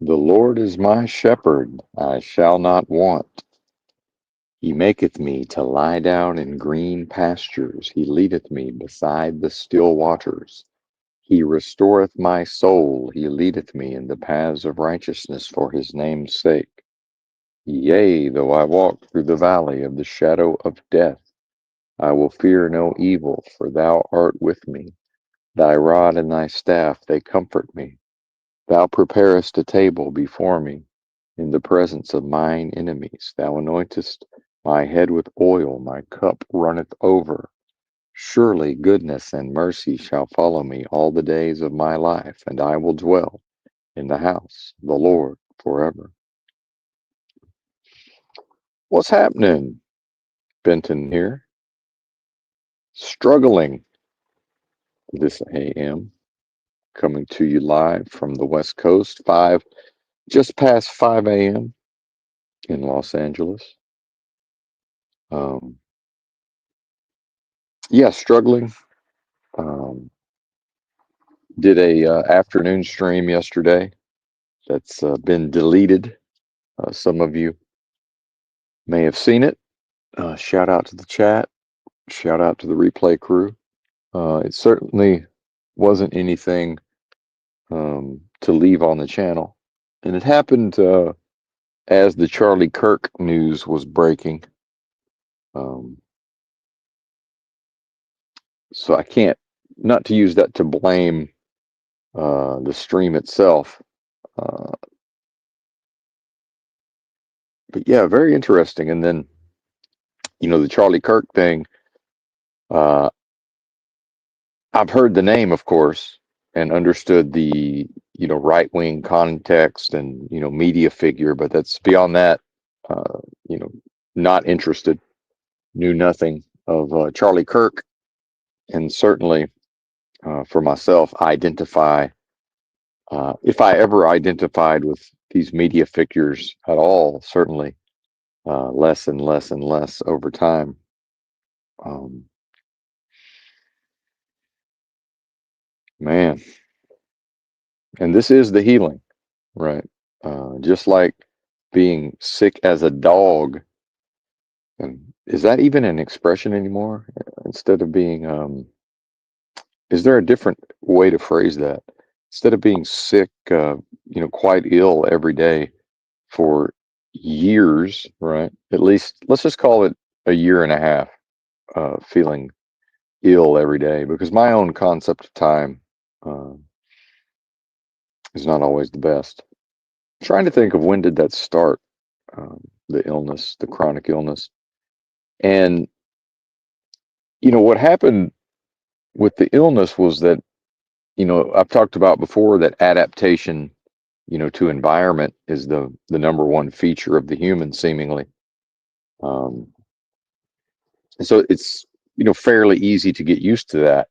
The Lord is my shepherd, I shall not want. He maketh me to lie down in green pastures. He leadeth me beside the still waters. He restoreth my soul. He leadeth me in the paths of righteousness for his name's sake. Yea, though I walk through the valley of the shadow of death, I will fear no evil, for thou art with me. Thy rod and thy staff, they comfort me. Thou preparest a table before me in the presence of mine enemies. Thou anointest my head with oil, my cup runneth over. Surely goodness and mercy shall follow me all the days of my life, and I will dwell in the house of the Lord forever. What's happening? Benton here, struggling this AM, coming to you live from the West Coast, just past 5 a.m. in Los Angeles. Um, yeah, struggling. Um, did a afternoon stream yesterday that's been deleted. Some of you may have seen it. Shout out to the chat. Shout out to the replay crew. It certainly wasn't anything to leave on the channel. And it happened as the Charlie Kirk news was breaking. Um, so I can't, not to use that to blame the stream itself. Uh, but yeah, very interesting. And then, the Charlie Kirk thing, uh, I've heard the name, of course, and understood the, right wing context and, media figure, but that's beyond that, uh, you know, not interested, knew nothing of Charlie Kirk. And certainly for myself, if I ever identified with these media figures at all, certainly less and less and less over time. Um, man, and this is the healing, right? Just like being sick as a dog. And is that even an expression anymore? Instead of being, is there a different way to phrase that? Instead of being sick, quite ill every day for years, right? At least let's just call it a year and a half, feeling ill every day, because my own concept of time uh, is not always the best. I'm trying to think of when did that start, the illness, the chronic illness. And, what happened with the illness was that, I've talked about before that adaptation, to environment is the number one feature of the human, seemingly. Um, and so it's, fairly easy to get used to that.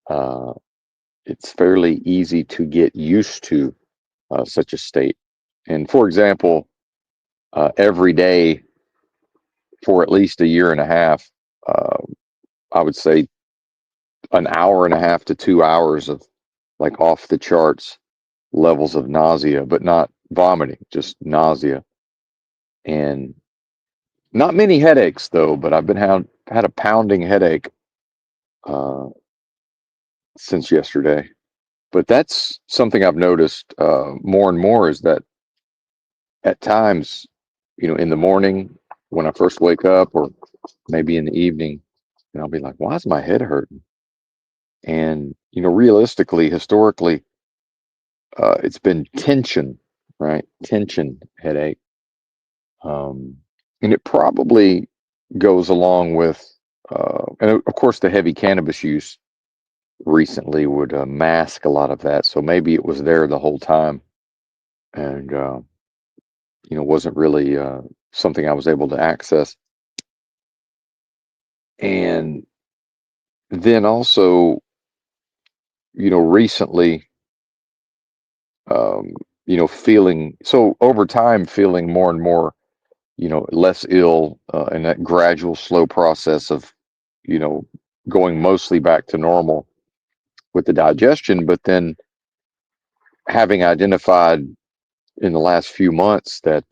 Uh, it's fairly easy to get used to such a state. And for example, every day for at least a year and a half, uh, I would say an hour and a half to 2 hours of like off the charts levels of nausea, but not vomiting, just nausea. And not many headaches though, but I've been had a pounding headache uh, since yesterday. But that's something I've noticed more and more is that at times, in the morning when I first wake up, or maybe in the evening, and I'll be like, why is my head hurting? And, realistically, historically, it's been tension, right? Tension headache. Um, and it probably goes along with, and of course, the heavy cannabis use recently would mask a lot of that. So maybe it was there the whole time and, wasn't really something I was able to access. And then also, recently, um, feeling so over time, feeling more and more, less ill, and that gradual, slow process of, you know, going mostly back to normal with the digestion, but then having identified in the last few months that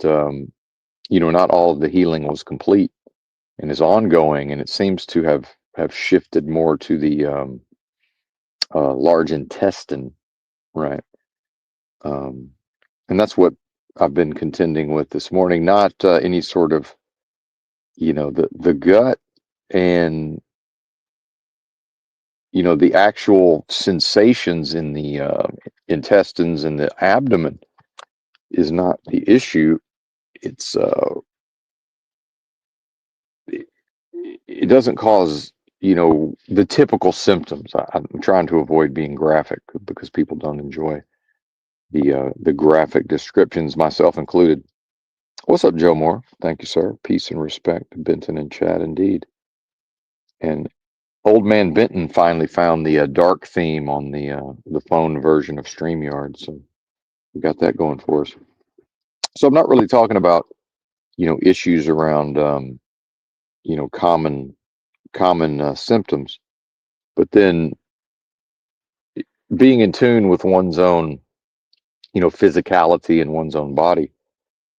not all of the healing was complete and is ongoing, and it seems to have shifted more to the large intestine, right? Um, and that's what I've been contending with this morning. Not any sort of the gut and the actual sensations in the intestines and the abdomen is not the issue. It's it, it doesn't cause the typical symptoms. I'm trying to avoid being graphic because people don't enjoy the graphic descriptions, myself included. What's up, Joe Moore? Thank you, sir. Peace and respect, Benton and Chad, indeed. And old man Benton finally found the dark theme on the phone version of StreamYard, so we got that going for us. So I'm not really talking about issues around common symptoms, but then being in tune with one's own physicality and one's own body.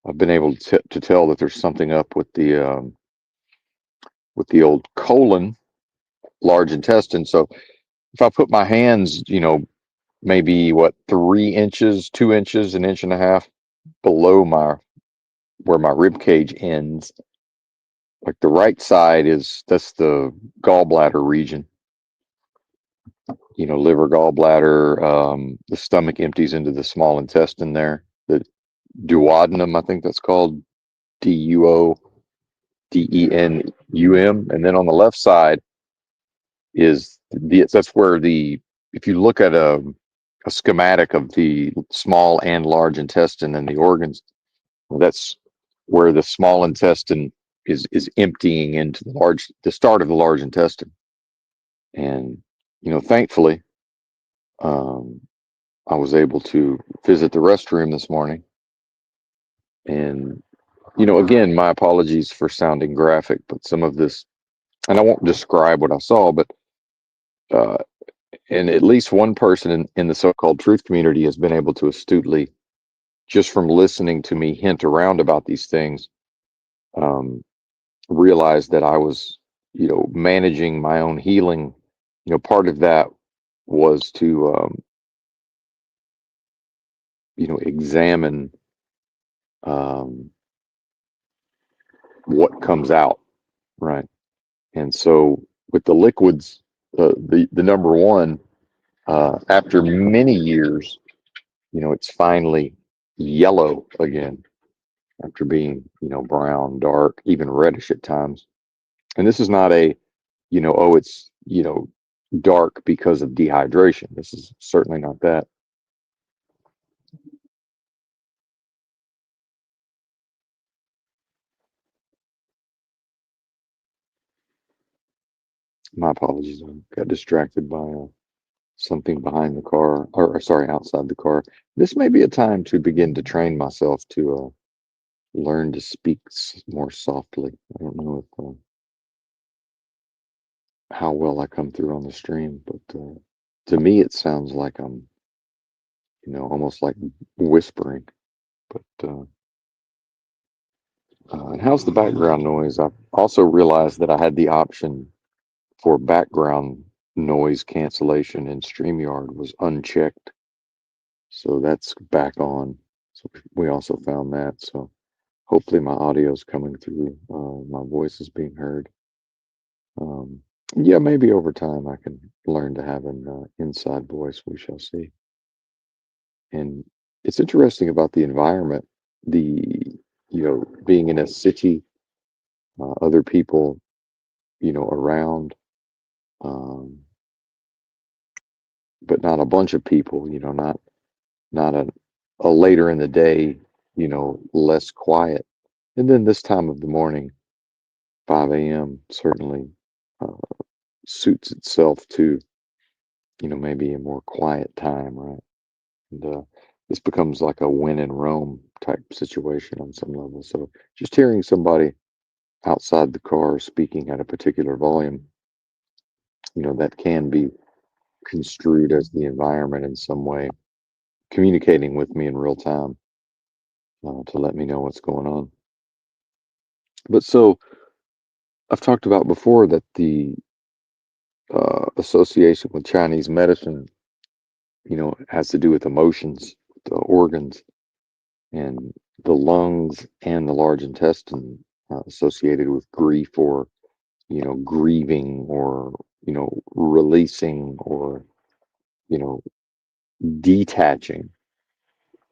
I've been able to tell that there's something up with the old colon, large intestine. So if I put my hands, maybe what, 3 inches, 2 inches, an inch and a half below where my rib cage ends, like the right side that's the gallbladder region. Liver, gallbladder, the stomach empties into the small intestine there. The duodenum, I think that's called, Duodenum. And then on the left side that's where if you look at a schematic of the small and large intestine and the organs, well, that's where the small intestine is emptying into the start of the large intestine. And thankfully, um, I was able to visit the restroom this morning. And again, my apologies for sounding graphic, but some of this, and I won't describe what I saw, but uh, and at least one person in the so-called truth community has been able to astutely, just from listening to me hint around about these things, um, realize that I was, managing my own healing. Part of that was to, examine um, what comes out, right? And so with the liquids, the number one, after many years, it's finally yellow again after being, brown, dark, even reddish at times. And this is not oh, it's, dark because of dehydration. This is certainly not that. My apologies. I got distracted by something behind the car, or sorry, outside the car. This may be a time to begin to train myself to learn to speak more softly. I don't know how well I come through on the stream, but to me, it sounds like I'm, almost like whispering. But and how's the background noise? I also realized that I had the option for background noise cancellation in StreamYard was unchecked. So that's back on. So we also found that. So hopefully my audio is coming through. My voice is being heard. Um, yeah, maybe over time I can learn to have an inside voice. We shall see. And it's interesting about the environment, being in a city, other people, around, um, but not a bunch of people, not a later in the day, less quiet. And then this time of the morning, 5 a.m. certainly uh, suits itself to, maybe a more quiet time, right? And this becomes like a when in Rome type situation on some level. So just hearing somebody outside the car speaking at a particular volume, that can be construed as the environment in some way communicating with me in real time. to let me know what's going on. But so I've talked about before that the association with Chinese medicine, has to do with emotions, the organs, and the lungs and the large intestine associated with grief or, grieving or, releasing or, you know, detaching.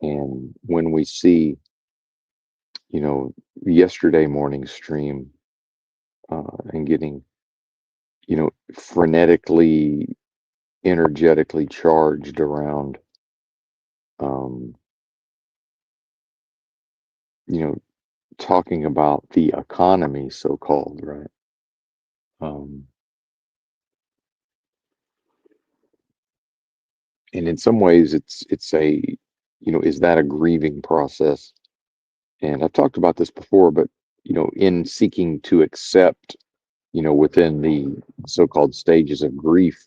And when we see, you know, yesterday morning stream and getting, frenetically, energetically charged around, um, you know, talking about the economy, so called, right? Um, and in some ways, it's a, is that a grieving process? And I've talked about this before, but in seeking to accept, within the so-called stages of grief,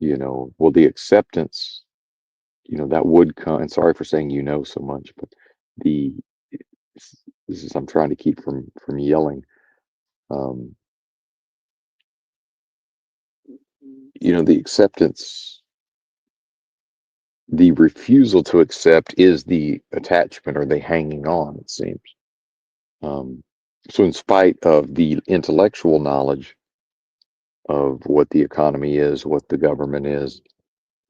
well, the acceptance, that would come. And sorry for saying so much, but the this is I'm trying to keep from yelling. Um, the acceptance, the refusal to accept is the attachment or the hanging on, it seems. Um, so, in spite of the intellectual knowledge of what the economy is, what the government is,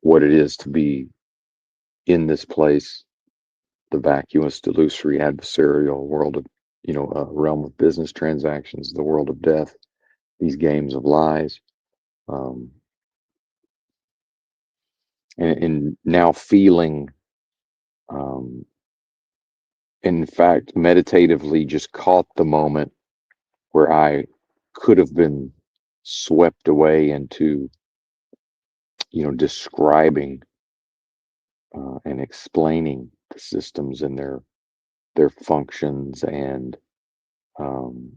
what it is to be in this place, the vacuous, delusory, adversarial world of, realm of business transactions, the world of death, these games of lies, um, and now feeling, um, in fact, meditatively just caught the moment where I could have been swept away into, describing and explaining the systems and their functions and, um,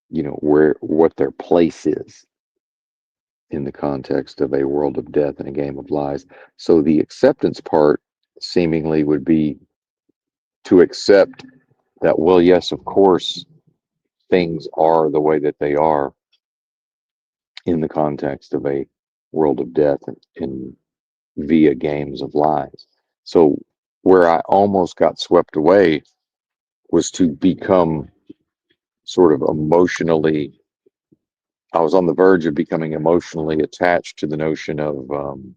where what their place is in the context of a world of death and a game of lies. So the acceptance part seemingly would be to accept that, well, yes, of course, things are the way that they are in the context of a world of death and via games of lies. So where I almost got swept away was to become sort of emotionally, I was on the verge of becoming emotionally attached to the notion of, um,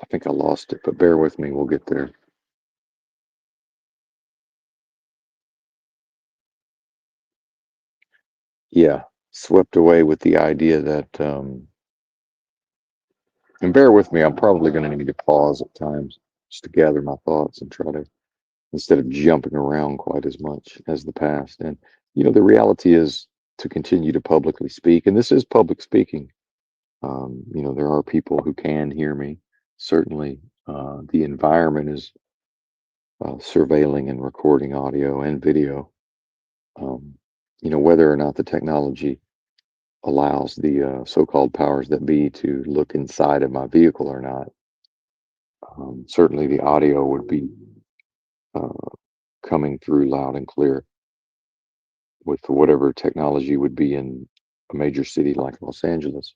I think I lost it, but bear with me, we'll get there. Yeah, swept away with the idea that, and bear with me, I'm probably going to need to pause at times just to gather my thoughts and try to, instead of jumping around quite as much as the past. And, the reality is to continue to publicly speak, and this is public speaking. There are people who can hear me. Certainly, the environment is surveilling and recording audio and video. Um, whether or not the technology allows the so-called powers that be to look inside of my vehicle or not. Certainly, the audio would be uh, coming through loud and clear with whatever technology would be in a major city like Los Angeles.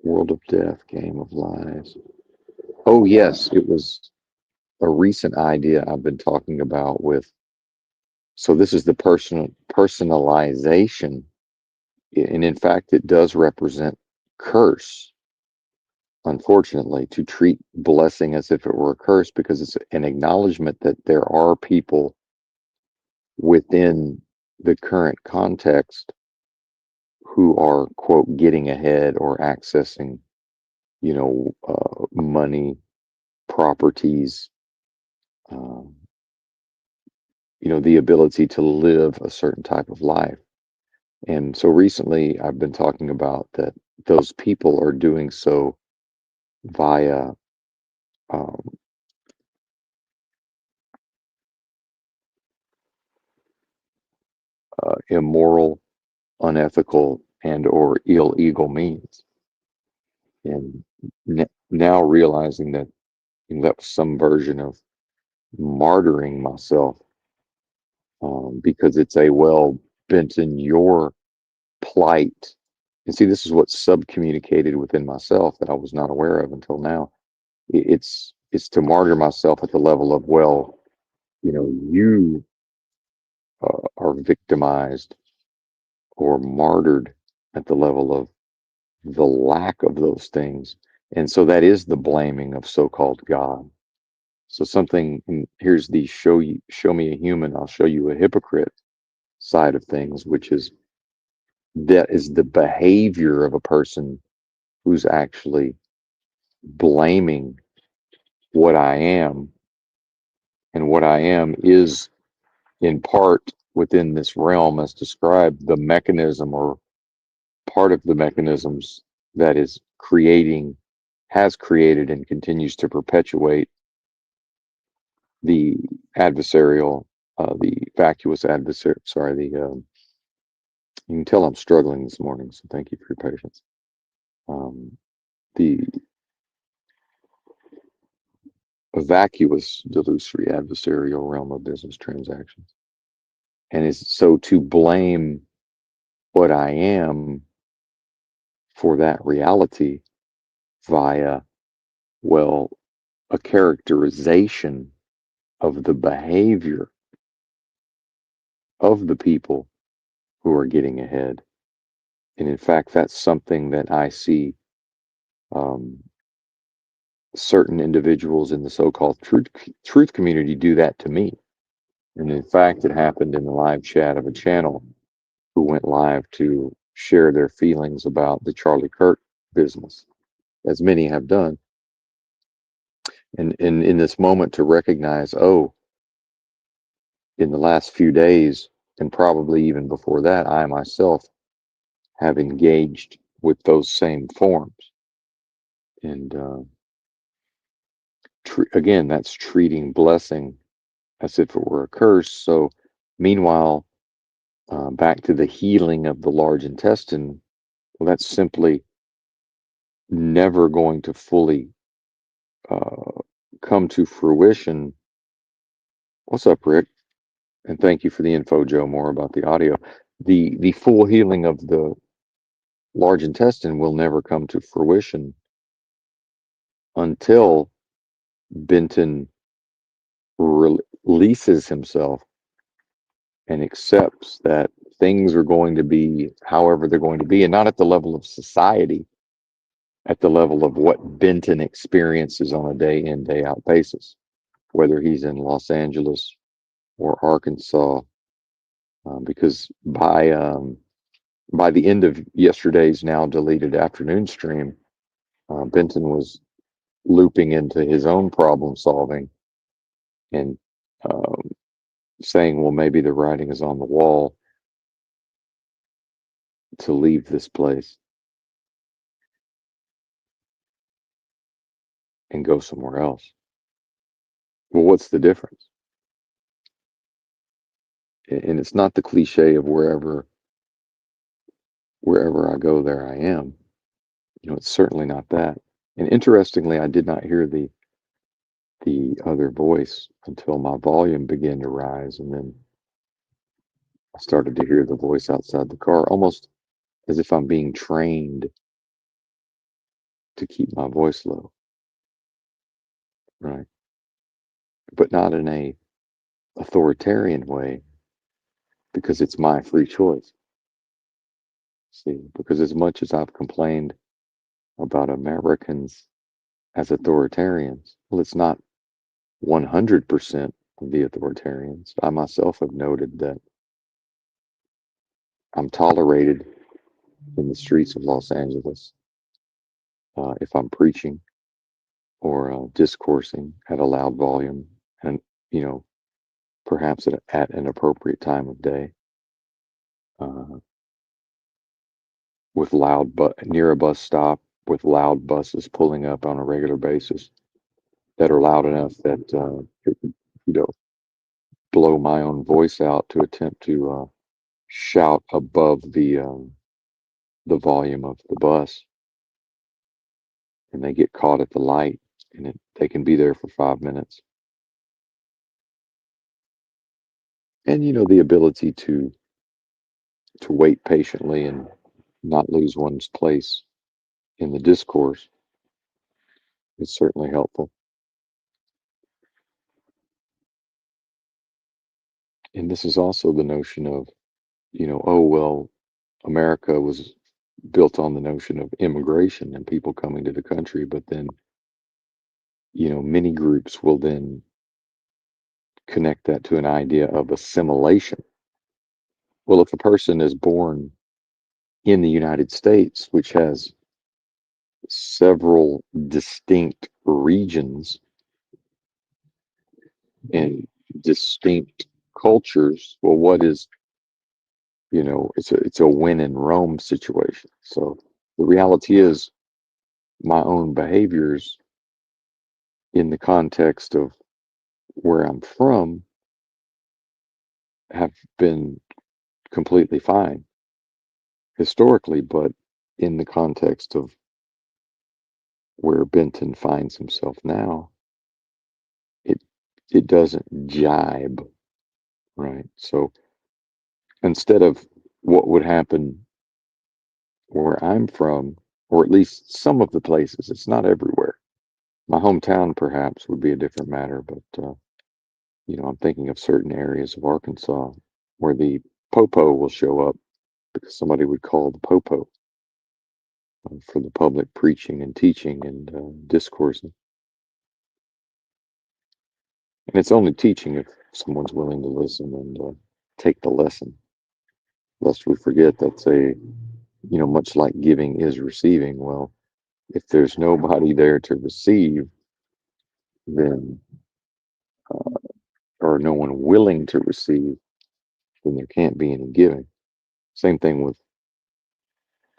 World of Death, Game of Lies. Oh, yes, it was a recent idea I've been talking about with. So this is the personalization, and in fact, it does represent curse. Unfortunately, to treat blessing as if it were a curse, because it's an acknowledgement that there are people within the current context who are, quote, getting ahead or accessing, money, properties, um, the ability to live a certain type of life. And so recently I've been talking about that those people are doing so via, um, immoral, unethical, and or illegal means. And now realizing that, that was some version of martyring myself, because it's a, well, Benton, your plight. And see, this is what's subcommunicated within myself that I was not aware of until now. It's to martyr myself at the level of, well, you are victimized or martyred at the level of the lack of those things. And so that is the blaming of so-called God. So something, and here's the show me a human, I'll show you a hypocrite side of things, which is that is the behavior of a person who's actually blaming what I am. And what I am is in part within this realm as described, the mechanism or part of the mechanisms that is creating, has created, and continues to perpetuate the adversarial, the vacuous adversary. Sorry, you can tell I'm struggling this morning, so thank you for your patience. The vacuous, delusory, adversarial realm of business transactions. And is so to blame what I am for that reality via, well, a characterization of the behavior of the people who are getting ahead. And in fact, that's something that I see, um, certain individuals in the so-called truth community do that to me. And in fact, it happened in the live chat of a channel who went live to share their feelings about the Charlie Kirk business, as many have done. And in this moment to recognize, oh, in the last few days, and probably even before that, I myself have engaged with those same forms. And again, that's treating blessing as if it were a curse. So, meanwhile, back to the healing of the large intestine, well, that's simply never going to fully uh, come to fruition. What's up, Rick? And thank you for the info, Joe. More about the audio. The full healing of the large intestine will never come to fruition until Benton releases himself and accepts that things are going to be however they're going to be, and not at the level of society, at the level of what Benton experiences on a day in, day out basis, whether he's in Los Angeles or Arkansas. Because by the end of yesterday's now deleted afternoon stream, Benton was looping into his own problem solving and saying, well, maybe the writing is on the wall to leave this place and go somewhere else. Well, what's the difference? And it's not the cliche of wherever I go, there I am. It's certainly not that. And interestingly, I did not hear the other voice until my volume began to rise, and then I started to hear the voice outside the car, almost as if I'm being trained to keep my voice low, right? But not in a authoritarian way, because it's my free choice. See, because as much as I've complained about Americans as authoritarians, well, it's not 100% of the authoritarians. I myself have noted that I'm tolerated in the streets of Los Angeles if I'm preaching or discoursing at a loud volume and, you know, perhaps at an appropriate time of day, uh, with but near a bus stop with loud buses pulling up on a regular basis that are loud enough that it would, you know, blow my own voice out to attempt to shout above the volume of the bus. and they get caught at the light, and they can be there for 5 minutes. And the ability to wait patiently and not lose one's place in the discourse is certainly helpful. And this is also the notion of, oh, well, America was built on the notion of immigration and people coming to the country, but then, many groups will then connect that to an idea of assimilation. Well, if a person is born in the United States, which has several distinct regions and distinct cultures, well, what is, it's a win in Rome situation. So the reality is my own behaviors in the context of where I'm from have been completely fine historically, but in the context of where Benton finds himself now, it it doesn't jibe, right? So instead of what would happen where I'm from, or at least some of the places, it's not everywhere. My hometown perhaps would be a different matter, but I'm thinking of certain areas of Arkansas where the popo will show up because somebody would call the popo for the public preaching and teaching and discoursing. And it's only teaching if someone's willing to listen and take the lesson. Lest we forget that's much like giving is receiving. Well, if there's nobody there to receive, then, or no one willing to receive, then there can't be any giving. Same thing with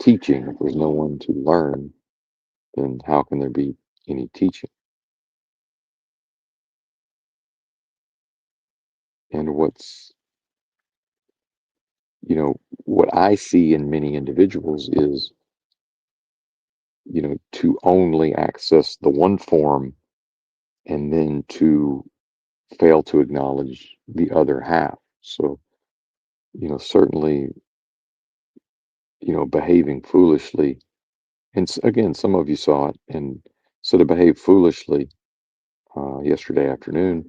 teaching. If there's no one to learn, then how can there be any teaching? And what I see in many individuals is, to only access the one form and then to fail to acknowledge the other half. So, certainly, behaving foolishly. And again, some of you saw it and sort of behaved foolishly yesterday afternoon.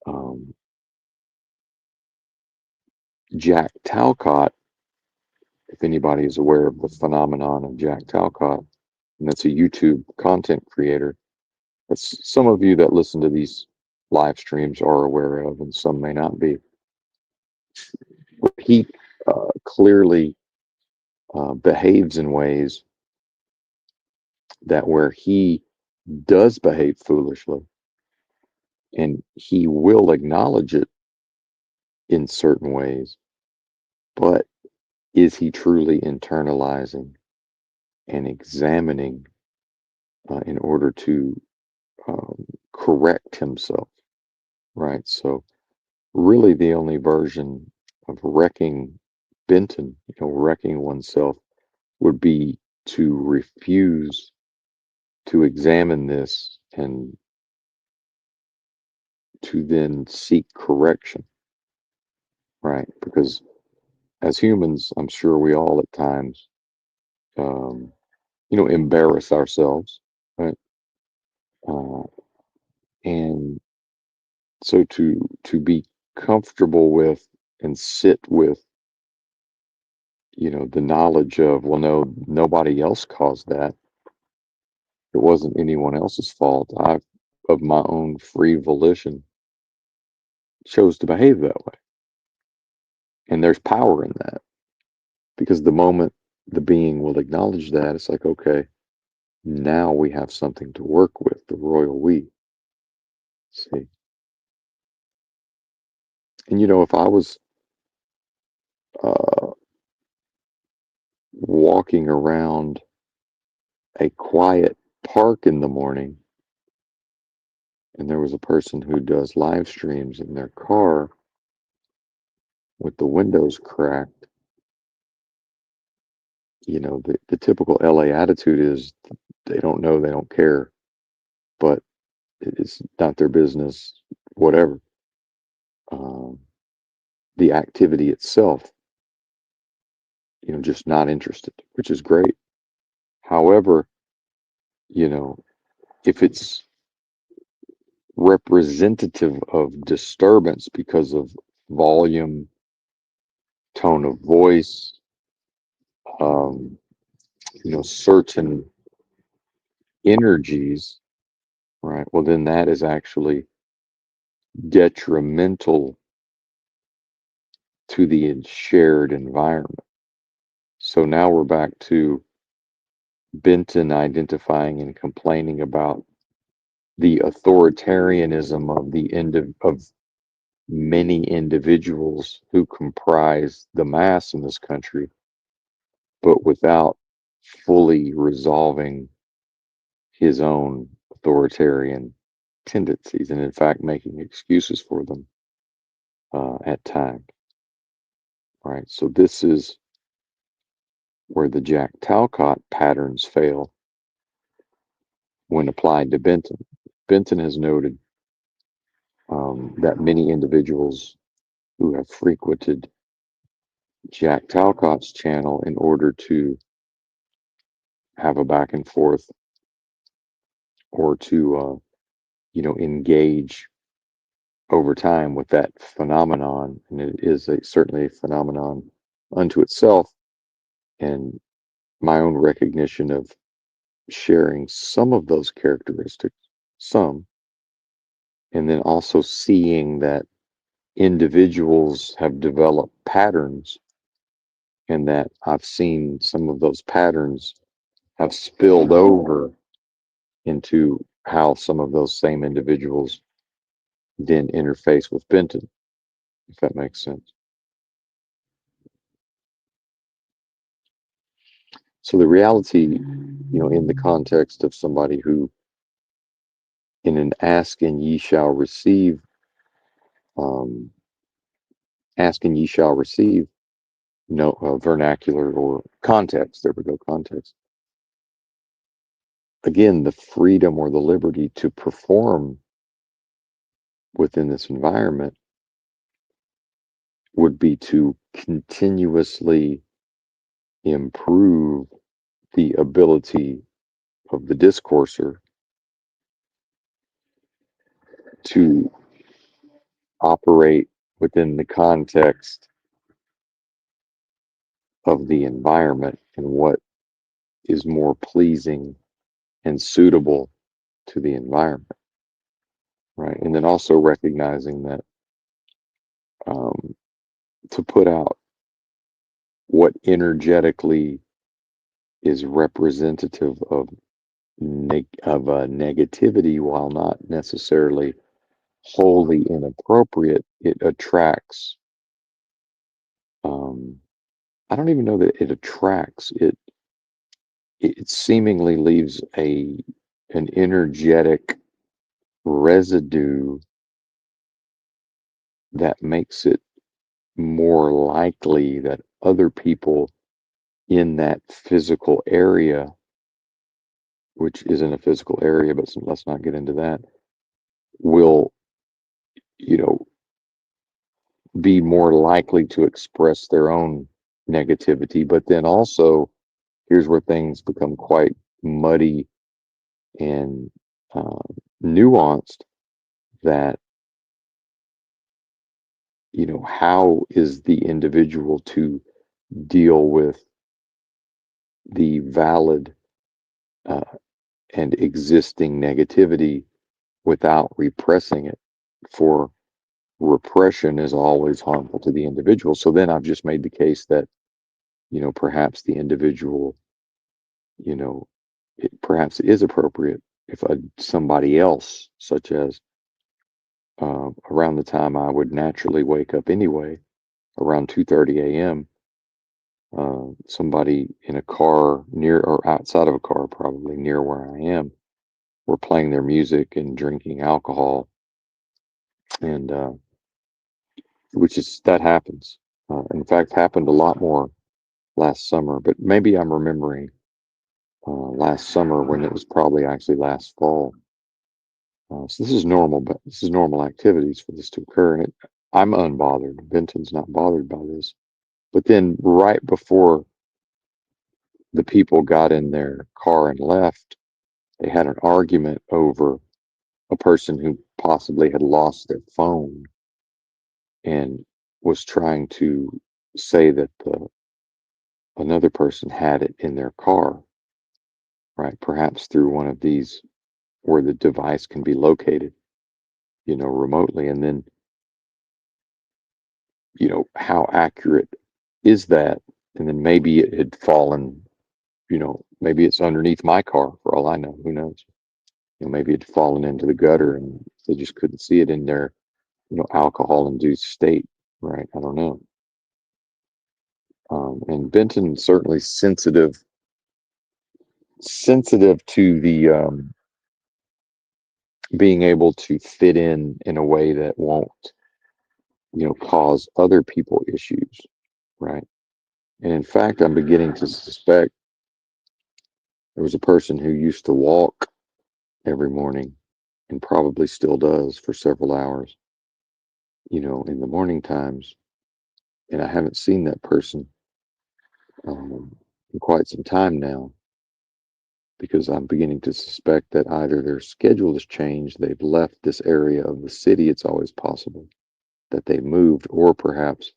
Um, Jack Talcott, if anybody is aware of the phenomenon of Jack Talcott, and that's a YouTube content creator, that's some of you that listen to these live streams are aware of, and some may not be. But he clearly behaves in ways that where he does behave foolishly, and he will acknowledge it in certain ways, but is he truly internalizing and examining in order to correct himself, right? So, really, the only version of wrecking Benton, wrecking oneself, would be to refuse to examine this and to then seek correction, right? Because as humans, I'm sure we all at times, um, embarrass ourselves, right? Uh, and so to be comfortable with and sit with, the knowledge of, well, no, nobody else caused that. It wasn't anyone else's fault. I, of my own free volition, chose to behave that way. And there's power in that because the moment the being will acknowledge that, it's like, okay, now we have something to work with, the royal we. See? And if I was uh, walking around a quiet park in the morning and there was a person who does live streams in their car with the windows cracked, the typical LA attitude is they don't know, they don't care, but it's not their business, whatever. Um, the activity itself, just not interested, which is great. However, you know, if it's representative of disturbance because of volume, tone of voice, um, certain energies, right? Well, then that is actually detrimental to the shared environment. So now we're back to Benton identifying and complaining about the authoritarianism of of many individuals who comprise the mass in this country, but without fully resolving his own authoritarian tendencies, and in fact making excuses for them at times. Right. So this is where the Jack Talcott patterns fail when applied to Benton. Benton has noted that many individuals who have frequented Jack Talcott's channel in order to have a back and forth or to engage over time with that phenomenon, and it is certainly a phenomenon unto itself. And my own recognition of sharing some of those characteristics, some, and then also seeing that individuals have developed patterns, and that I've seen some of those patterns have spilled over into how some of those same individuals then interface with Benton, if that makes sense. So the reality, in the context of somebody who, in an ask and ye shall receive, um, ask and ye shall receive, no vernacular or context. There we go, context. Again, the freedom or the liberty to perform within this environment would be to continuously improve the ability of the discourser to operate within the context of the environment and what is more pleasing and suitable to the environment, right? And then also recognizing that to put out what energetically is representative of a negativity, while not necessarily wholly inappropriate, it attracts. Um, I don't even know that it attracts. It seemingly leaves an energetic residue that makes it more likely that other people in that physical area, which isn't a physical area, but let's not get into that, will, you know, be more likely to express their own negativity. But then also, here's where things become quite muddy and uh, nuanced, that, how is the individual to deal with the valid uh, and existing negativity without repressing it? For repression is always harmful to the individual. So then I've just made the case that, perhaps the individual, you know, perhaps it is appropriate if somebody else, such as around the time I would naturally wake up anyway, around 2:30 a.m., somebody in a car near or outside of a car, probably near where I am, were playing their music and drinking alcohol, and which is that happens. In fact, happened a lot more last summer, but maybe I'm remembering last summer when it was probably actually last fall. So this is normal, but this is normal activities for this to occur, and I'm unbothered. Benton's not bothered by this. But then, right before the people got in their car and left, they had an argument over a person who possibly had lost their phone and was trying to say that another person had it in their car, right? Perhaps through one of these where the device can be located, remotely. And then, how accurate is that? And then maybe it had fallen, maybe it's underneath my car for all I know. Who knows? Maybe it'd fallen into the gutter and they just couldn't see it in their, alcohol-induced state, right? I don't know. And Benton's certainly sensitive to the being able to fit in a way that won't, cause other people issues, right? And in fact, I'm beginning to suspect there was a person who used to walk every morning and probably still does for several hours, in the morning times. And I haven't seen that person in quite some time now because I'm beginning to suspect that either their schedule has changed, they've left this area of the city, it's always possible that they moved, or perhaps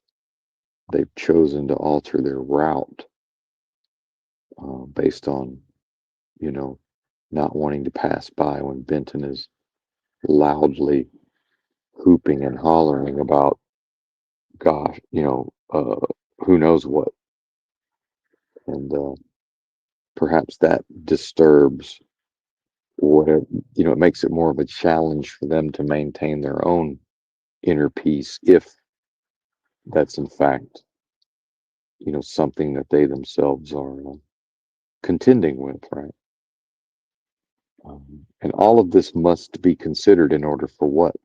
they've chosen to alter their route based on, you know, not wanting to pass by when Benton is loudly hooping and hollering about, gosh, who knows what. And perhaps that disturbs whatever, it makes it more of a challenge for them to maintain their own inner peace if that's in fact, something that they themselves are contending with, right? And all of this must be considered in order for what?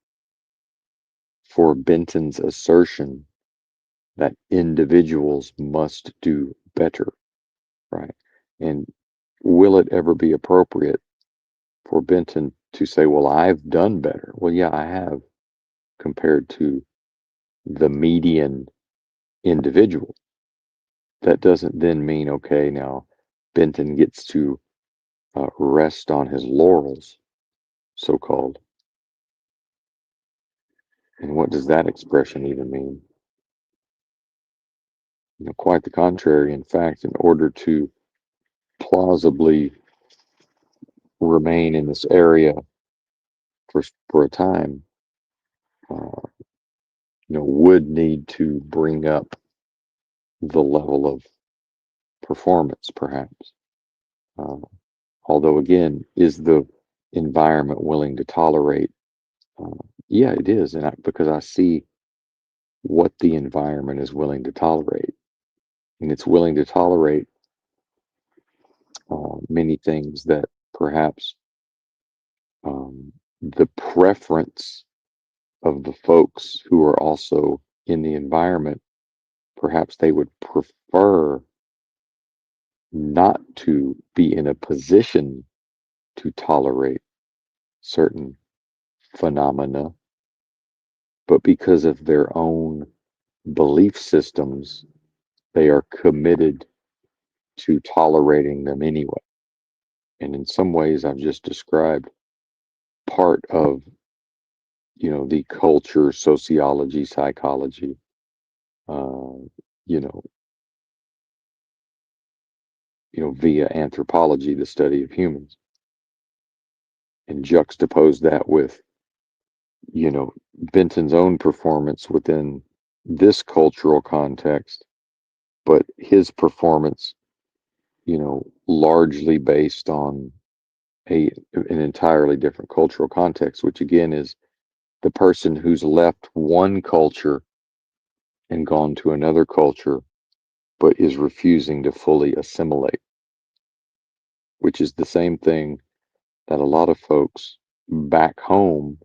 For Benton's assertion that individuals must do better, right? And will it ever be appropriate for Benton to say, well, I've done better? Well, yeah, I have compared to the median individual. That doesn't then mean, okay, now Benton gets to rest on his laurels, so called. And what does that expression even mean? Quite the contrary. In fact, in order to plausibly remain in this area for a time, uh, would need to bring up the level of performance, perhaps. Uh, Although, again, is the environment willing to tolerate? Uh, yeah, it is, and because I see what the environment is willing to tolerate, and it's willing to tolerate many things that perhaps the preference of the folks who are also in the environment, perhaps they would prefer not to be in a position to tolerate certain phenomena, but because of their own belief systems, they are committed to tolerating them anyway. And in some ways, I've just described part of, the culture, sociology, psychology, uh, you know, via anthropology, the study of humans, and juxtapose that with, Benton's own performance within this cultural context, but his performance, largely based on an entirely different cultural context, which again is the person who's left one culture and gone to another culture, but is refusing to fully assimilate, which is the same thing that a lot of folks back home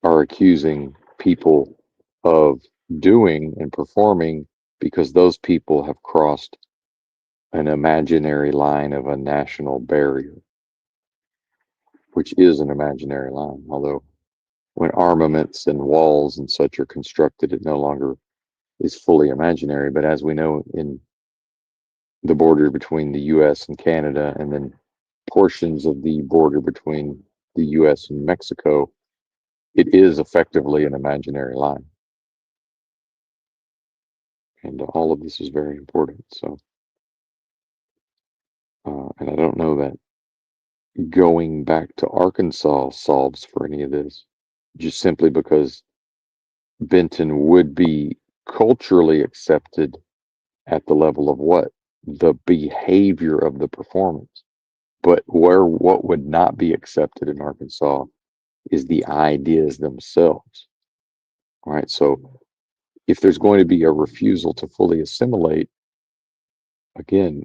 are accusing people of doing and performing because those people have crossed an imaginary line of a national barrier, which is an imaginary line. Although when armaments and walls and such are constructed, it no longer is fully imaginary. But as we know, in the border between the US and Canada, and then portions of the border between the US and Mexico, it is effectively an imaginary line. And all of this is very important. So, and I don't know that going back to Arkansas solves for any of this, just simply because Benton would be culturally accepted at the level of what? The behavior of the performance. But what would not be accepted in Arkansas is the ideas themselves. All right. So if there's going to be a refusal to fully assimilate, again,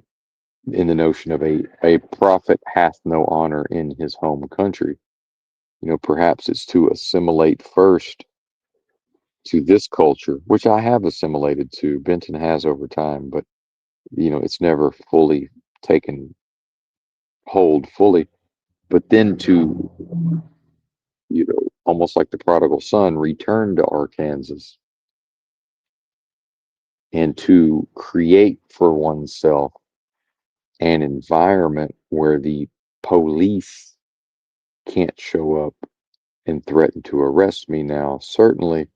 in the notion of a prophet hath no honor in his home country, perhaps it's to assimilate first to this culture, which I have assimilated to. Benton has over time, but it's never fully taken hold fully. But then to, almost like the prodigal son, return to Arkansas and to create for oneself an environment where the police can't show up and threaten to arrest me now, certainly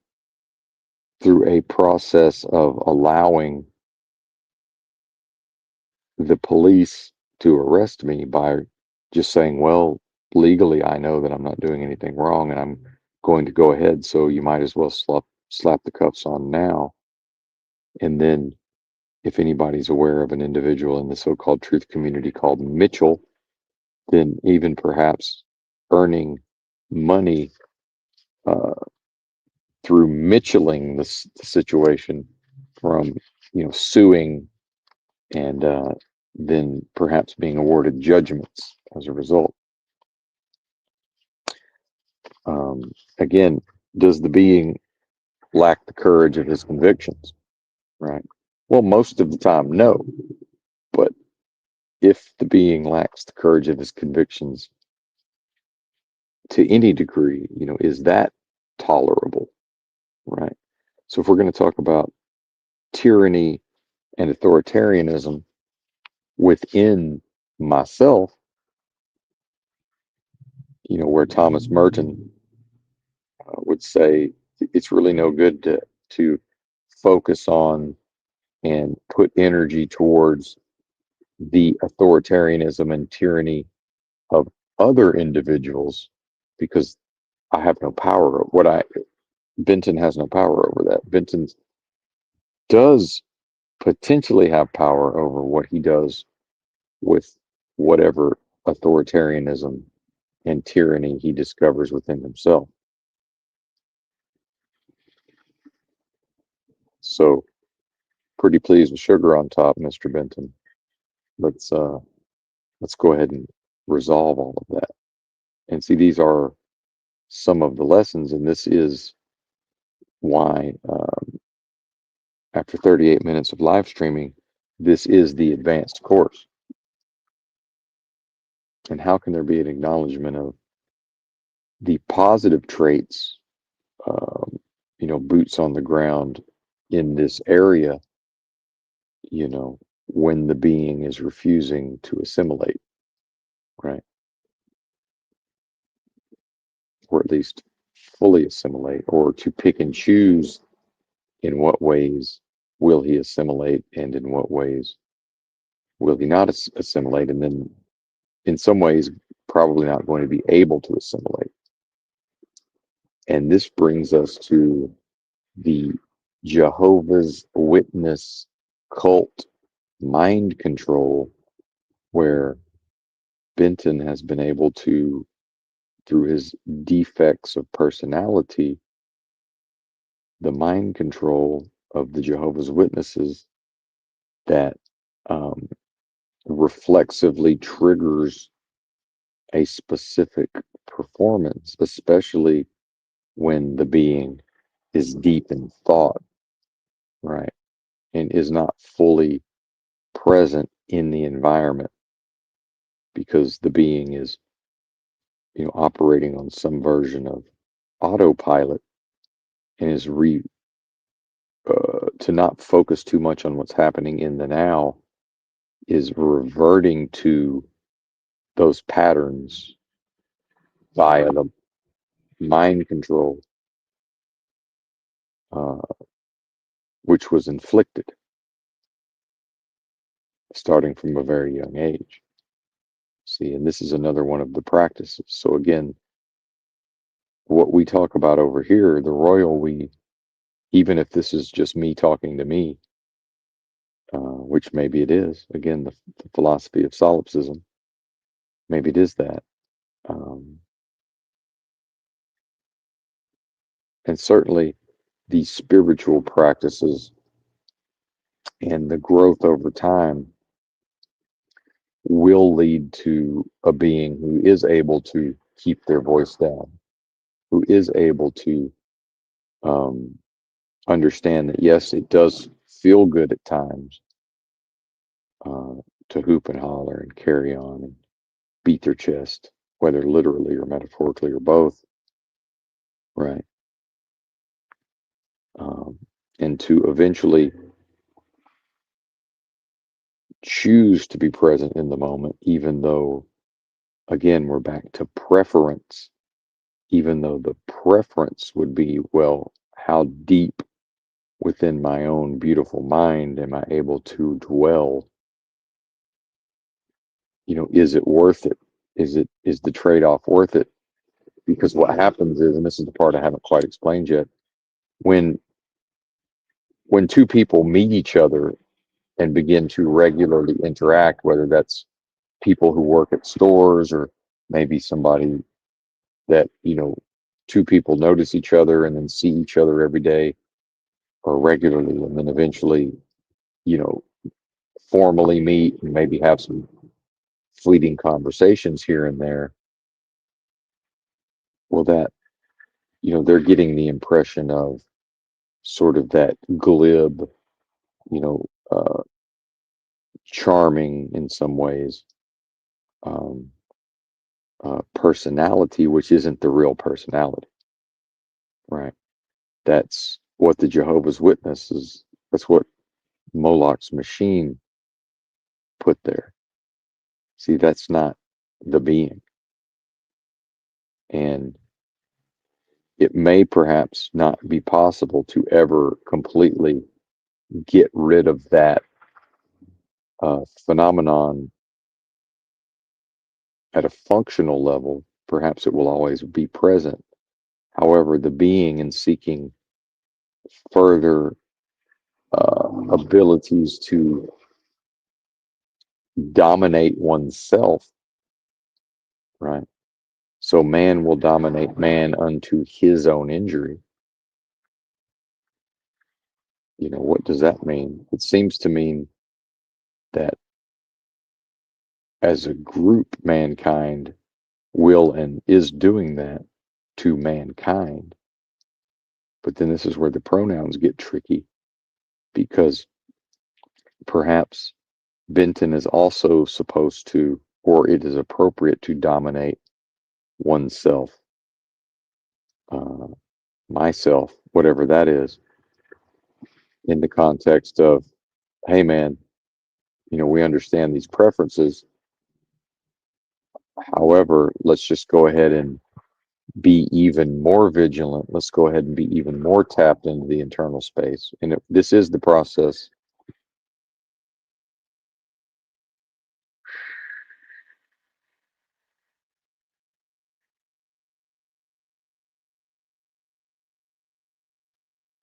through a process of allowing the police to arrest me by just saying, well, legally, I know that I'm not doing anything wrong and I'm going to go ahead. So you might as well slap the cuffs on now. And then, if anybody's aware of an individual in the so-called truth community called Mitchell, then even perhaps earning money uh, through Mitchelling the situation from, suing and then perhaps being awarded judgments as a result. Again, does the being lack the courage of his convictions? Right. Well, most of the time, no. But if the being lacks the courage of his convictions to any degree, is that tolerable? Right. So if we're going to talk about tyranny and authoritarianism within myself, where Thomas Merton would say it's really no good to focus on and put energy towards the authoritarianism and tyranny of other individuals because I have no power. Benton has no power over that. Benton does potentially have power over what he does with whatever authoritarianism and tyranny he discovers within himself. So pretty pleased with sugar on top, Mr. Benton. Let's go ahead and resolve all of that. And see, these are some of the lessons, and this is why after 38 minutes of live streaming, this is the advanced course. And how can there be an acknowledgement of the positive traits, boots on the ground in this area, when the being is refusing to assimilate, right? Or at least fully assimilate, or to pick and choose in what ways will he assimilate and in what ways will he not assimilate, and then in some ways probably not going to be able to assimilate. And this brings us to the Jehovah's Witness cult mind control, where Benton has been able to, through his defects of personality, the mind control of the Jehovah's Witnesses that reflexively triggers a specific performance, especially when the being is deep in thought, right? and is not fully present in the environment because the being is, operating on some version of autopilot and is to not focus too much on what's happening in the now is reverting to those patterns via the mind control, uh, which was inflicted starting from a very young age. See, and this is another one of the practices. So again, what we talk about over here, the royal we, even if this is just me talking to me, which maybe it is, again, the philosophy of solipsism, maybe it is that. Um, and certainly these spiritual practices and the growth over time will lead to a being who is able to keep their voice down, who is able to um, understand that, yes, it does feel good at times uh, to hoop and holler and carry on and beat their chest, whether literally or metaphorically or both, right? Um, and to eventually choose to be present in the moment, even though, again, we're back to preference, even though the preference would be, well, how deep within my own beautiful mind am I able to dwell? Is it worth it? Is the trade-off worth it? Because what happens is, and this is the part I haven't quite explained yet, when two people meet each other and begin to regularly interact, whether that's people who work at stores or maybe somebody that, two people notice each other and then see each other every day or regularly, and then eventually, you know, formally meet and maybe have some fleeting conversations here and there. Well, that, they're getting the impression of sort of that glib, you know, uh, charming in some ways, um, personality, which isn't the real personality, right? That's what the Jehovah's Witnesses, that's what Moloch's machine put there. See, that's not the being. And it may perhaps not be possible to ever completely get rid of that phenomenon at a functional level. Perhaps it will always be present. However, the being in seeking further abilities to dominate oneself, right? So man will dominate man unto his own injury. What does that mean? It seems to mean that as a group, mankind will and is doing that to mankind. But then this is where the pronouns get tricky because perhaps Benton is also supposed to, or it is appropriate to dominate oneself, uh, myself, whatever that is, in the context of, hey man, we understand these preferences. However, let's just go ahead and be even more vigilant. Let's go ahead and be even more tapped into the internal space. And this is the process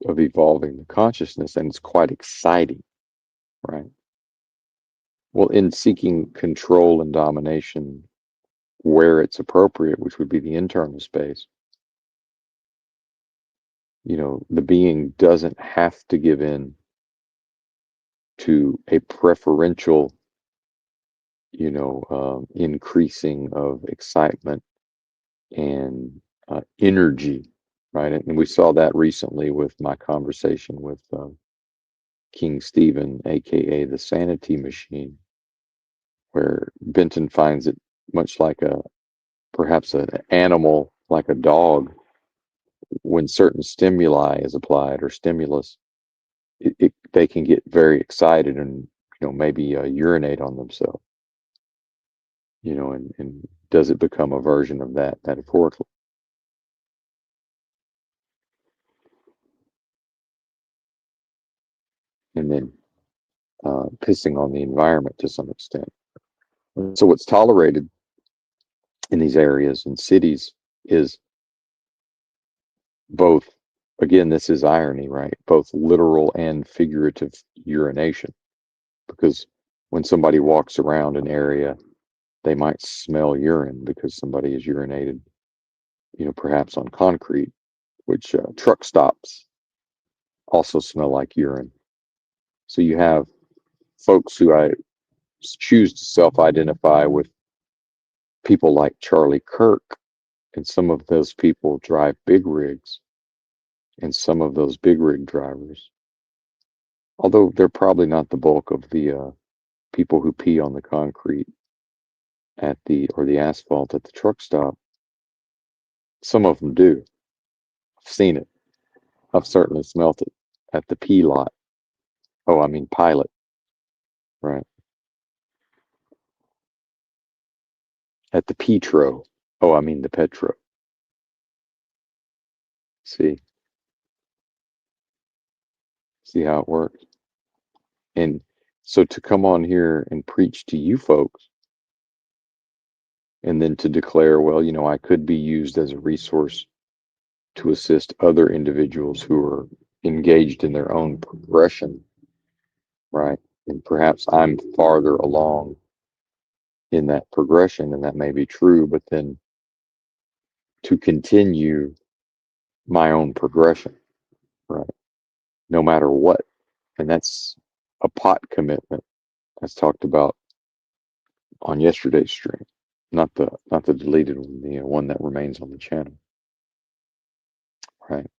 of evolving the consciousness, and it's quite exciting, right? Well, in seeking control and domination where it's appropriate, which would be the internal space, the being doesn't have to give in to a preferential, increasing of excitement and energy, right? And we saw that recently with my conversation with King Stephen, aka the Sanity Machine, where Benton finds it much like perhaps an animal, like a dog, when certain stimuli is applied or stimulus, they can get very excited and maybe urinate on themselves. And does it become a version of that metaphorically? And then pissing on the environment to some extent. So what's tolerated in these areas and cities is both, again, this is irony, right? Both literal and figurative urination. Because when somebody walks around an area, they might smell urine because somebody has urinated, perhaps on concrete, which truck stops also smell like urine. So you have folks who I choose to self-identify with people like Charlie Kirk, and some of those people drive big rigs, and some of those big rig drivers, although they're probably not the bulk of the people who pee on the concrete or the asphalt at the truck stop, some of them do. I've seen it. I've certainly smelt it at the pee lot. Oh, I mean pilot, right? At the Petro. Oh, I mean the Petro. See, see how it works. And so to come on here and preach to you folks, and then to declare, well, I could be used as a resource to assist other individuals who are engaged in their own progression, right? And perhaps I'm farther along in that progression, and that may be true, but then to continue my own progression, right? No matter what. And that's a pot commitment, as talked about on yesterday's stream, not the deleted one, the one that remains on the channel, right?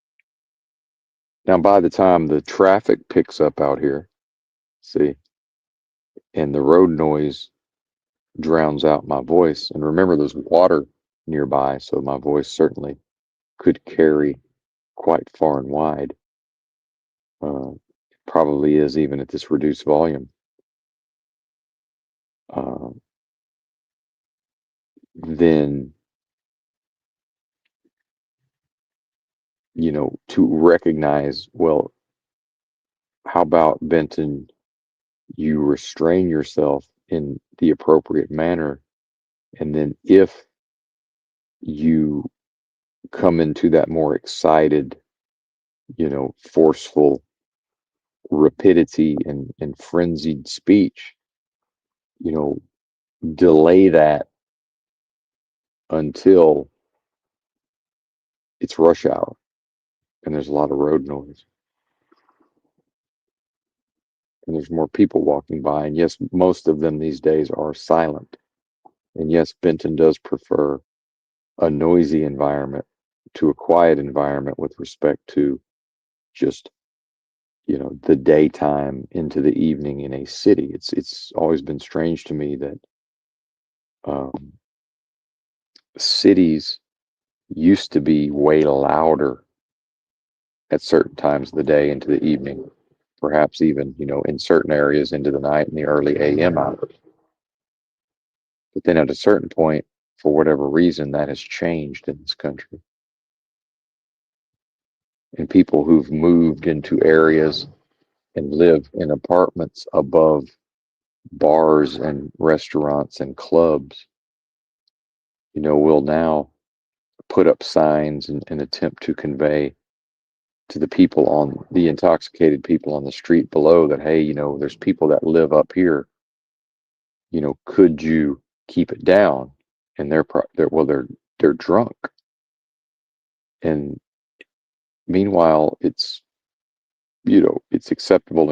Now, by the time the traffic picks up out here, see, and the road noise drowns out my voice, and remember, there's water nearby, so my voice certainly could carry quite far and wide. Probably is even at this reduced volume. Uh, then, to recognize, well, how about Benton, you restrain yourself in the appropriate manner, and then if you come into that more excited, forceful rapidity and frenzied speech, you know, delay that until it's rush hour and there's a lot of road noise and there's more people walking by. And yes, most of them these days are silent. And yes, Benton does prefer a noisy environment to a quiet environment with respect to just the daytime into the evening in a city. It's always been strange to me that um, cities used to be way louder at certain times of the day into the evening, perhaps even in certain areas into the night and the early AM hours. But then at a certain point, for whatever reason, that has changed in this country. And people who've moved into areas and live in apartments above bars and restaurants and clubs, will now put up signs and attempt to convey to the intoxicated people on the street below that, hey, there's people that live up here, could you keep it down? And they're drunk. And meanwhile, it's acceptable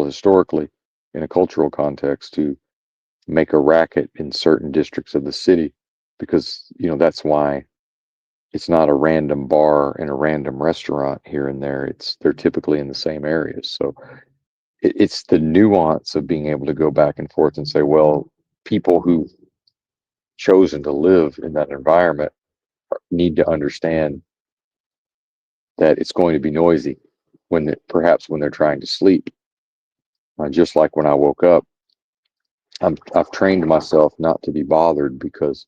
historically, in a cultural context, to make a racket in certain districts of the city, because that's why it's not a random bar and a random restaurant here and there. They're typically in the same areas. So it's the nuance of being able to go back and forth and say, well, people who've chosen to live in that environment need to understand that it's going to be noisy perhaps when they're trying to sleep. Just like when I woke up, I've trained myself not to be bothered because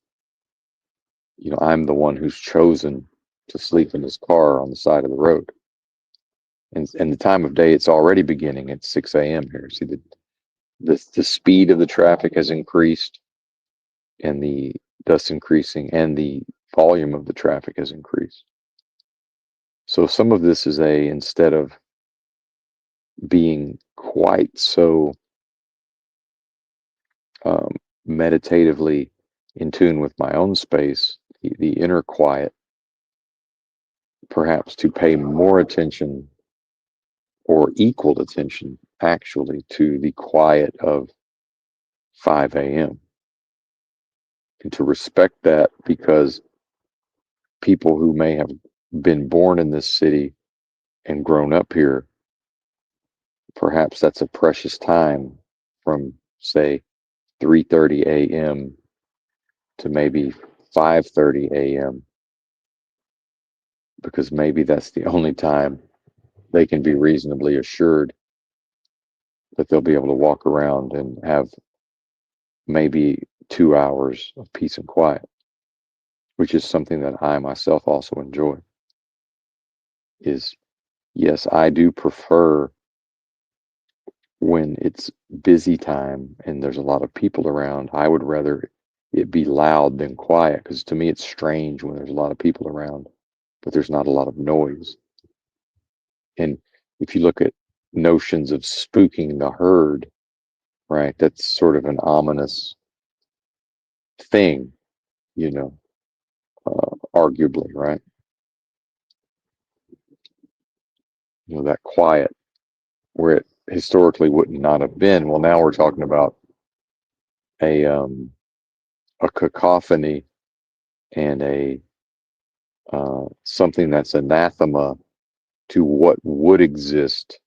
I'm the one who's chosen to sleep in his car on the side of the road. And the time of day, it's already beginning at 6 a.m. here. See, the speed of the traffic has increased, and thus increasing, and the volume of the traffic has increased. So some of this is instead of being quite so um, meditatively in tune with my own space, the inner quiet, perhaps to pay more attention or equal attention actually to the quiet of 5 a.m. and to respect that, because people who may have been born in this city and grown up here, perhaps that's a precious time from, say, 3:30 a.m. to maybe 5:30 a.m., because maybe that's the only time they can be reasonably assured that they'll be able to walk around and have maybe 2 hours of peace and quiet, which is something that I myself also enjoy. Is, yes, I do prefer when it's busy time and there's a lot of people around. I would rather it be loud than quiet, because to me it's strange when there's a lot of people around, but there's not a lot of noise. And if you look at notions of spooking the herd, right, that's sort of an ominous thing, you know, arguably, right? That quiet where it historically would not have been. Well, now we're talking about a um, a cacophony and a something that's anathema to what would exist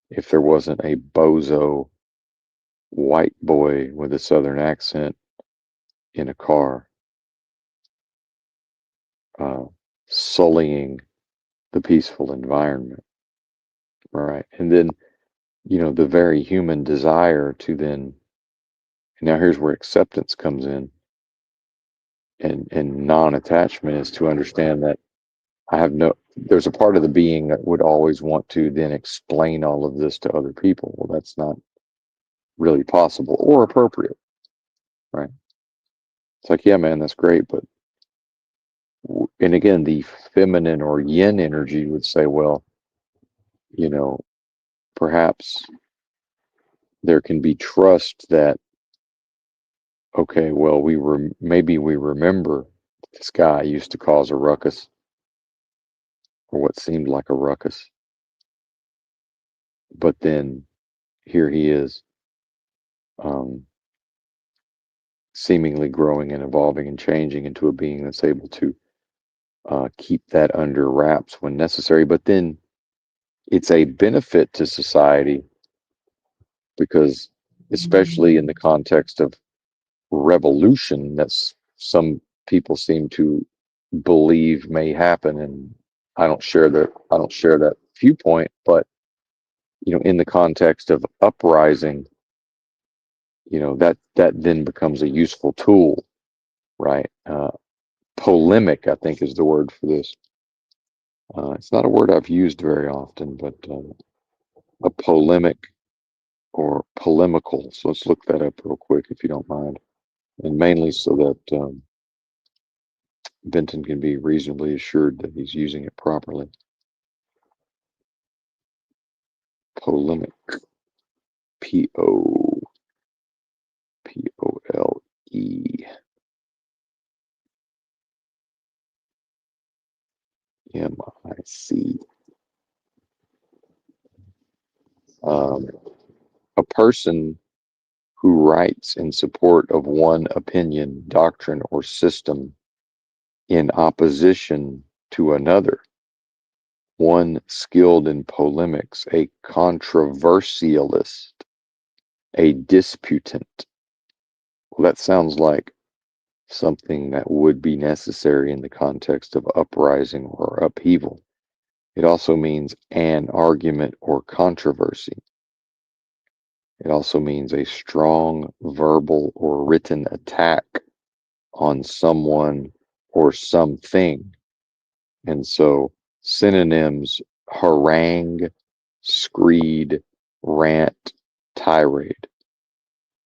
if there wasn't a bozo white boy with a southern accent in a car, uh, sullying the peaceful environment, right? And then, the very human desire to then, now here's where acceptance comes in, and non-attachment is to understand that there's a part of the being that would always want to then explain all of this to other people. Well, that's not really possible or appropriate, right? It's like, yeah, man, that's great, but and again, the feminine or yin energy would say, well, you know, perhaps there can be trust that, okay, well, maybe we remember this guy used to cause a ruckus, or what seemed like a ruckus, but then here he is, um, seemingly growing and evolving and changing into a being that's able to keep that under wraps when necessary. But then it's a benefit to society, because, especially in the context of revolution, that's some people seem to believe may happen, and I don't share that viewpoint, but in the context of uprising, that then becomes a useful tool, right? Polemic, I think, is the word for this. It's not a word I've used very often, but a polemic or polemical. So let's look that up real quick, if you don't mind, and mainly so that Benton can be reasonably assured that he's using it properly. Polemic, Polemic, um, a person who writes in support of one opinion, doctrine, or system in opposition to another, one skilled in polemics, a controversialist, a disputant. Well, that sounds like something that would be necessary in the context of uprising or upheaval. It also means an argument or controversy. It also means a strong verbal or written attack on someone or something. And so synonyms: harangue, screed, rant, tirade,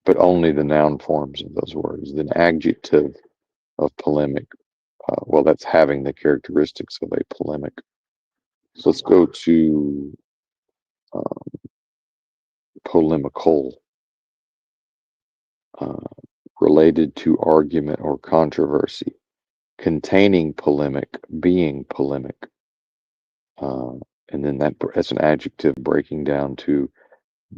but only the noun forms of those words. The adjective of polemic, well, that's having the characteristics of a polemic. So let's go to polemical, uh, related to argument or controversy, containing polemic, being polemic. Uh, and then that's an adjective breaking down to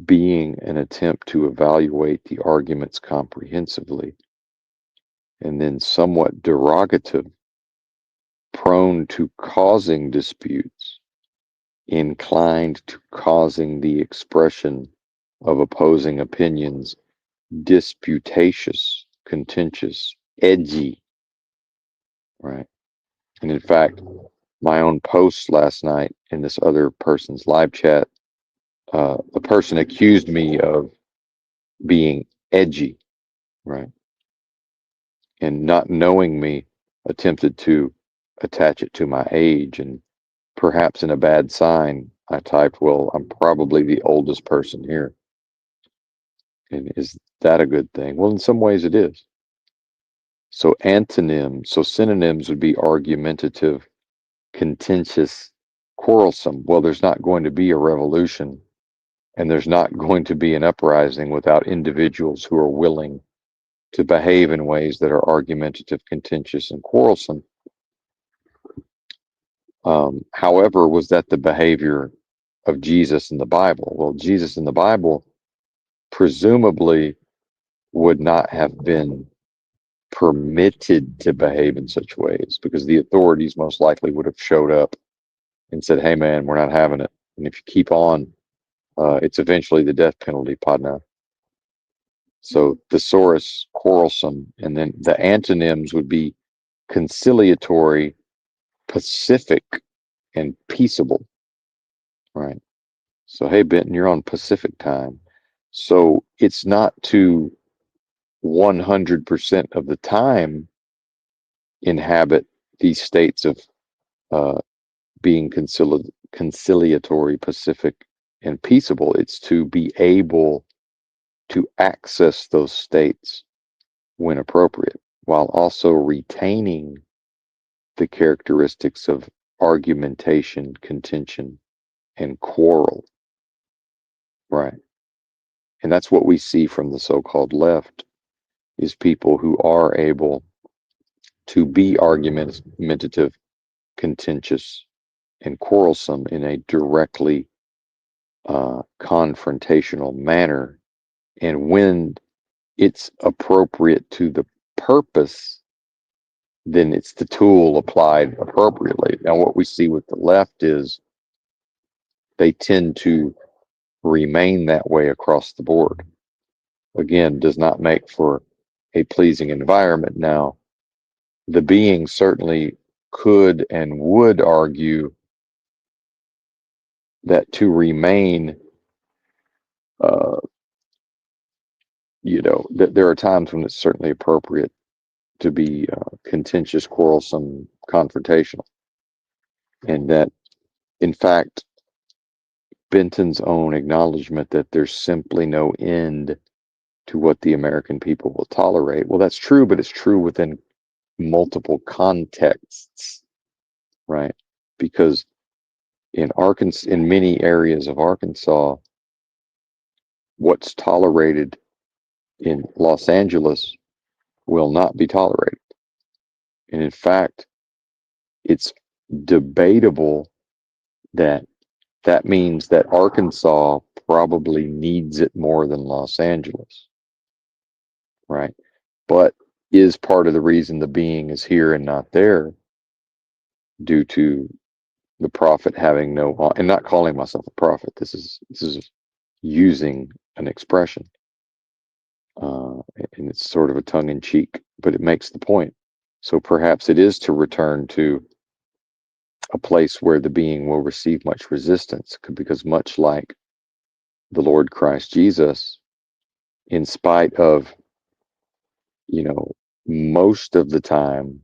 being an attempt to evaluate the arguments comprehensively. And then somewhat derogative, prone to causing disputes, inclined to causing the expression of opposing opinions, disputatious, contentious, edgy, right? And in fact, my own post last night in this other person's live chat, the person accused me of being edgy, right? And not knowing me, attempted to attach it to my age. And perhaps in a bad sign, I typed, well, I'm probably the oldest person here. And is that a good thing? Well, in some ways it is. So synonyms would be argumentative, contentious, quarrelsome. Well, there's not going to be a revolution, and there's not going to be an uprising without individuals who are willing to behave in ways that are argumentative, contentious, and quarrelsome. However, was that the behavior of Jesus in the Bible? Well, Jesus in the Bible presumably would not have been permitted to behave in such ways, because the authorities most likely would have showed up and said, hey, man, we're not having it. And if you keep on, it's eventually the death penalty, partner. So thesaurus, quarrelsome, and then the antonyms would be conciliatory, pacific, and peaceable, right? So, hey, Benton, you're on Pacific time. So it's not to 100% of the time inhabit these states of being conciliatory, pacific, and peaceable. It's to be able to access those states when appropriate, while also retaining the characteristics of argumentation, contention, and quarrel. Right. And that's what we see from the so-called left, is people who are able to be argumentative, contentious, and quarrelsome in a directly confrontational manner. And when it's appropriate to the purpose, then it's the tool applied appropriately. Now, what we see with the left is they tend to remain that way across the board. Again, does not make for a pleasing environment. Now, the being certainly could and would argue that to remain, uh, that there are times when it's certainly appropriate to be contentious, quarrelsome, confrontational. And that, in fact, Benton's own acknowledgement that there's simply no end to what the American people will tolerate. Well, that's true, but it's true within multiple contexts, right? Because in Arkansas, in many areas of Arkansas, what's tolerated in Los Angeles will not be tolerated. And in fact, it's debatable that that means that Arkansas probably needs it more than Los Angeles, right? But is part of the reason the being is here and not there due to the prophet having no, and not calling myself a prophet. This is using an expression, uh, and it's sort of a tongue in cheek, but it makes the point. So perhaps it is to return to a place where the being will receive much resistance, because much like the Lord Christ Jesus, in spite of, you know, most of the time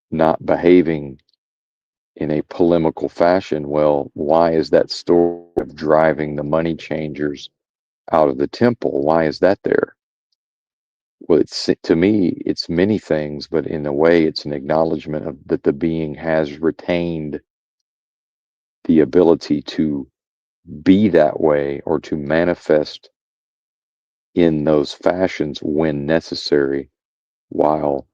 not behaving in a polemical fashion, well, why is that story of driving the money changers out of the temple? Why is that there? Well, it's, to me, it's many things, but in a way, it's an acknowledgement of that the being has retained the ability to be that way or to manifest in those fashions when necessary, while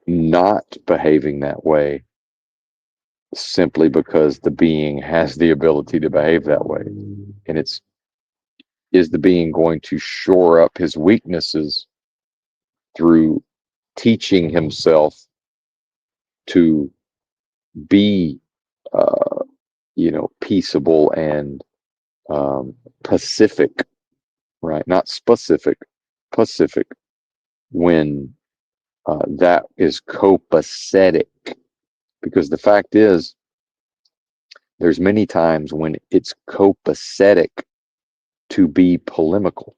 not behaving that way simply because the being has the ability to behave that way. And it's, is the being going to shore up his weaknesses through teaching himself to be, uh, peaceable and pacific, right? Not specific, pacific, when that is copacetic. Because the fact is, there's many times when it's copacetic to be polemical,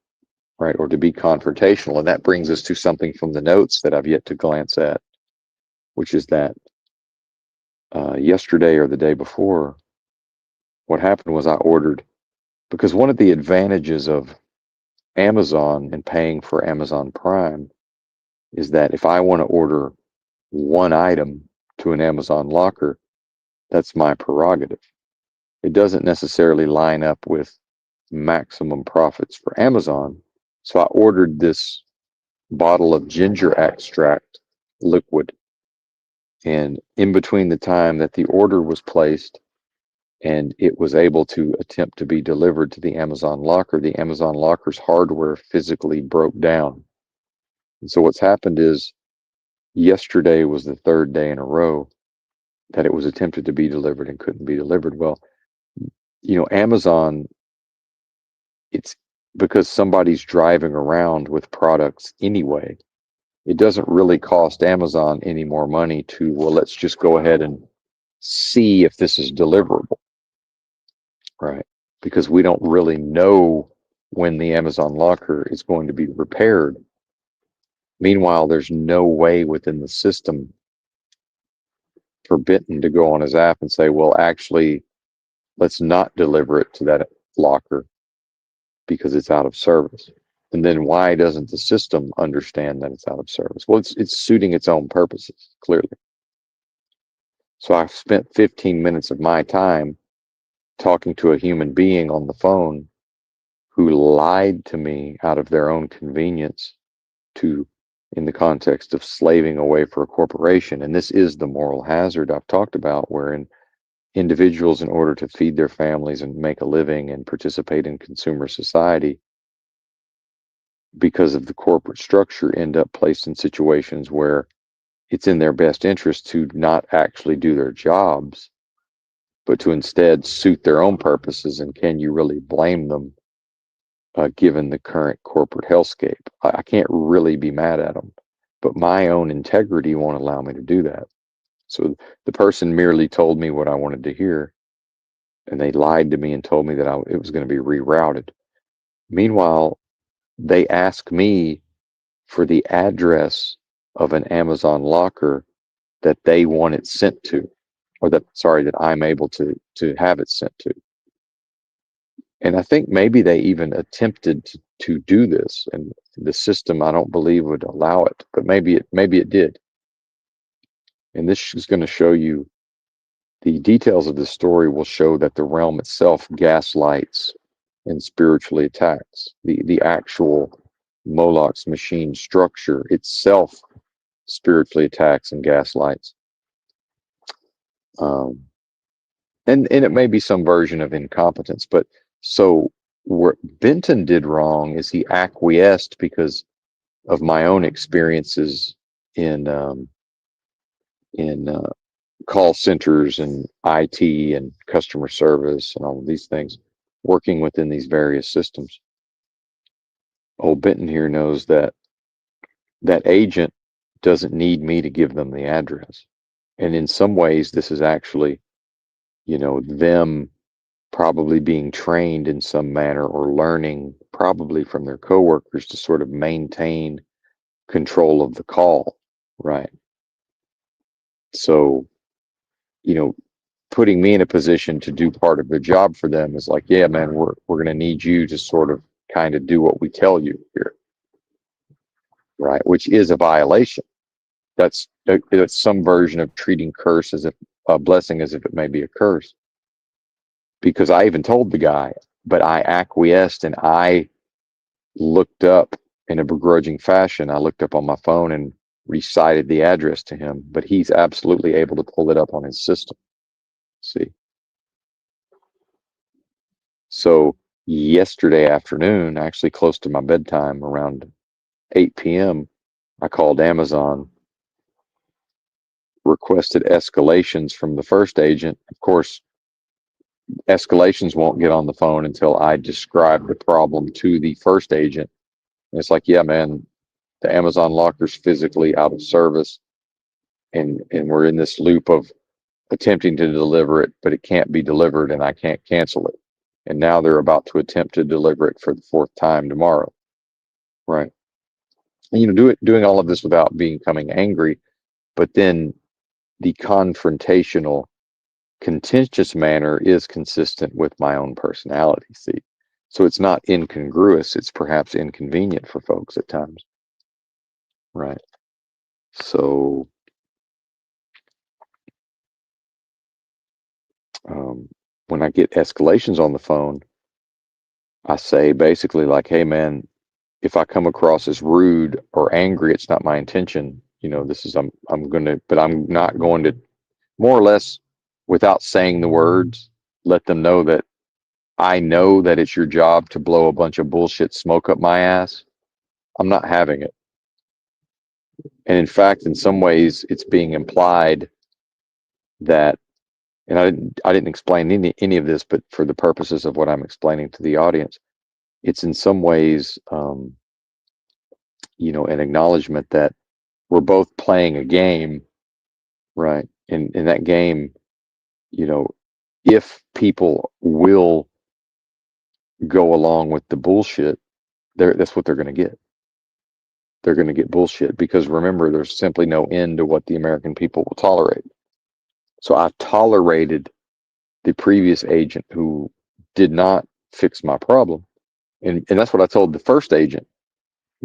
right? Or to be confrontational. And that brings us to something from the notes that I've yet to glance at, which is that yesterday or the day before, what happened was I ordered, because one of the advantages of Amazon and paying for Amazon Prime is that if I want to order one item to an Amazon locker, that's my prerogative. It doesn't necessarily line up with maximum profits for Amazon. So I ordered this bottle of ginger extract liquid. And in between the time that the order was placed and it was able to attempt to be delivered to the Amazon locker, the Amazon locker's hardware physically broke down. And so what's happened is, yesterday was the third day in a row that it was attempted to be delivered and couldn't be delivered. Well, Amazon, it's because somebody's driving around with products anyway. It doesn't really cost Amazon any more money to, well, let's just go ahead and see if this is deliverable, right? Because we don't really know when the Amazon locker is going to be repaired. Meanwhile, there's no way within the system for Benton to go on his app and say, well, actually, let's not deliver it to that locker because it's out of service. And then why doesn't the system understand that it's out of service? Well, it's suiting its own purposes, clearly. So I've spent 15 minutes of my time talking to a human being on the phone who lied to me out of their own convenience, to, in the context of slaving away for a corporation. And this is the moral hazard I've talked about, wherein individuals, in order to feed their families and make a living and participate in consumer society, because of the corporate structure, end up placed in situations where it's in their best interest to not actually do their jobs, but to instead suit their own purposes. And can you really blame them, given the current corporate hellscape? I can't really be mad at them, but my own integrity won't allow me to do that. So the person merely told me what I wanted to hear, and they lied to me and told me that it was going to be rerouted. Meanwhile, they asked me for the address of an Amazon locker that they want it sent to, or that I'm able to have it sent to. And I think maybe they even attempted to do this, and the system, I don't believe, would allow it, but maybe it did. And this is going to show you, the details of this story will show that the realm itself gaslights and spiritually attacks. The actual Moloch's machine structure itself spiritually attacks and gaslights. Um, and it may be some version of incompetence, but so what Benton did wrong is he acquiesced because of my own experiences in call centers and IT and customer service and all of these things working within these various systems. Old Benton here knows that that agent doesn't need me to give them the address. And in some ways, this is actually, them probably being trained in some manner or learning probably from their coworkers to sort of maintain control of the call, right? So, you know, putting me in a position to do part of the job for them is like, yeah, man, we're going to need you to sort of kind of do what we tell you here, right? Which is a violation. That's some version of treating curse as if a blessing as if it may be a curse. Because I even told the guy, but I acquiesced and I looked up in a begrudging fashion. I looked up on my phone and recited the address to him, but he's absolutely able to pull it up on his system. See? So yesterday afternoon, actually close to my bedtime, around 8 p.m., I called Amazon, requested escalations from the first agent. Of course, escalations won't get on the phone until I describe the problem to the first agent. And it's like, yeah, man, the Amazon locker's physically out of service, and we're in this loop of attempting to deliver it, but it can't be delivered and I can't cancel it. And now they're about to attempt to deliver it for the fourth time tomorrow. Right. And, doing all of this without becoming angry, but then the confrontational, contentious manner is consistent with my own personality. See, so it's not incongruous. It's perhaps inconvenient for folks at times. Right. So, when I get escalations on the phone, I say basically like, hey, man, if I come across as rude or angry, it's not my intention. This is, I'm going to, but I'm not going to, more or less, without saying the words, let them know that I know that it's your job to blow a bunch of bullshit smoke up my ass. I'm not having it. And in fact, in some ways, it's being implied that, and I didn't explain any of this, but for the purposes of what I'm explaining to the audience, it's in some ways, an acknowledgement that we're both playing a game, right? In that game, you know, if people will go along with the bullshit, that's what they're going to get. They're going to get bullshit because remember, there's simply no end to what the American people will tolerate. So I tolerated the previous agent who did not fix my problem. And that's what I told the first agent.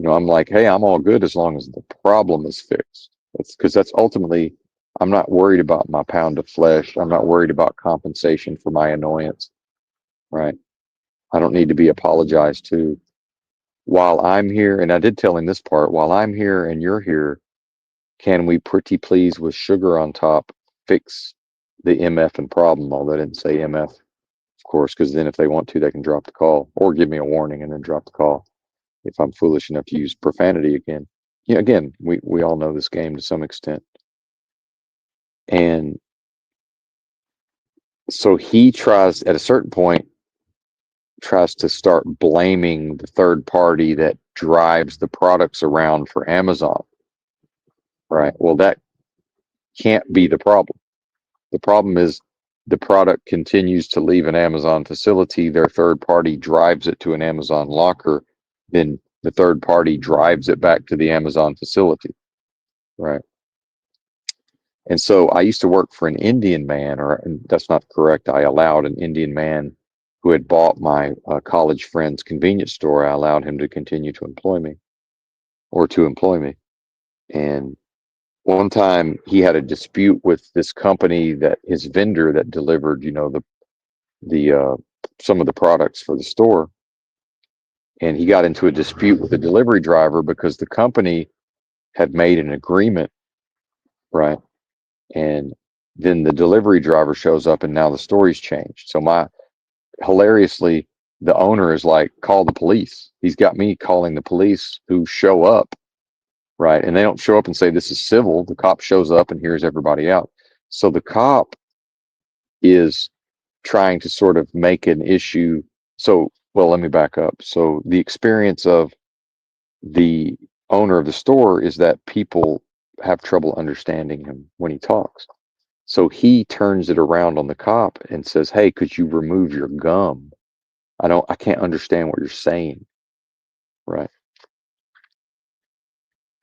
I'm like, hey, I'm all good as long as the problem is fixed. That's because that's ultimately, I'm not worried about my pound of flesh. I'm not worried about compensation for my annoyance, right? I don't need to be apologized to. While I'm here, and I did tell him this part, while I'm here and you're here, can we pretty please with sugar on top fix the MF and problem? Although I didn't say MF, of course, because then if they want to, they can drop the call or give me a warning and then drop the call if I'm foolish enough to use profanity again. Yeah, again, we all know this game to some extent. And so he tries at a certain point, tries to start blaming the third party that drives the products around for Amazon. Right. Well, that can't be the problem. The problem is the product continues to leave an Amazon facility. Their third party drives it to an Amazon locker. Then the third party drives it back to the Amazon facility. Right. And so I used to work for an Indian man, or that's not correct. I allowed an Indian man who had bought my college friend's convenience store. I allowed him to continue to employ me or to employ me. And one time he had a dispute with this company that his vendor that delivered, the some of the products for the store. And he got into a dispute with the delivery driver because the company had made an agreement, right? And then the delivery driver shows up and now the story's changed. So hilariously, the owner is like, call the police. He's got me calling the police who show up, right? And they don't show up and say this is civil. The cop shows up and hears everybody out. So the cop is trying to sort of make an issue. So, well, let me back up. So the experience of the owner of the store is that people have trouble understanding him when he talks. So he turns it around on the cop and says, "Hey, could you remove your gum? I can't understand what you're saying." Right.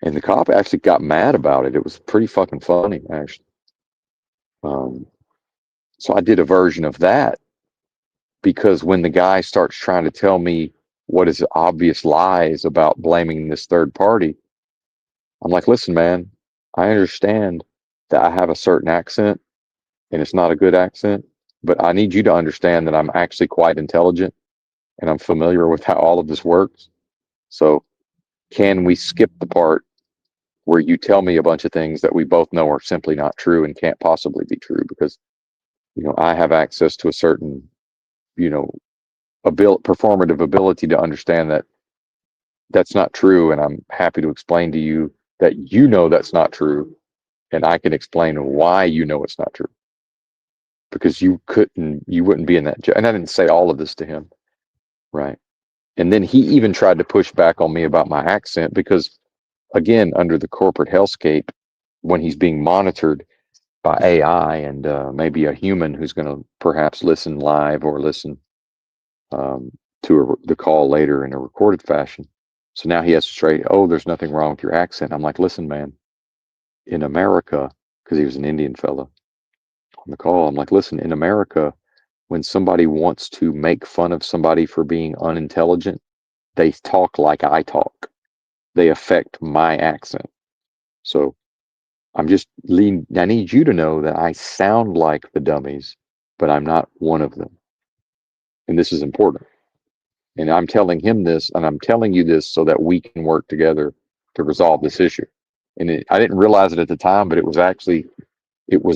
And the cop actually got mad about it. It was pretty fucking funny, actually. Um, so I did a version of that because when the guy starts trying to tell me what is obvious lies about blaming this third party, I'm like, listen, man, I understand that I have a certain accent and it's not a good accent, but I need you to understand that I'm actually quite intelligent and I'm familiar with how all of this works. So can we skip the part where you tell me a bunch of things that we both know are simply not true and can't possibly be true? Because, I have access to a certain, you know, performative ability to understand that that's not true. And I'm happy to explain to you that that's not true. And I can explain why it's not true because you wouldn't be in that. And I didn't say all of this to him. Right. And then he even tried to push back on me about my accent because, again, under the corporate hellscape, when he's being monitored by AI and maybe a human who's going to perhaps listen live or listen um, to the call later in a recorded fashion. So now he has to say, "Oh, there's nothing wrong with your accent." I'm like, "Listen, man, in America," because he was an Indian fellow on the call. I'm like, "Listen, in America, when somebody wants to make fun of somebody for being unintelligent, they talk like I talk. They affect my accent. So I need you to know that I sound like the dummies, but I'm not one of them. And this is important. And I'm telling him this, and I'm telling you this so that we can work together to resolve this issue." And I didn't realize it at the time, but it was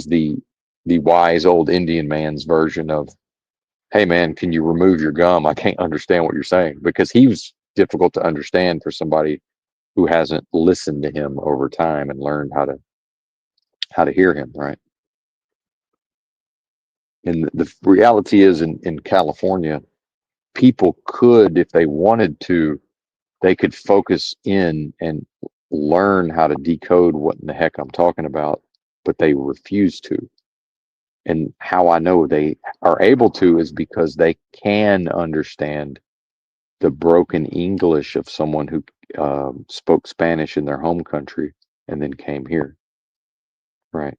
the wise old Indian man's version of, "Hey man, can you remove your gum? I can't understand what you're saying," because he was difficult to understand for somebody who hasn't listened to him over time and learned how to hear him, right? And the reality is in California, people could, if they wanted to, they could focus in and learn how to decode what in the heck I'm talking about, but they refuse to. And how I know they are able to is because they can understand the broken English of someone who spoke Spanish in their home country and then came here, right?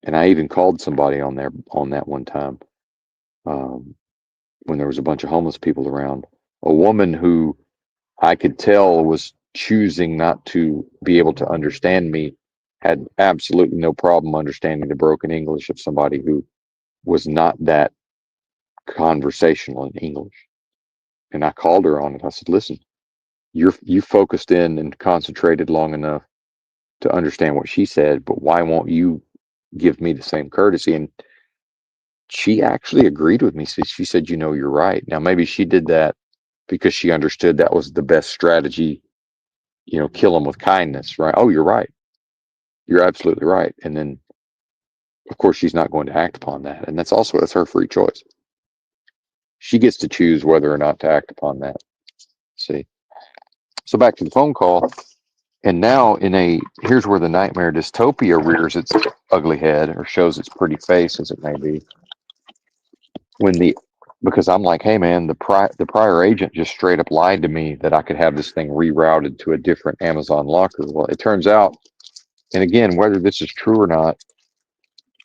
And I even called somebody on that one time um, when there was a bunch of homeless people around. A woman who I could tell was choosing not to be able to understand me had absolutely no problem understanding the broken English of somebody who was not that conversational in English. And I called her on it. I said, "Listen, you focused in and concentrated long enough to understand what she said, but why won't you give me the same courtesy?" And she actually agreed with me. So she said, "You're right." Now, maybe she did that because she understood that was the best strategy, kill them with kindness, right? "Oh, you're right. You're absolutely right." And then, of course, she's not going to act upon that. And that's her free choice. She gets to choose whether or not to act upon that. See? So back to the phone call. And now here's where the nightmare dystopia rears its ugly head or shows its pretty face, as it may be. When the Because I'm like, "Hey man, the prior agent just straight up lied to me that I could have this thing rerouted to a different Amazon locker." Well, it turns out, and again, whether this is true or not,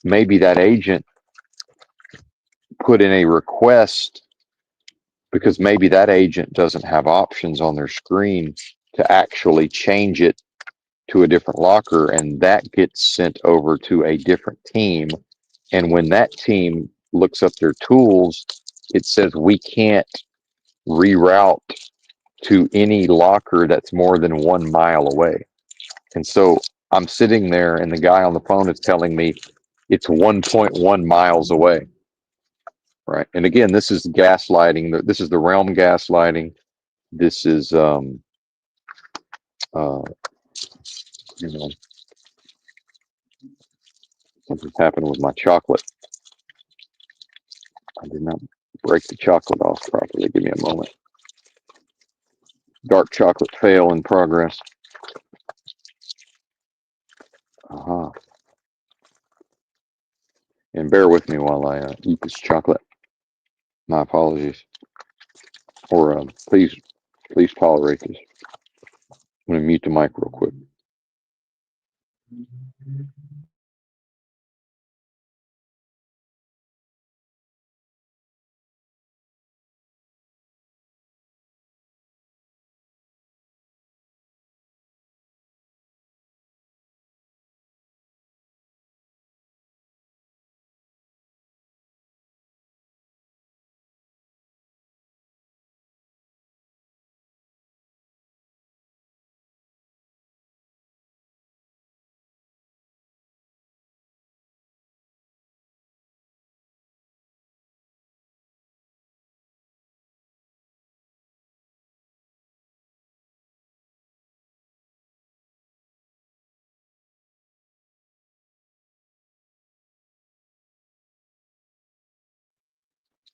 maybe that agent put in a request because maybe that agent doesn't have options on their screen to actually change it to a different locker, and that gets sent over to a different team. And when that team looks up their tools, it says we can't reroute to any locker that's more than 1 mile away. And so I'm sitting there, and the guy on the phone is telling me it's 1.1 miles away. Right. And again, this is gaslighting. This is the realm gaslighting. This is, uh, you know, Something's happened with my chocolate. I did not break the chocolate off properly. Give me a moment. Dark chocolate fail in progress. Aha. And bear with me while I eat this chocolate. My apologies. Or please tolerate this. I'm going to mute the mic real quick.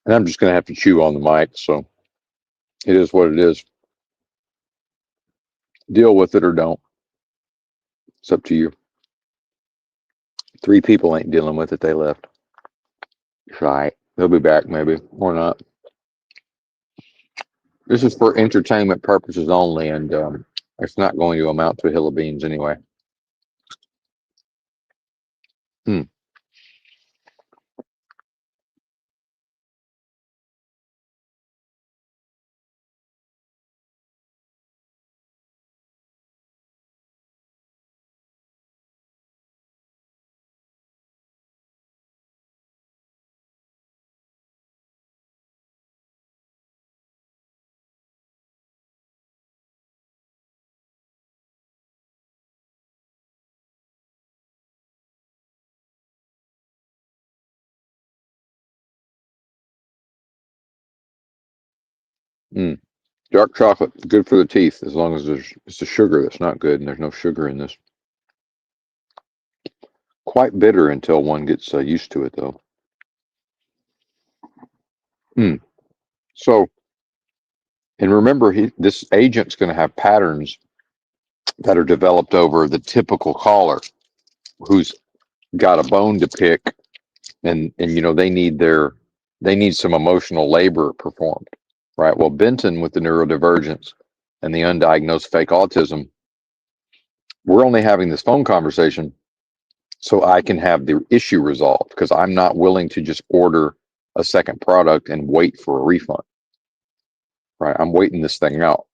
And I'm just going to have to chew on the mic, so it is what it is. Deal with it or don't. It's up to you. 3 people ain't dealing with it. They left. Right. They'll be back maybe, or not. This is for entertainment purposes only, and it's not going to amount to a hill of beans anyway. Hmm. Hmm. Dark chocolate, good for the teeth, as long as it's the sugar that's not good, and there's no sugar in this. Quite bitter until one gets used to it, though. Hmm. So, and remember, this agent's going to have patterns that are developed over the typical caller who's got a bone to pick, and they need some emotional labor performed, right? Well, Benton with the neurodivergence and the undiagnosed fake autism, we're only having this phone conversation so I can have the issue resolved, because I'm not willing to just order a second product and wait for a refund, right? I'm waiting this thing out.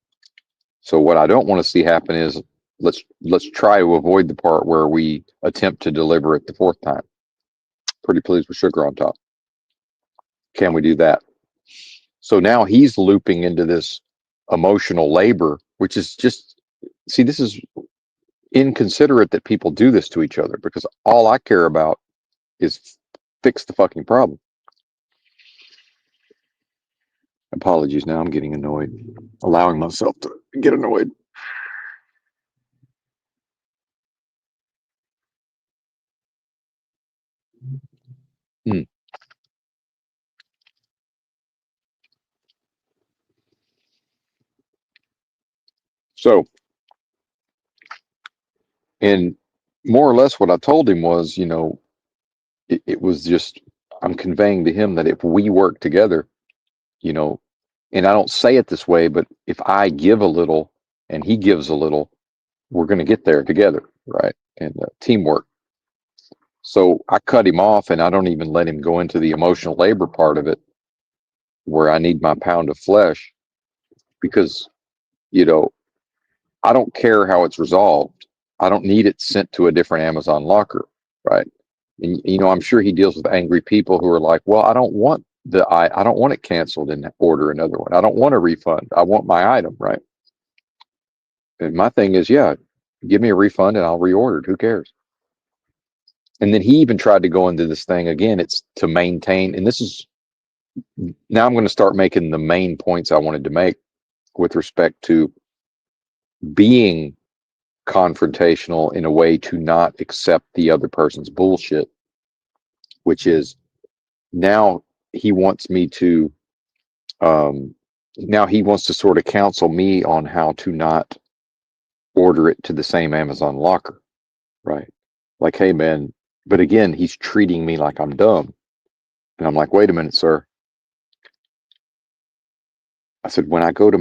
So what I don't want to see happen is let's try to avoid the part where we attempt to deliver it the 4th time. Pretty pleased with sugar on top. Can we do that? So now he's looping into this emotional labor, which is just, see, this is inconsiderate that people do this to each other, because all I care about is fix the fucking problem. Apologies, now I'm getting annoyed, allowing myself to get annoyed. Hmm. So, and more or less what I told him was, it was just, I'm conveying to him that if we work together, you know, and I don't say it this way, but if I give a little and he gives a little, we're going to get there together, right? And teamwork. So I cut him off, and I don't even let him go into the emotional labor part of it, where I need my pound of flesh, because, you know, I don't care how it's resolved. I don't need it sent to a different Amazon locker, right? And I'm sure he deals with angry people who are like, well, I don't want it canceled and order another one. I don't want a refund. I want my item, right? And my thing is, yeah, give me a refund and I'll reorder it. Who cares? And then he even tried to go into this thing again. It's to maintain, and this is, now I'm going to start making the main points I wanted to make with respect to being confrontational in a way to not accept the other person's bullshit which is now he wants me to, now he wants to sort of counsel me on how to not order it to the same Amazon locker, right? Like, hey, man, but again, he's treating me like I'm dumb. And I'm like, wait a minute, sir. I said, when I go to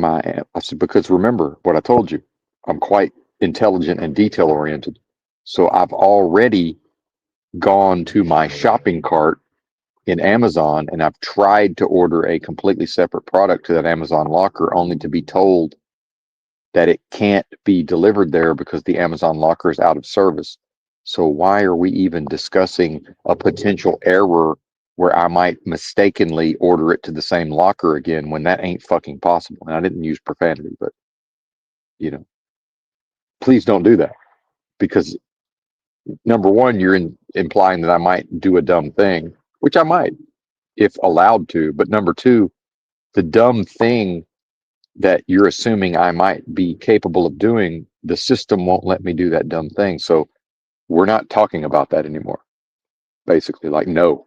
I said, because remember what I told you, I'm quite intelligent and detail oriented. So I've already gone to my shopping cart in Amazon and I've tried to order a completely separate product to that Amazon locker only to be told that it can't be delivered there because the Amazon locker is out of service. So why are we even discussing a potential error where I might mistakenly order it to the same locker again when that ain't fucking possible? And I didn't use profanity, but you know, please don't do that, because number one, you're implying that I might do a dumb thing, which I might if allowed to. But number two, the dumb thing that you're assuming I might be capable of doing, the system won't let me do that dumb thing. So we're not talking about that anymore. Basically, like, no,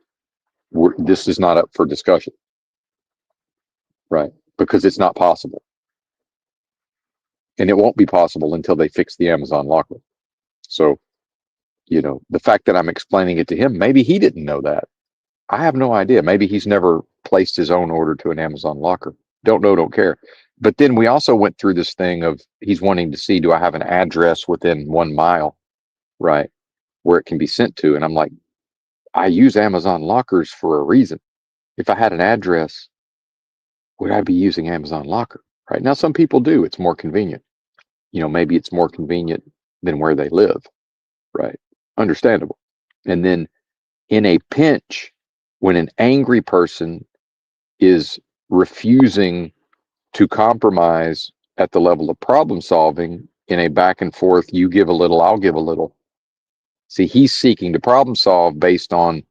this is not up for discussion, right? Because it's not possible. And it won't be possible until they fix the Amazon locker. So, the fact that I'm explaining it to him, maybe he didn't know that. I have no idea. Maybe he's never placed his own order to an Amazon locker. Don't know, don't care. But then we also went through this thing of he's wanting to see, do I have an address within 1 mile, right, where it can be sent to? And I'm like, I use Amazon lockers for a reason. If I had an address, would I be using Amazon locker? Right now, some people do. It's more convenient. Maybe it's more convenient than where they live, right? Understandable. And then in a pinch, when an angry person is refusing to compromise at the level of problem solving in a back and forth, you give a little, I'll give a little. See, he's seeking to problem solve based on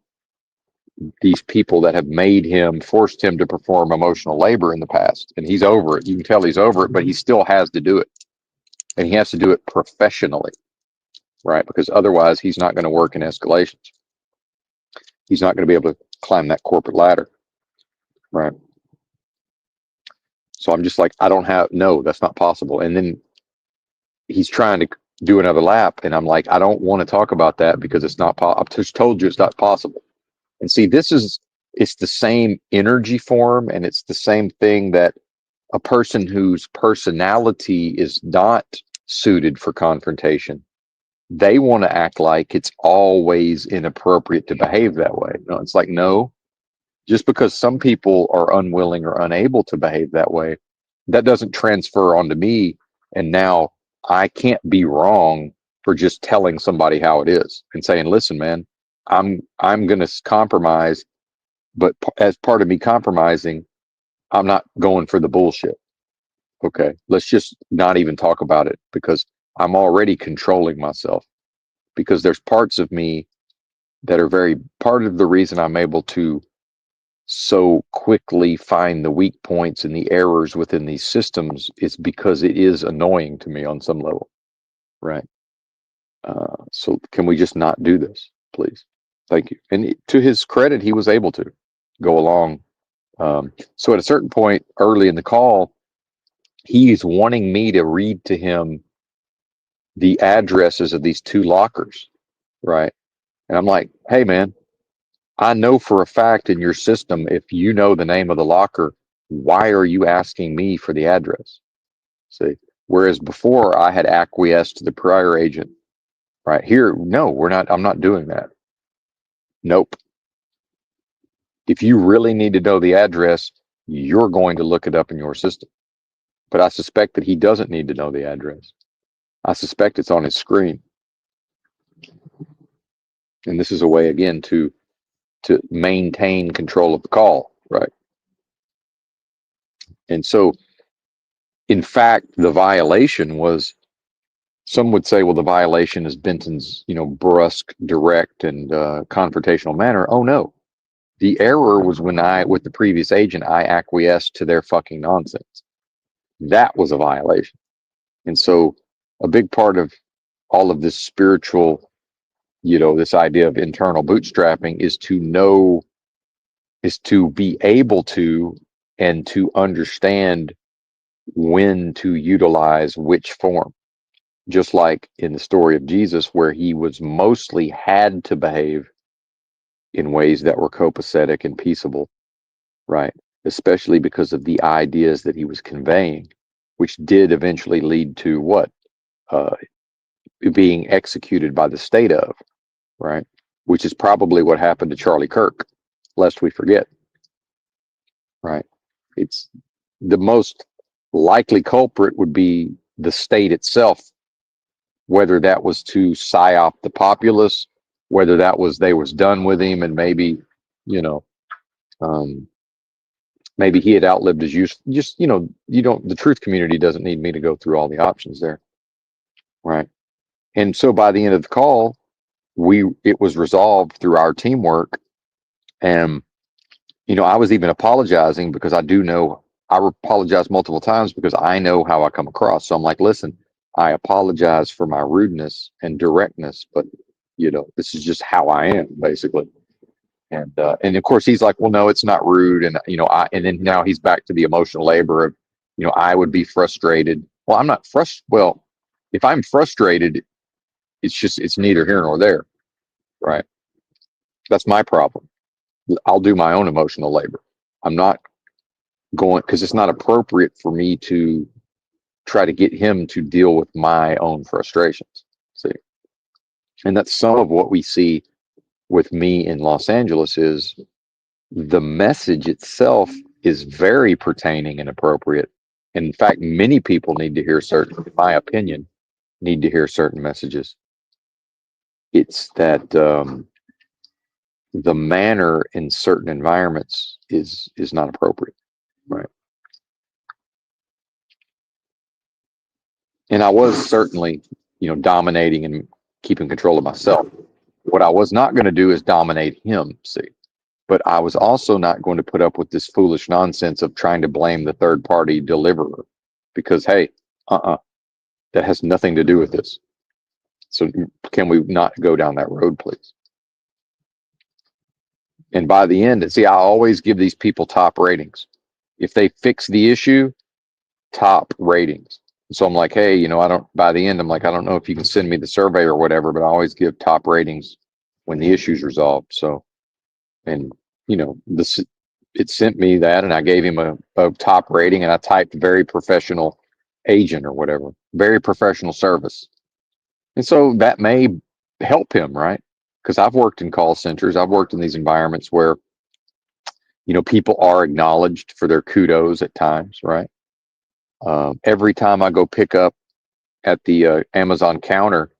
these people that have forced him to perform emotional labor in the past. And he's over it. You can tell he's over it, but he still has to do it. And he has to do it professionally, right? Because otherwise he's not going to work in escalations. He's not going to be able to climb that corporate ladder, right? So I'm just like, no, that's not possible. And then he's trying to do another lap. And I'm like, I don't want to talk about that because it's not possible. I've just told you it's not possible. And see, it's the same energy form, and it's the same thing that a person whose personality is not suited for confrontation, they want to act like it's always inappropriate to behave that way. No, it's like, no, just because some people are unwilling or unable to behave that way, that doesn't transfer onto me. And now I can't be wrong for just telling somebody how it is and saying, listen, man, I'm going to compromise, but as part of me compromising, I'm not going for the bullshit. Okay, let's just not even talk about it, because I'm already controlling myself, because there's parts of me that are part of the reason I'm able to so quickly find the weak points and the errors within these systems is because it is annoying to me on some level, right? So can we just not do this, please? Thank you. And to his credit, he was able to go along. So at a certain point early in the call, he's wanting me to read to him the addresses of these 2 lockers, right? And I'm like, hey, man, I know for a fact in your system, if you know the name of the locker, why are you asking me for the address? See, whereas before I had acquiesced to the prior agent, right here, no, I'm not doing that. Nope. If you really need to know the address, you're going to look it up in your system. But I suspect that he doesn't need to know the address. I suspect it's on his screen. And this is a way, again, to maintain control of the call, right? And so, in fact, the violation was, some would say, well, the violation is Benton's, brusque, direct, and confrontational manner. Oh, no. The error was when with the previous agent, I acquiesced to their fucking nonsense. That was a violation. And so a big part of all of this spiritual This idea of internal bootstrapping is to know, is to be able to, and to understand when to utilize which form. Just like in the story of Jesus, where he was mostly had to behave in ways that were copacetic and peaceable, right? Especially because of the ideas that he was conveying, which did eventually lead to what? Uh, Being executed by the state of, right? Which is probably what happened to Charlie Kirk, lest we forget, right? It's the most likely culprit would be the state itself, whether that was to psyop the populace, whether that was they was done with him, and maybe, you know, um, maybe he had outlived his use. Just, you don't. The truth community doesn't need me to go through all the options there, right? And so by the end of the call, it was resolved through our teamwork, and I was even apologizing because I do know I apologize multiple times because I know how I come across. So I'm like, listen, I apologize for my rudeness and directness, but this is just how I am, basically. And of course he's like, well, no, it's not rude, and and then now he's back to the emotional labor of, I would be frustrated. Well, I'm not frustrated. Well, if I'm frustrated, it's neither here nor there, right? That's my problem. I'll do my own emotional labor. I'm not going, because it's not appropriate for me to try to get him to deal with my own frustrations. See, and that's some of what we see with me in Los Angeles is the message itself is very pertaining and appropriate. In fact, many people need to hear certain, in my opinion, need to hear certain messages. It's that the manner in certain environments is not appropriate, right? And I was certainly, dominating and keeping control of myself. What I was not going to do is dominate him, see. But I was also not going to put up with this foolish nonsense of trying to blame the third party deliverer because, hey, that has nothing to do with this. So can we not go down that road, please? And by the end, see, I always give these people top ratings. If they fix the issue, top ratings. So I'm like, hey, by the end, I'm like, I don't know if you can send me the survey or whatever, but I always give top ratings when the issue's resolved. So, and, this, it sent me that, and I gave him a top rating, and I typed very professional agent or whatever, very professional service. And so that may help him, right? Because I've worked in call centers, I've worked in these environments where, people are acknowledged for their kudos at times, right? Every time I go pick up at the Amazon counter,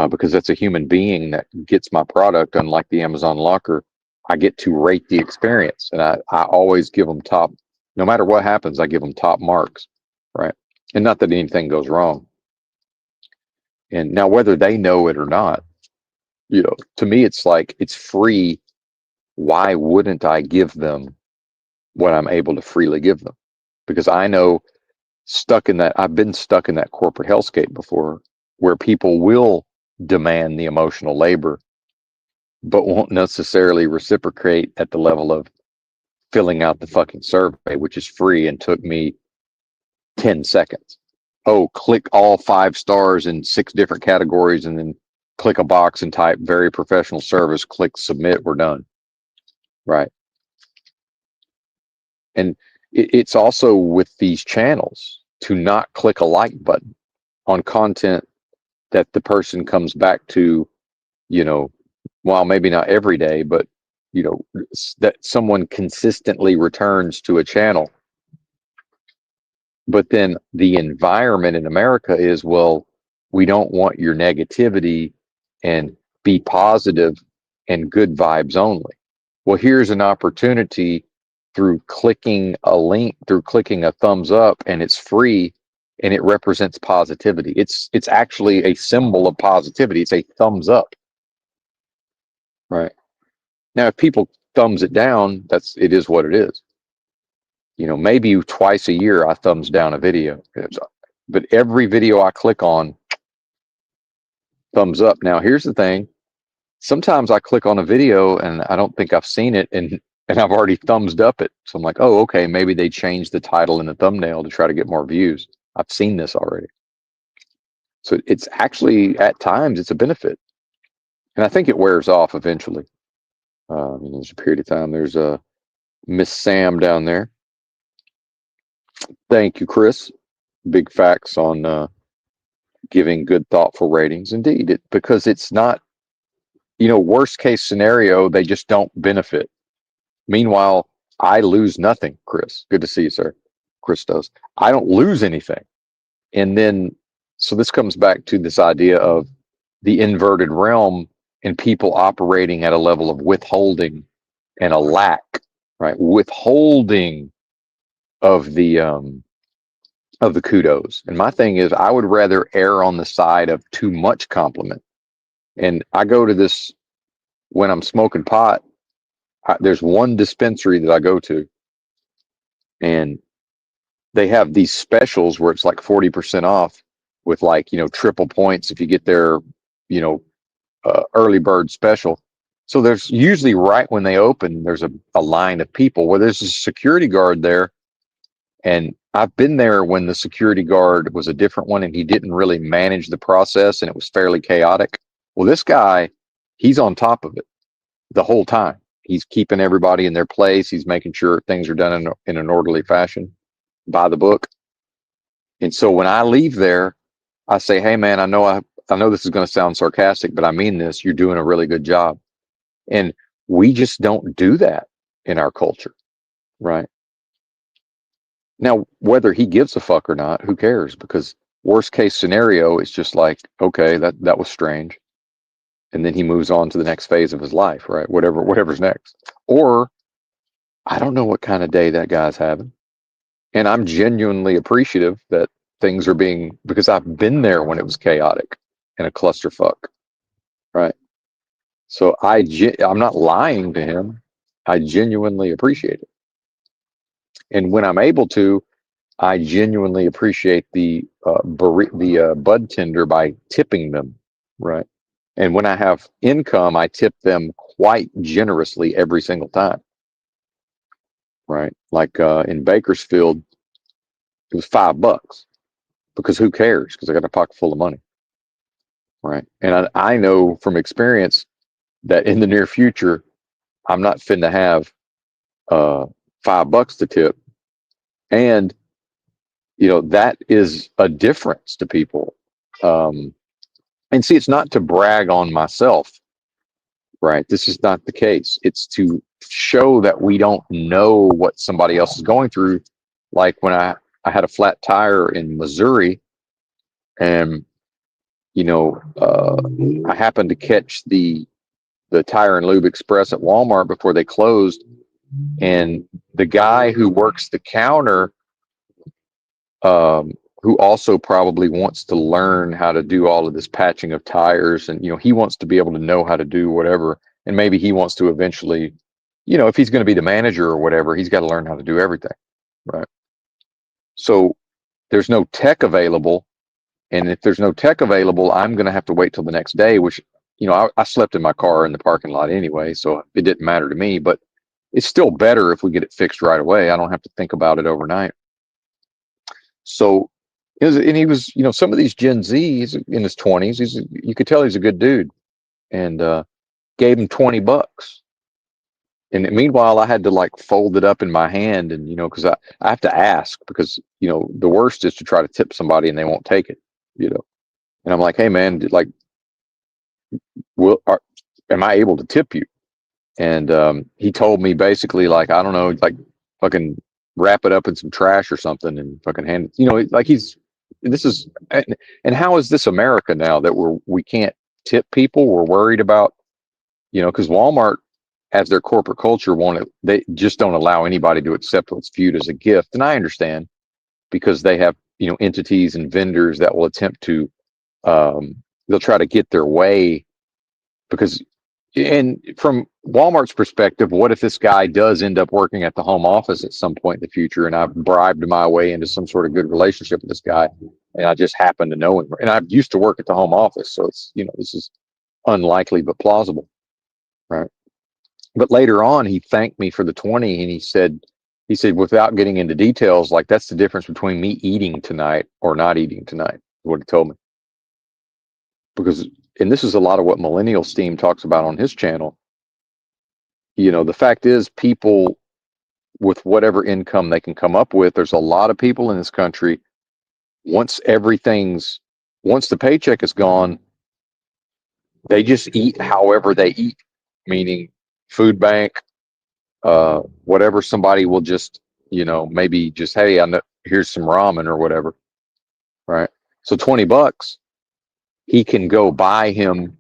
because that's a human being that gets my product, unlike the Amazon locker, I get to rate the experience. And I always give them top, no matter what happens, I give them top marks, right? And not that anything goes wrong. And now, whether they know it or not, to me, it's like it's free. Why wouldn't I give them what I'm able to freely give them? Because I know I've been stuck in that corporate hellscape before where people will demand the emotional labor, but won't necessarily reciprocate at the level of filling out the fucking survey, which is free and took me 10 seconds. Oh, click all 5 stars in 6 different categories and then click a box and type very professional service, click submit, we're done. Right. And it's also with these channels to not click a like button on content that the person comes back to, well, maybe not every day, but, that someone consistently returns to a channel. But then the environment in America is, well, we don't want your negativity, and be positive and good vibes only. Well, here's an opportunity through clicking a link, through clicking a thumbs up, and it's free and it represents positivity. It's actually a symbol of positivity. It's a thumbs up. Right. Now, if people thumbs it down, it is what it is. Maybe twice a year I thumbs down a video, but every video I click on, thumbs up. Now, here's the thing. Sometimes I click on a video and I don't think I've seen it, and I've already thumbs up it. So I'm like, oh, okay, maybe they changed the title and the thumbnail to try to get more views. I've seen this already. So it's actually, at times, it's a benefit. And I think it wears off eventually. There's a period of time. There's a Miss Sam down there. Thank you, Chris. Big facts on giving good, thoughtful ratings. Indeed, because it's not, worst case scenario, they just don't benefit. Meanwhile, I lose nothing, Chris. Good to see you, sir. Chris does. I don't lose anything. And then, so this comes back to this idea of the inverted realm and people operating at a level of withholding and a lack, right? Withholding of the kudos. And my thing is, I would rather err on the side of too much compliment. And I go to this when I'm smoking pot. There's one dispensary that I go to, and they have these specials where it's like 40% off with, like, triple points if you get their, early bird special. So there's usually, right when they open, there's a line of people where there's a security guard there. And I've been there when the security guard was a different one and he didn't really manage the process and it was fairly chaotic. Well, this guy, he's on top of it the whole time. He's keeping everybody in their place. He's making sure things are done in an orderly fashion, by the book. And so when I leave there, I say, hey man, I know this is going to sound sarcastic, but I mean this. You're doing a really good job. And we just don't do that in our culture, right? Now, whether he gives a fuck or not, who cares? Because worst case scenario, it's just like, okay, that was strange. And then he moves on to the next phase of his life, right? Whatever's next. Or I don't know what kind of day that guy's having. And I'm genuinely appreciative that things are because I've been there when it was chaotic and a clusterfuck, right? So I'm not lying to him. I genuinely appreciate it. And when I'm able to, I genuinely appreciate the bud tender by tipping them, right? And when I have income, I tip them quite generously every single time, right? Like in Bakersfield, it was $5 because who cares? Because I got a pocket full of money, right? And I know from experience that in the near future, I'm not finna have $5 to tip, and that is a difference to people. And see, it's not to brag on myself, right? This is not the case. It's to show that we don't know what somebody else is going through. Like when I had a flat tire in Missouri, and I happened to catch the Tire and Lube Express at Walmart before they closed, and the guy who works the counter, who also probably wants to learn how to do all of this patching of tires, and he wants to be able to know how to do whatever, and maybe he wants to eventually, if he's going to be the manager or whatever, he's got to learn how to do everything, right? So there's no tech available, and if there's no tech available, I'm going to have to wait till the next day, which I slept in my car in the parking lot anyway, so it didn't matter to me. But it's still better if we get it fixed right away. I don't have to think about it overnight. So, and he was, some of these Gen Z, he's in his 20s. You could tell he's a good dude, and gave him $20. And meanwhile, I had to like fold it up in my hand, and because I have to ask, because the worst is to try to tip somebody and they won't take it, And I'm like, hey man, like, am I able to tip you? And he told me basically, like, I don't know, like fucking wrap it up in some trash or something and fucking hand it, like and how is this America now that we can't tip people? We're worried about, because Walmart, as their corporate culture, they just don't allow anybody to accept what's viewed as a gift. And I understand, because they have, entities and vendors that will attempt to, they'll try to get their way, because And from Walmart's perspective, what if this guy does end up working at the home office at some point in the future, and I've bribed my way into some sort of good relationship with this guy, and I just happen to know him, and I used to work at the home office, so it's, this is unlikely but plausible, right? But later on, he thanked me for the 20, and he said, without getting into details, like, that's the difference between me eating tonight or not eating tonight, is what he told me. Because, and this is a lot of what Millennial Steam talks about on his channel. The fact is, people with whatever income they can come up with, there's a lot of people in this country, once the paycheck is gone, they just eat however they eat, meaning food bank, whatever. Somebody will just, maybe just, hey, here's some ramen or whatever, right? So $20, he can go buy him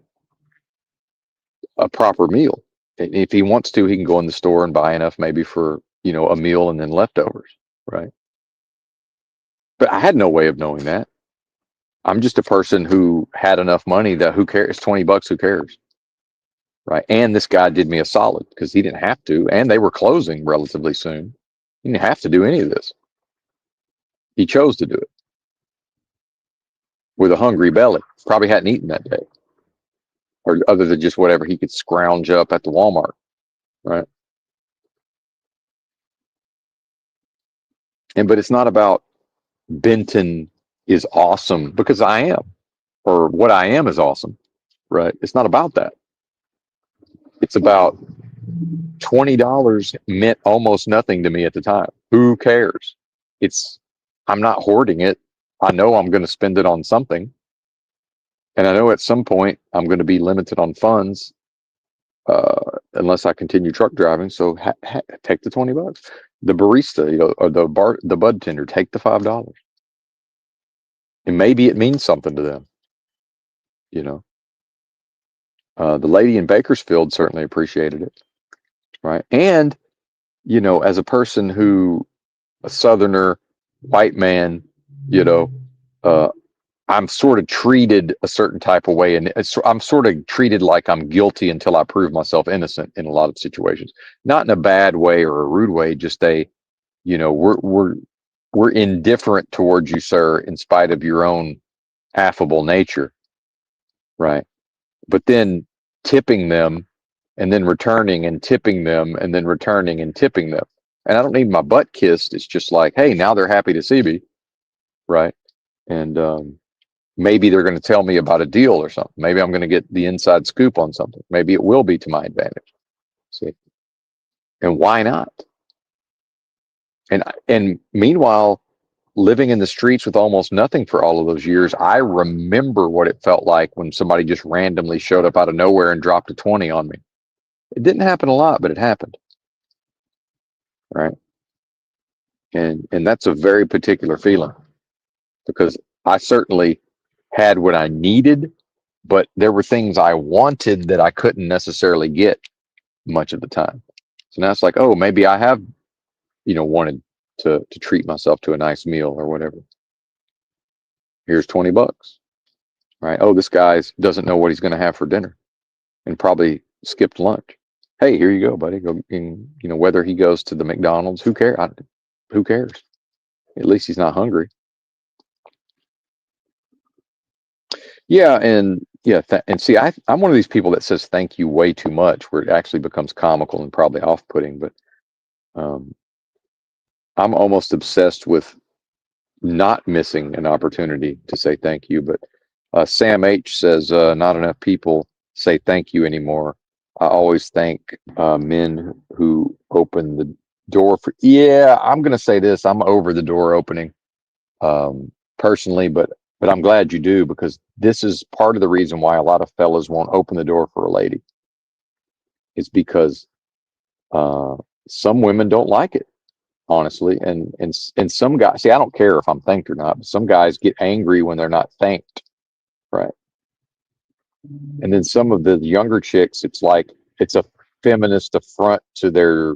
a proper meal. If he wants to, he can go in the store and buy enough maybe for, a meal and then leftovers, right? But I had no way of knowing that. I'm just a person who had enough money that, who cares? $20, who cares? Right. And this guy did me a solid because he didn't have to, and they were closing relatively soon. He didn't have to do any of this. He chose to do it with a hungry belly. Probably hadn't eaten that day, or other than just whatever he could scrounge up at the Walmart, right? But it's not about Benton is awesome because I am, or what I am is awesome, right? It's not about that. It's about $20 meant almost nothing to me at the time. Who cares? I'm not hoarding it. I know I'm going to spend it on something. And I know at some point I'm going to be limited on funds, unless I continue truck driving. So take the $20. The barista, or the bud tender, take the $5. And maybe it means something to them, you know. The lady in Bakersfield certainly appreciated it, right? And, as a person a Southerner, white man, you know, uh, I'm sort of treated a certain type of way, and I'm sort of treated like I'm guilty until I prove myself innocent in a lot of situations. Not in a bad way or a rude way, just we're indifferent towards you, sir, in spite of your own affable nature, right? But then tipping them, and then returning and tipping them, and then returning and tipping them. And I don't need my butt kissed. It's just like, hey, now they're happy to see me, right? And maybe they're going to tell me about a deal or something. Maybe I'm going to get the inside scoop on something. Maybe it will be to my advantage. See, and why not? And meanwhile, living in the streets with almost nothing for all of those years, I remember what it felt like when somebody just randomly showed up out of nowhere and dropped a 20 on me. It didn't happen a lot, but it happened, right? And that's a very particular feeling, because I certainly had what I needed, but there were things I wanted that I couldn't necessarily get much of the time. So now it's like, oh, maybe I have, wanted to treat myself to a nice meal or whatever. Here's $20, right? Oh, this guy doesn't know what he's going to have for dinner, and probably skipped lunch. Hey, here you go, buddy. Go, and, whether he goes to the McDonald's, who cares? Who cares? At least he's not hungry. Yeah, and yeah, and see, I'm one of these people that says thank you way too much, where it actually becomes comical and probably off-putting. But um, I'm almost obsessed with not missing an opportunity to say thank you. But Sam H says, not enough people say thank you anymore. I always thank men who open the door for. Yeah, I'm going to say this. I'm over the door opening, personally, but I'm glad you do, because this is part of the reason why a lot of fellas won't open the door for a lady. It's because some women don't like it, honestly, and some guys. See, I don't care if I'm thanked or not, but some guys get angry when they're not thanked, right? And then some of the younger chicks, it's like it's a feminist affront to their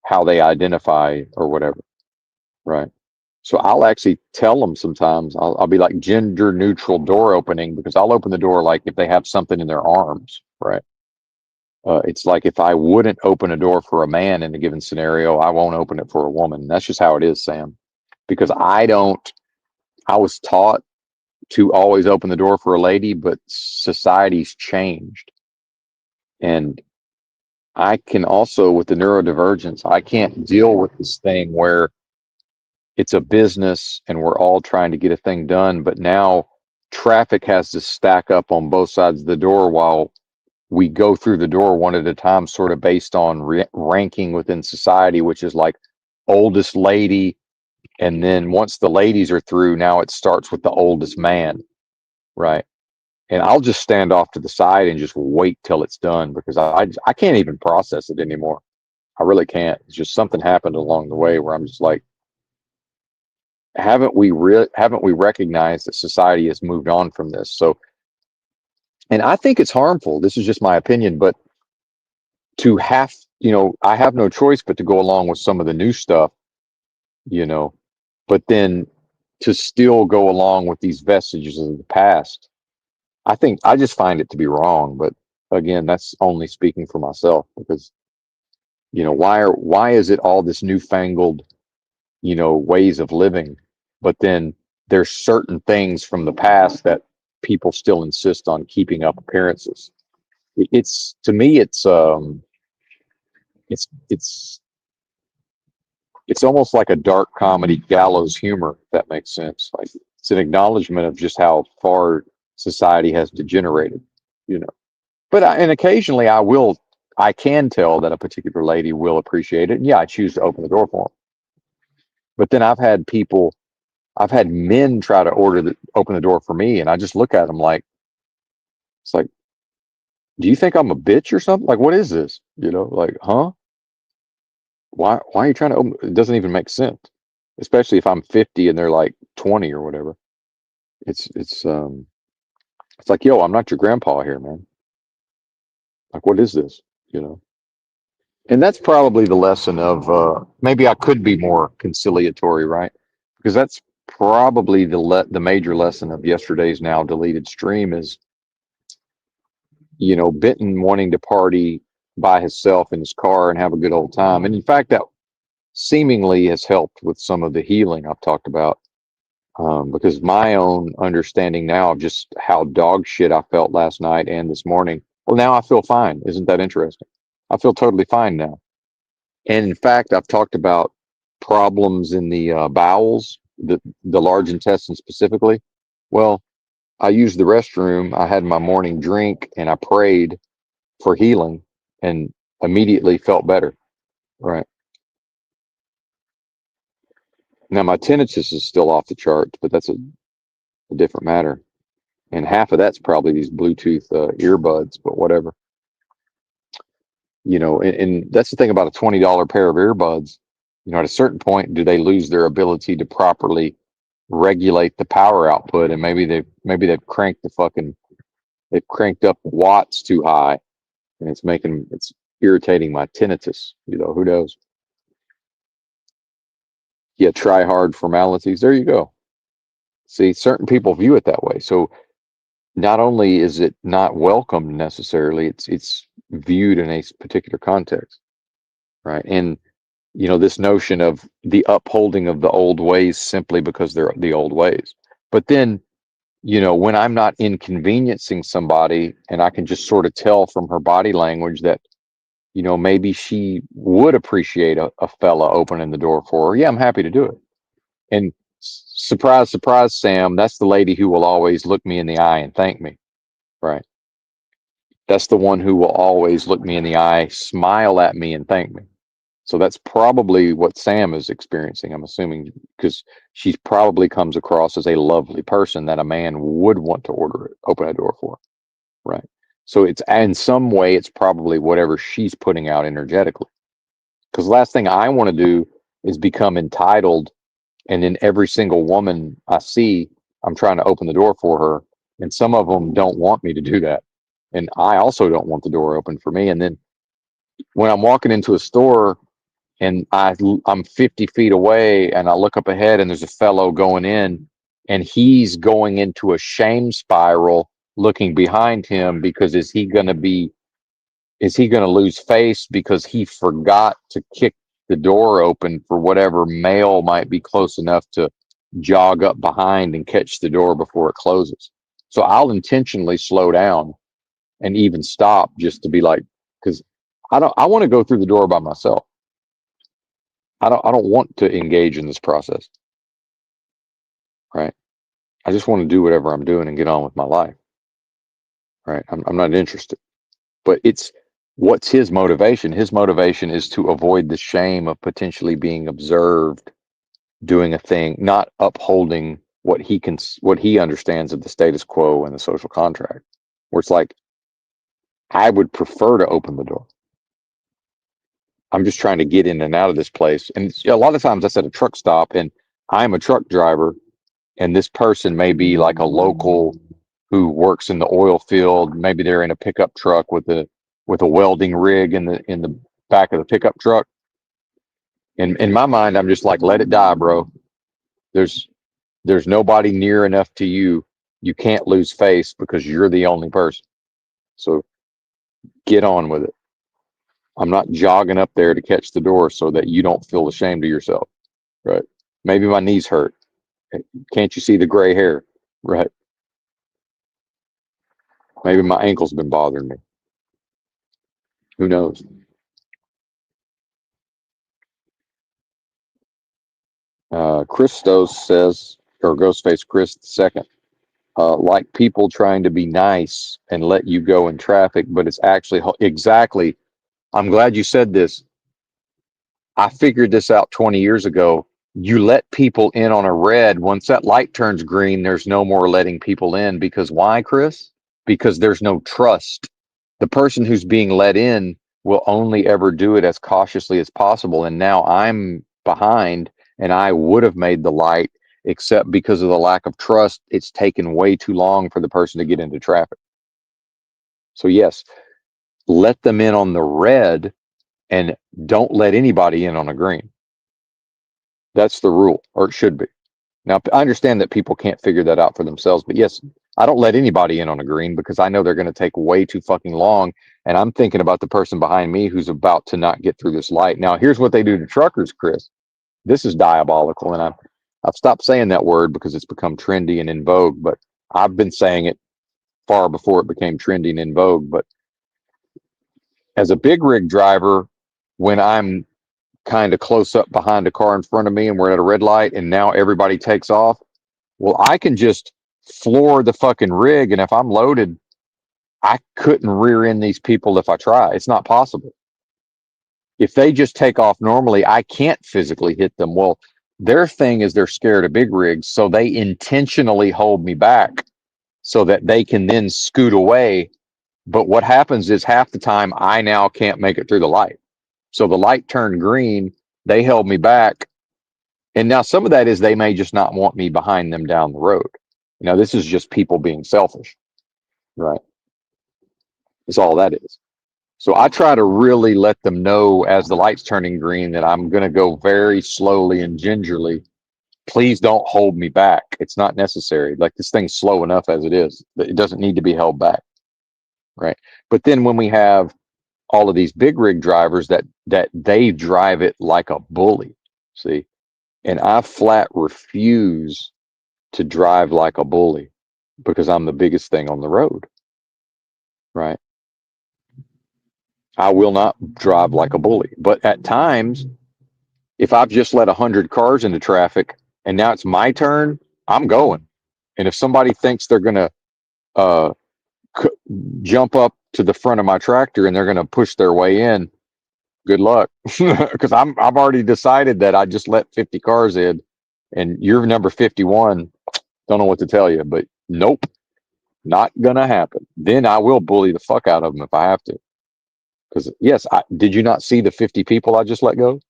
how they identify or whatever, right? So I'll actually tell them sometimes, I'll be like gender neutral door opening, because I'll open the door like if they have something in their arms, right? It's like if I wouldn't open a door for a man in a given scenario, I won't open it for a woman. That's just how it is, Sam. Because I don't, I was taught to always open the door for a lady, but society's changed. And I can also, with the neurodivergence, I can't deal with this thing where it's a business and we're all trying to get a thing done. But now traffic has to stack up on both sides of the door while we go through the door one at a time, sort of based on ranking within society, which is like oldest lady. And then once the ladies are through, now it starts with the oldest man, right? And I'll just stand off to the side and just wait till it's done because I can't even process it anymore. I really can't. It's just something happened along the way where I'm just like, haven't we recognized that society has moved on from this? So, and I think it's harmful. This is just my opinion, but to have, I have no choice but to go along with some of the new stuff, you know, but then to still go along with these vestiges of the past. I think I just find it to be wrong, but again, that's only speaking for myself because, why is it all this newfangled, ways of living, but then there's certain things from the past that people still insist on keeping up appearances. It's to me, it's it's it's almost like a dark comedy gallows humor, if that makes sense. Like it's an acknowledgement of just how far society has degenerated, you know. And occasionally I can tell that a particular lady will appreciate it. And yeah, I choose to open the door for them. But then I've had men try to open the door for me, and I just look at them like, it's like, do you think I'm a bitch or something? Like, what is this? Like, huh? Why are you trying to open? It doesn't even make sense, especially if I'm 50 and they're like 20 or whatever. It's like, yo, I'm not your grandpa here, man. Like, what is this? You know? And that's probably the lesson of maybe I could be more conciliatory, right? Because that's probably the major lesson of yesterday's now deleted stream is, Benton wanting to party by himself in his car and have a good old time. And in fact, that seemingly has helped with some of the healing I've talked about. Because my own understanding now of just how dog shit I felt last night and this morning, well, now I feel fine. Isn't that interesting? I feel totally fine now. And in fact, I've talked about problems in the bowels, the large intestine specifically. Well, I used the restroom. I had my morning drink and I prayed for healing and immediately felt better. Right. Now, my tinnitus is still off the charts, but that's a different matter. And half of that's probably these Bluetooth earbuds, but whatever. And that's the thing about a $20 pair of earbuds. At a certain point, do they lose their ability to properly regulate the power output? And maybe they've they've cranked up watts too high, and it's irritating my tinnitus. Who knows? Yeah, try hard formalities. There you go. See, certain people view it that way. So not only is it not welcomed necessarily, it's viewed in a particular context, right? And this notion of the upholding of the old ways simply because they're the old ways. But then, when I'm not inconveniencing somebody and I can just sort of tell from her body language that, maybe she would appreciate a fella opening the door for her. Yeah, I'm happy to do it. And surprise, surprise, Sam, that's the lady who will always look me in the eye and thank me. Right. That's the one who will always look me in the eye, smile at me, and thank me. So that's probably what Sam is experiencing, I'm assuming, because she probably comes across as a lovely person that a man would want to open a door for. Right. So it's in some way, it's probably whatever she's putting out energetically. Because the last thing I want to do is become entitled. And then every single woman I see, I'm trying to open the door for her. And some of them don't want me to do that. And I also don't want the door open for me. And then when I'm walking into a store and I'm 50 feet away and I look up ahead and there's a fellow going in and he's going into a shame spiral looking behind him because is he going to be Is he going to lose face because he forgot to kick the door open for whatever male might be close enough to jog up behind and catch the door before it closes? So I'll intentionally slow down and even stop just to be like, because I want to go through the door by myself. I don't want to engage in this process, right? I just want to do whatever I'm doing and get on with my life, right? I'm not interested. But it's what's his motivation? His motivation is to avoid the shame of potentially being observed doing a thing, not upholding what he understands of the status quo and the social contract. Where it's like, I would prefer to open the door. I'm just trying to get in and out of this place. And a lot of times that's at a truck stop, and I'm a truck driver, and this person may be like a local who works in the oil field. Maybe they're in a pickup truck with a welding rig in the back of the pickup truck. And in my mind, I'm just like, let it die, bro. There's there's nobody near enough to you. You can't lose face because you're the only person. So get on with it. I'm not jogging up there to catch the door so that you don't feel ashamed of yourself. Right. Maybe my knees hurt. Can't you see the gray hair? Right. Maybe my ankle's been bothering me. Who knows? Christos says, or Ghostface Chris II, like people trying to be nice and let you go in traffic, but it's actually exactly. I'm glad you said this. I figured this out 20 years ago. You let people in on a red. Once that light turns green, there's no more letting people in. Because why, Chris? Because there's no trust. The person who's being let in will only ever do it as cautiously as possible. And now I'm behind, and I would have made the light, except because of the lack of trust, it's taken way too long for the person to get into traffic. So, yes, let them in on the red and don't let anybody in on a green. That's the rule, or it should be. Now, I understand that people can't figure that out for themselves, but yes, I don't let anybody in on a green because I know they're going to take way too fucking long. And I'm thinking about the person behind me who's about to not get through this light. Now, here's what they do to truckers, Chris. This is diabolical. And I've stopped saying that word because it's become trendy and in vogue, but I've been saying it far before it became trendy and in vogue. But as a big rig driver, when I'm kind of close up behind a car in front of me and we're at a red light and now everybody takes off, well, I can just floor the fucking rig, and if I'm loaded, I couldn't rear end these people if I try. It's not possible. If they just take off normally, I can't physically hit them. Well, their thing is they're scared of big rigs, so they intentionally hold me back so that they can then scoot away. But what happens is half the time I now can't make it through the light. So the light turned green, they held me back. And now some of that is they may just not want me behind them down the road. Now, this is just people being selfish, right? That's all that is. So I try to really let them know as the light's turning green that I'm going to go very slowly and gingerly. Please don't hold me back. It's not necessary. Like, this thing's slow enough as it is. It doesn't need to be held back, right? But then when we have all of these big rig drivers that they drive it like a bully, see, and I flat refuse to drive like a bully because I'm the biggest thing on the road, right? I will not drive like a bully. But at times, if I've just let 100 cars into traffic and now it's my turn, I'm going. And if somebody thinks they're going to uh, c- jump up to the front of my tractor and they're going to push their way in, good luck. Because I've already decided that I just let 50 cars in, and you're number 51. Don't know what to tell you, but nope, not gonna happen. Then I will bully the fuck out of them if I have to. Because yes, did you not see the 50 people I just let go?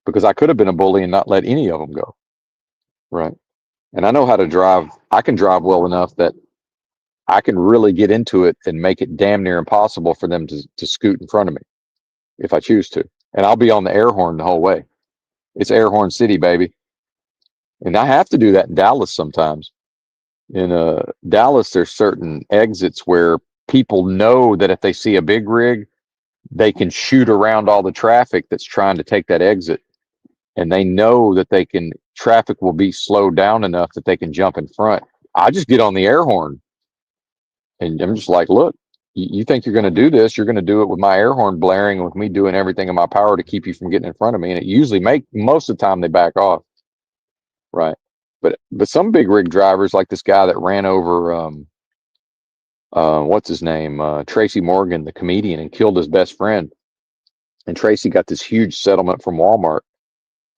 Because I could have been a bully and not let any of them go, right? And I know how to drive. I can drive well enough that I can really get into it and make it damn near impossible for them to scoot in front of me if I choose to. And I'll be on the air horn the whole way. It's air horn city, baby. And I have to do that in Dallas sometimes. In Dallas, there's certain exits where people know that if they see a big rig, they can shoot around all the traffic that's trying to take that exit. And they know that traffic will be slowed down enough that they can jump in front. I just get on the air horn and I'm just like, look, you think you're going to do this? You're going to do it with my air horn blaring, with me doing everything in my power to keep you from getting in front of me. And it usually most of the time they back off. Right. But some big rig drivers, like this guy that ran over, what's his name? Tracy Morgan, the comedian, and killed his best friend. And Tracy got this huge settlement from Walmart.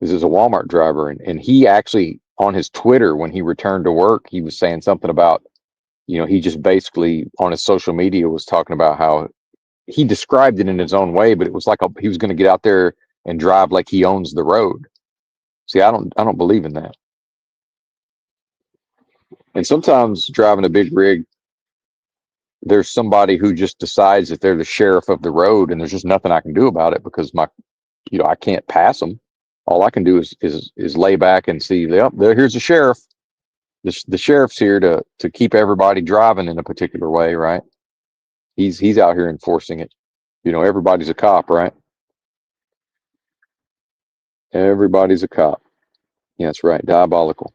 This is a Walmart driver. And he actually, on his Twitter, when he returned to work, he was saying something about, he just basically on his social media was talking about how he described it in his own way, but it was like he was going to get out there and drive like he owns the road. See, I don't believe in that. And sometimes driving a big rig, there's somebody who just decides that they're the sheriff of the road, and there's just nothing I can do about it because I can't pass them. All I can do is lay back and see, yep, here's the sheriff. The sheriff's here to keep everybody driving in a particular way, right? He's out here enforcing it. Everybody's a cop, right? Everybody's a cop. Yeah, that's right. Diabolical.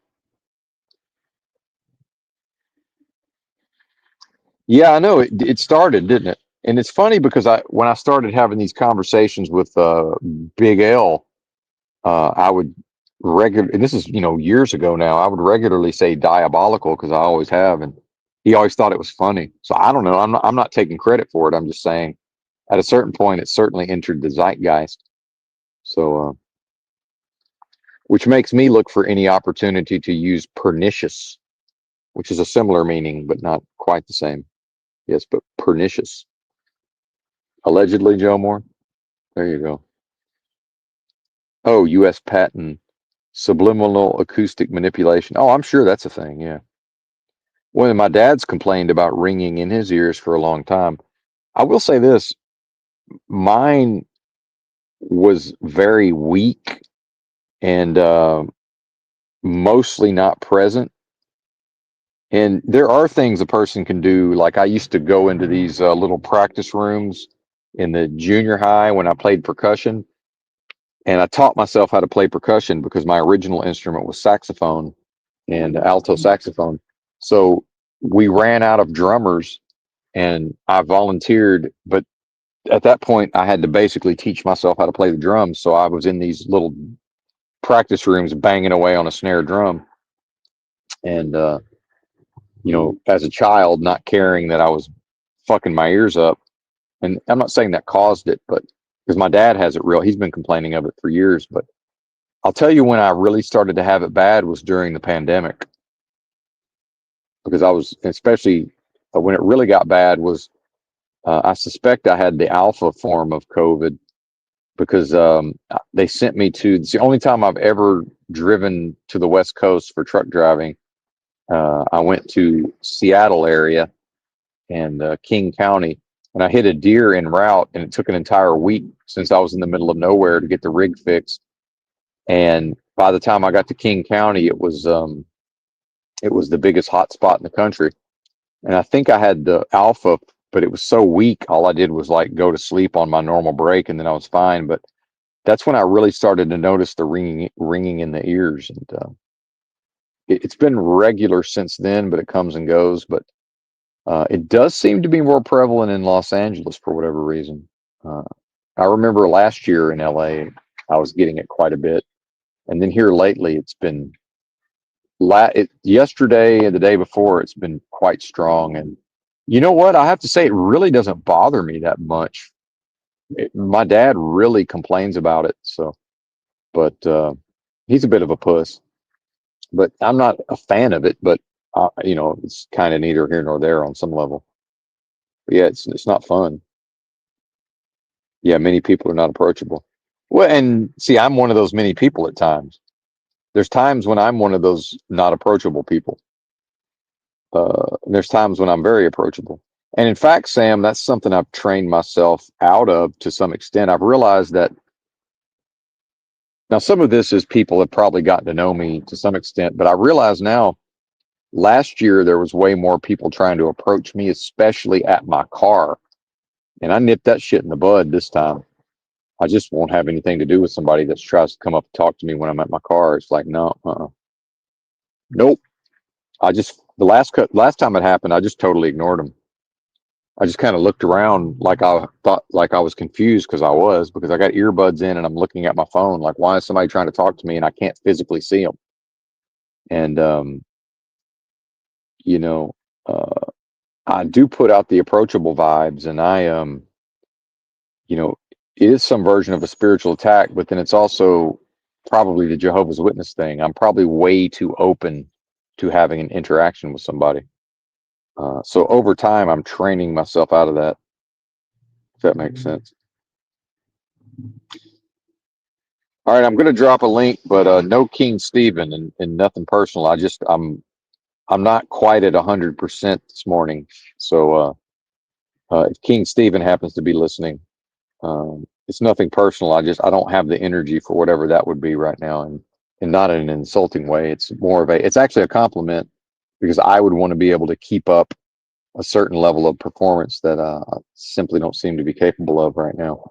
Yeah, I know it started, didn't it? And it's funny because when I started having these conversations with Big L, I would and this is years ago now. I would regularly say diabolical because I always have, and he always thought it was funny. So I don't know. I'm not taking credit for it. I'm just saying, at a certain point, it certainly entered the zeitgeist. So, which makes me look for any opportunity to use pernicious, which is a similar meaning but not quite the same. Yes, but pernicious. Allegedly, Joe Moore. There you go. Oh, U.S. patent. Subliminal acoustic manipulation. Oh, I'm sure that's a thing. Yeah. Well, my dad's complained about ringing in his ears for a long time. I will say this: mine was very weak and mostly not present. And there are things a person can do. Like I used to go into these little practice rooms in the junior high when I played percussion, and I taught myself how to play percussion because my original instrument was saxophone and alto saxophone. So we ran out of drummers and I volunteered, but at that point I had to basically teach myself how to play the drums. So I was in these little practice rooms banging away on a snare drum. And, as a child, not caring that I was fucking my ears up. And I'm not saying that caused it, but because my dad has it real, he's been complaining of it for years. But I'll tell you when I really started to have it bad was during the pandemic. Because I was, especially when it really got bad, was I suspect I had the alpha form of COVID because they sent me to. It's the only time I've ever driven to the West Coast for truck driving. I went to Seattle area and King County, and I hit a deer en route, and it took an entire week since I was in the middle of nowhere to get the rig fixed. And by the time I got to King County, it was the biggest hot spot in the country. And I think I had the alpha, but it was so weak. All I did was like go to sleep on my normal break, and then I was fine. But that's when I really started to notice the ringing in the ears, and it's been regular since then, but it comes and goes. But it does seem to be more prevalent in Los Angeles for whatever reason. Uh, I remember last year in LA, I was getting it quite a bit, and then here lately, it's been yesterday and the day before, it's been quite strong. And you know what? I have to say, it really doesn't bother me that much. My dad really complains about it. So, but he's a bit of a puss. But I'm not a fan of it. But it's kind of neither here nor there on some level. But yeah, it's not fun. Yeah, many people are not approachable. Well, and see, I'm one of those many people at times. There's times when I'm one of those not approachable people. There's times when I'm very approachable. And in fact, Sam, that's something I've trained myself out of to some extent. I've realized that now some of this is people have probably gotten to know me to some extent, but I realize now last year there was way more people trying to approach me, especially at my car. And I nipped that shit in the bud this time. I just won't have anything to do with somebody that tries to come up and talk to me when I'm at my car. It's like, no, nope. Last time it happened, I just totally ignored them. I just kind of looked around like I thought, like I was confused because I got earbuds in and I'm looking at my phone. Like, why is somebody trying to talk to me and I can't physically see them? And, you know, uh, I do put out the approachable vibes, and you know, it is some version of a spiritual attack, but then it's also probably the Jehovah's Witness thing. I'm probably way too open to having an interaction with somebody. So over time, I'm training myself out of that, if that makes sense. All right, I'm going to drop a link, but no King Stephen and nothing personal. I'm not quite at 100% this morning, so if King Stephen happens to be listening, it's nothing personal. I don't have the energy for whatever that would be right now, and not in an insulting way. It's actually a compliment because I would want to be able to keep up a certain level of performance that I simply don't seem to be capable of right now.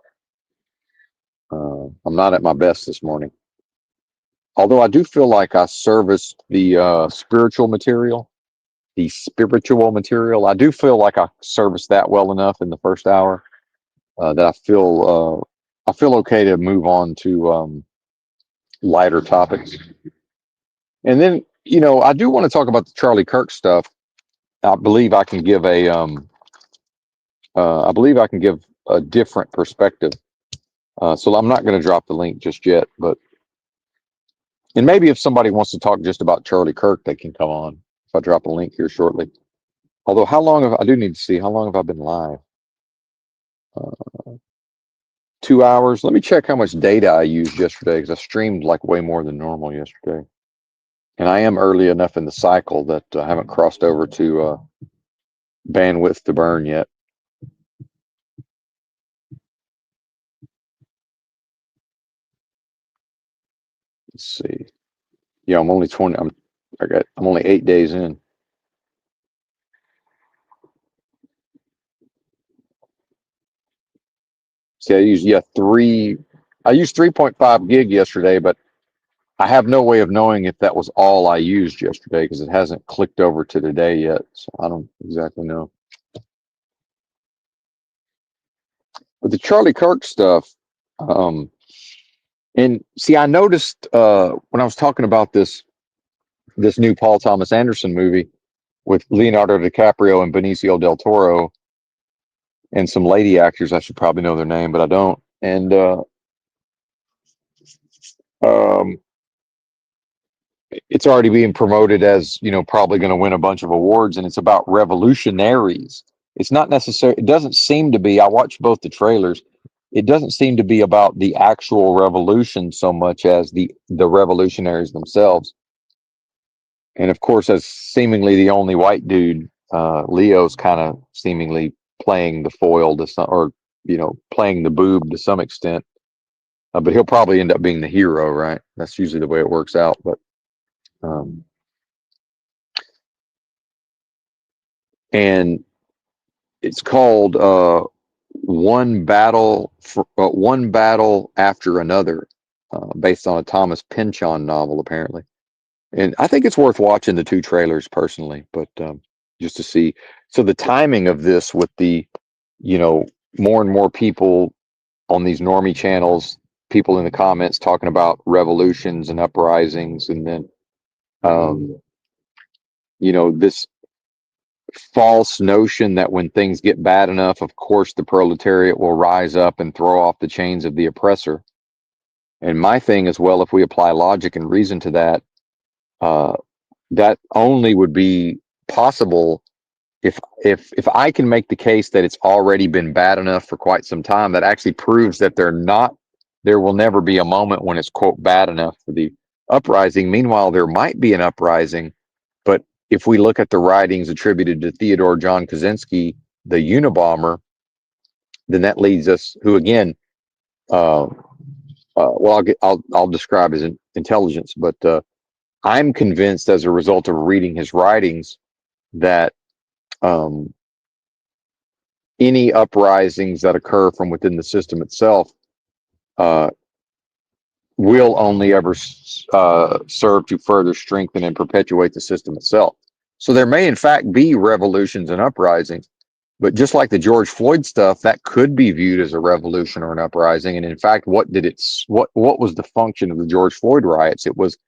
I'm not at my best this morning. Although I do feel like I serviced the spiritual material. I do feel like I serviced that well enough in the first hour that I feel okay to move on to lighter topics. And then, I do want to talk about the Charlie Kirk stuff. I believe I can give a different perspective. So I'm not going to drop the link just yet, and maybe if somebody wants to talk just about Charlie Kirk, they can come on if I drop a link here shortly. Although, I do need to see how long have I been live? 2 hours. Let me check how much data I used yesterday because I streamed like way more than normal yesterday. And I am early enough in the cycle that I haven't crossed over to bandwidth to burn yet. Let's see. Yeah, I'm only 20. I'm only 8 days in. See, I used 3.5 gig yesterday, but I have no way of knowing if that was all I used yesterday because it hasn't clicked over to today yet. So I don't exactly know. But the Charlie Kirk stuff, and see, I noticed when I was talking about this new Paul Thomas Anderson movie with Leonardo DiCaprio and Benicio del Toro and some lady actors. I should probably know their name, but I don't. And um, it's already being promoted as probably going to win a bunch of awards, and it's about revolutionaries. It's not necessary. It doesn't seem to be. I watched both the trailers. It doesn't seem to be about the actual revolution so much as the revolutionaries themselves. And of course, as seemingly the only white dude, Leo's kind of seemingly playing the foil to some, or playing the boob to some extent. But he'll probably end up being the hero, right? That's usually the way it works out. But um, and it's called One Battle After Another, based on a Thomas Pynchon novel, apparently. And I think it's worth watching the two trailers personally, but just to see. So the timing of this with the, more and more people on these normie channels, people in the comments talking about revolutions and uprisings, and then, um, this false notion that when things get bad enough, of course, the proletariat will rise up and throw off the chains of the oppressor. And my thing is, well, if we apply logic and reason to that, uh, that only would be possible if I can make the case that it's already been bad enough for quite some time. That actually proves that there will never be a moment when it's quote bad enough for the uprising. Meanwhile, there might be an uprising, but if we look at the writings attributed to Theodore John Kaczynski, the Unabomber, then that leads us, who again, well, I'll describe his intelligence, but I'm convinced as a result of reading his writings that um, any uprisings that occur from within the system itself uh, will only ever serve to further strengthen and perpetuate the system itself. So there may, in fact, be revolutions and uprisings, but just like the George Floyd stuff, that could be viewed as a revolution or an uprising. And in fact, what was the function of the George Floyd riots? It was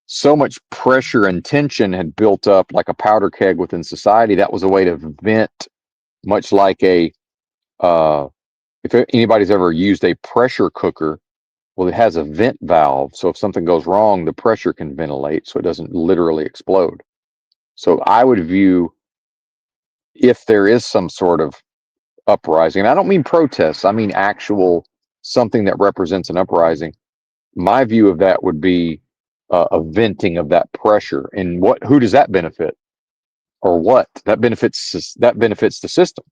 so much pressure and tension had built up like a powder keg within society. That was a way to vent, much like a if anybody's ever used a pressure cooker, well, it has a vent valve. So if something goes wrong, the pressure can ventilate so it doesn't literally explode. So I would view if there is some sort of uprising, and I don't mean protests, I mean actual something that represents an uprising. My view of that would be a venting of that pressure. And who does that benefit? Or what? That benefits the system.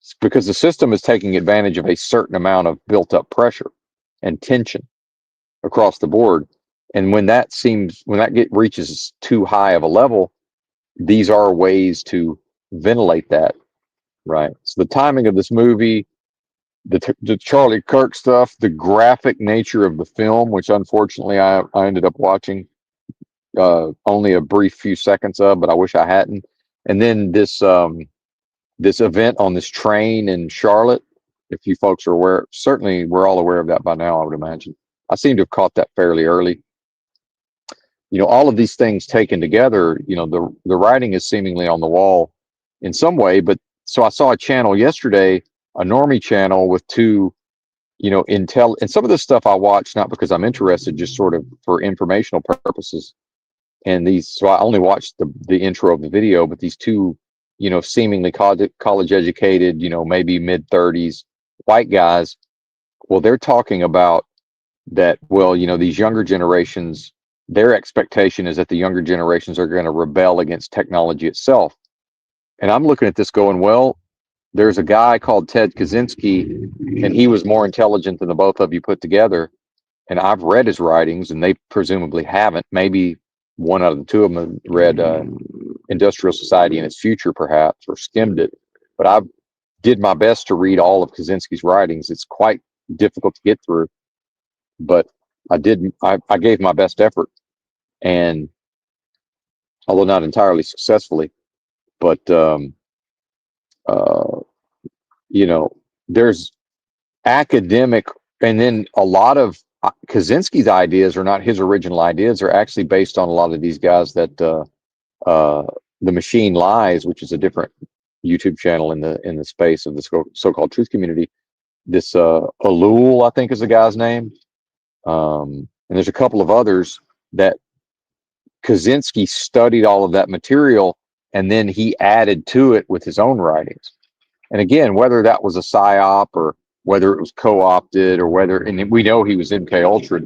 It's because the system is taking advantage of a certain amount of built up pressure and tension across the board. And when that reaches too high of a level, these are ways to ventilate that, right? So the timing of this movie, the Charlie Kirk stuff, the graphic nature of the film, which unfortunately I ended up watching only a brief few seconds of, but I wish I hadn't. And then this event on this train in Charlotte, if you folks are aware, certainly we're all aware of that by now, I would imagine. I seem to have caught that fairly early. All of these things taken together, the writing is seemingly on the wall in some way. But so I saw a channel yesterday, a normie channel with two, intel, and some of this stuff I watch not because I'm interested, just sort of for informational purposes. And so I only watched the intro of the video, but these two, seemingly college educated, maybe mid-30s white guys, well, they're talking about that, well, these younger generations, their expectation is that the younger generations are going to rebel against technology itself. And I'm looking at this going, well, there's a guy called Ted Kaczynski, and he was more intelligent than the both of you put together. And I've read his writings, and they presumably haven't. Maybe one out of the two of them have read Industrial Society and Its Future, perhaps, or skimmed it. But I did my best to read all of Kaczynski's writings. It's quite difficult to get through, but I did. I gave my best effort, and although not entirely successfully, but uh, there's academic, and then a lot of Kaczynski's ideas are not his original ideas. They're actually based on a lot of these guys that the Machine Lies, which is a different YouTube channel in the space of the so-called truth community. This Alul, I think, is the guy's name. And there's a couple of others that Kaczynski studied all of that material, and then he added to it with his own writings. And again, whether that was a psyop or whether it was co-opted or whether, and we know he was MK Ultra,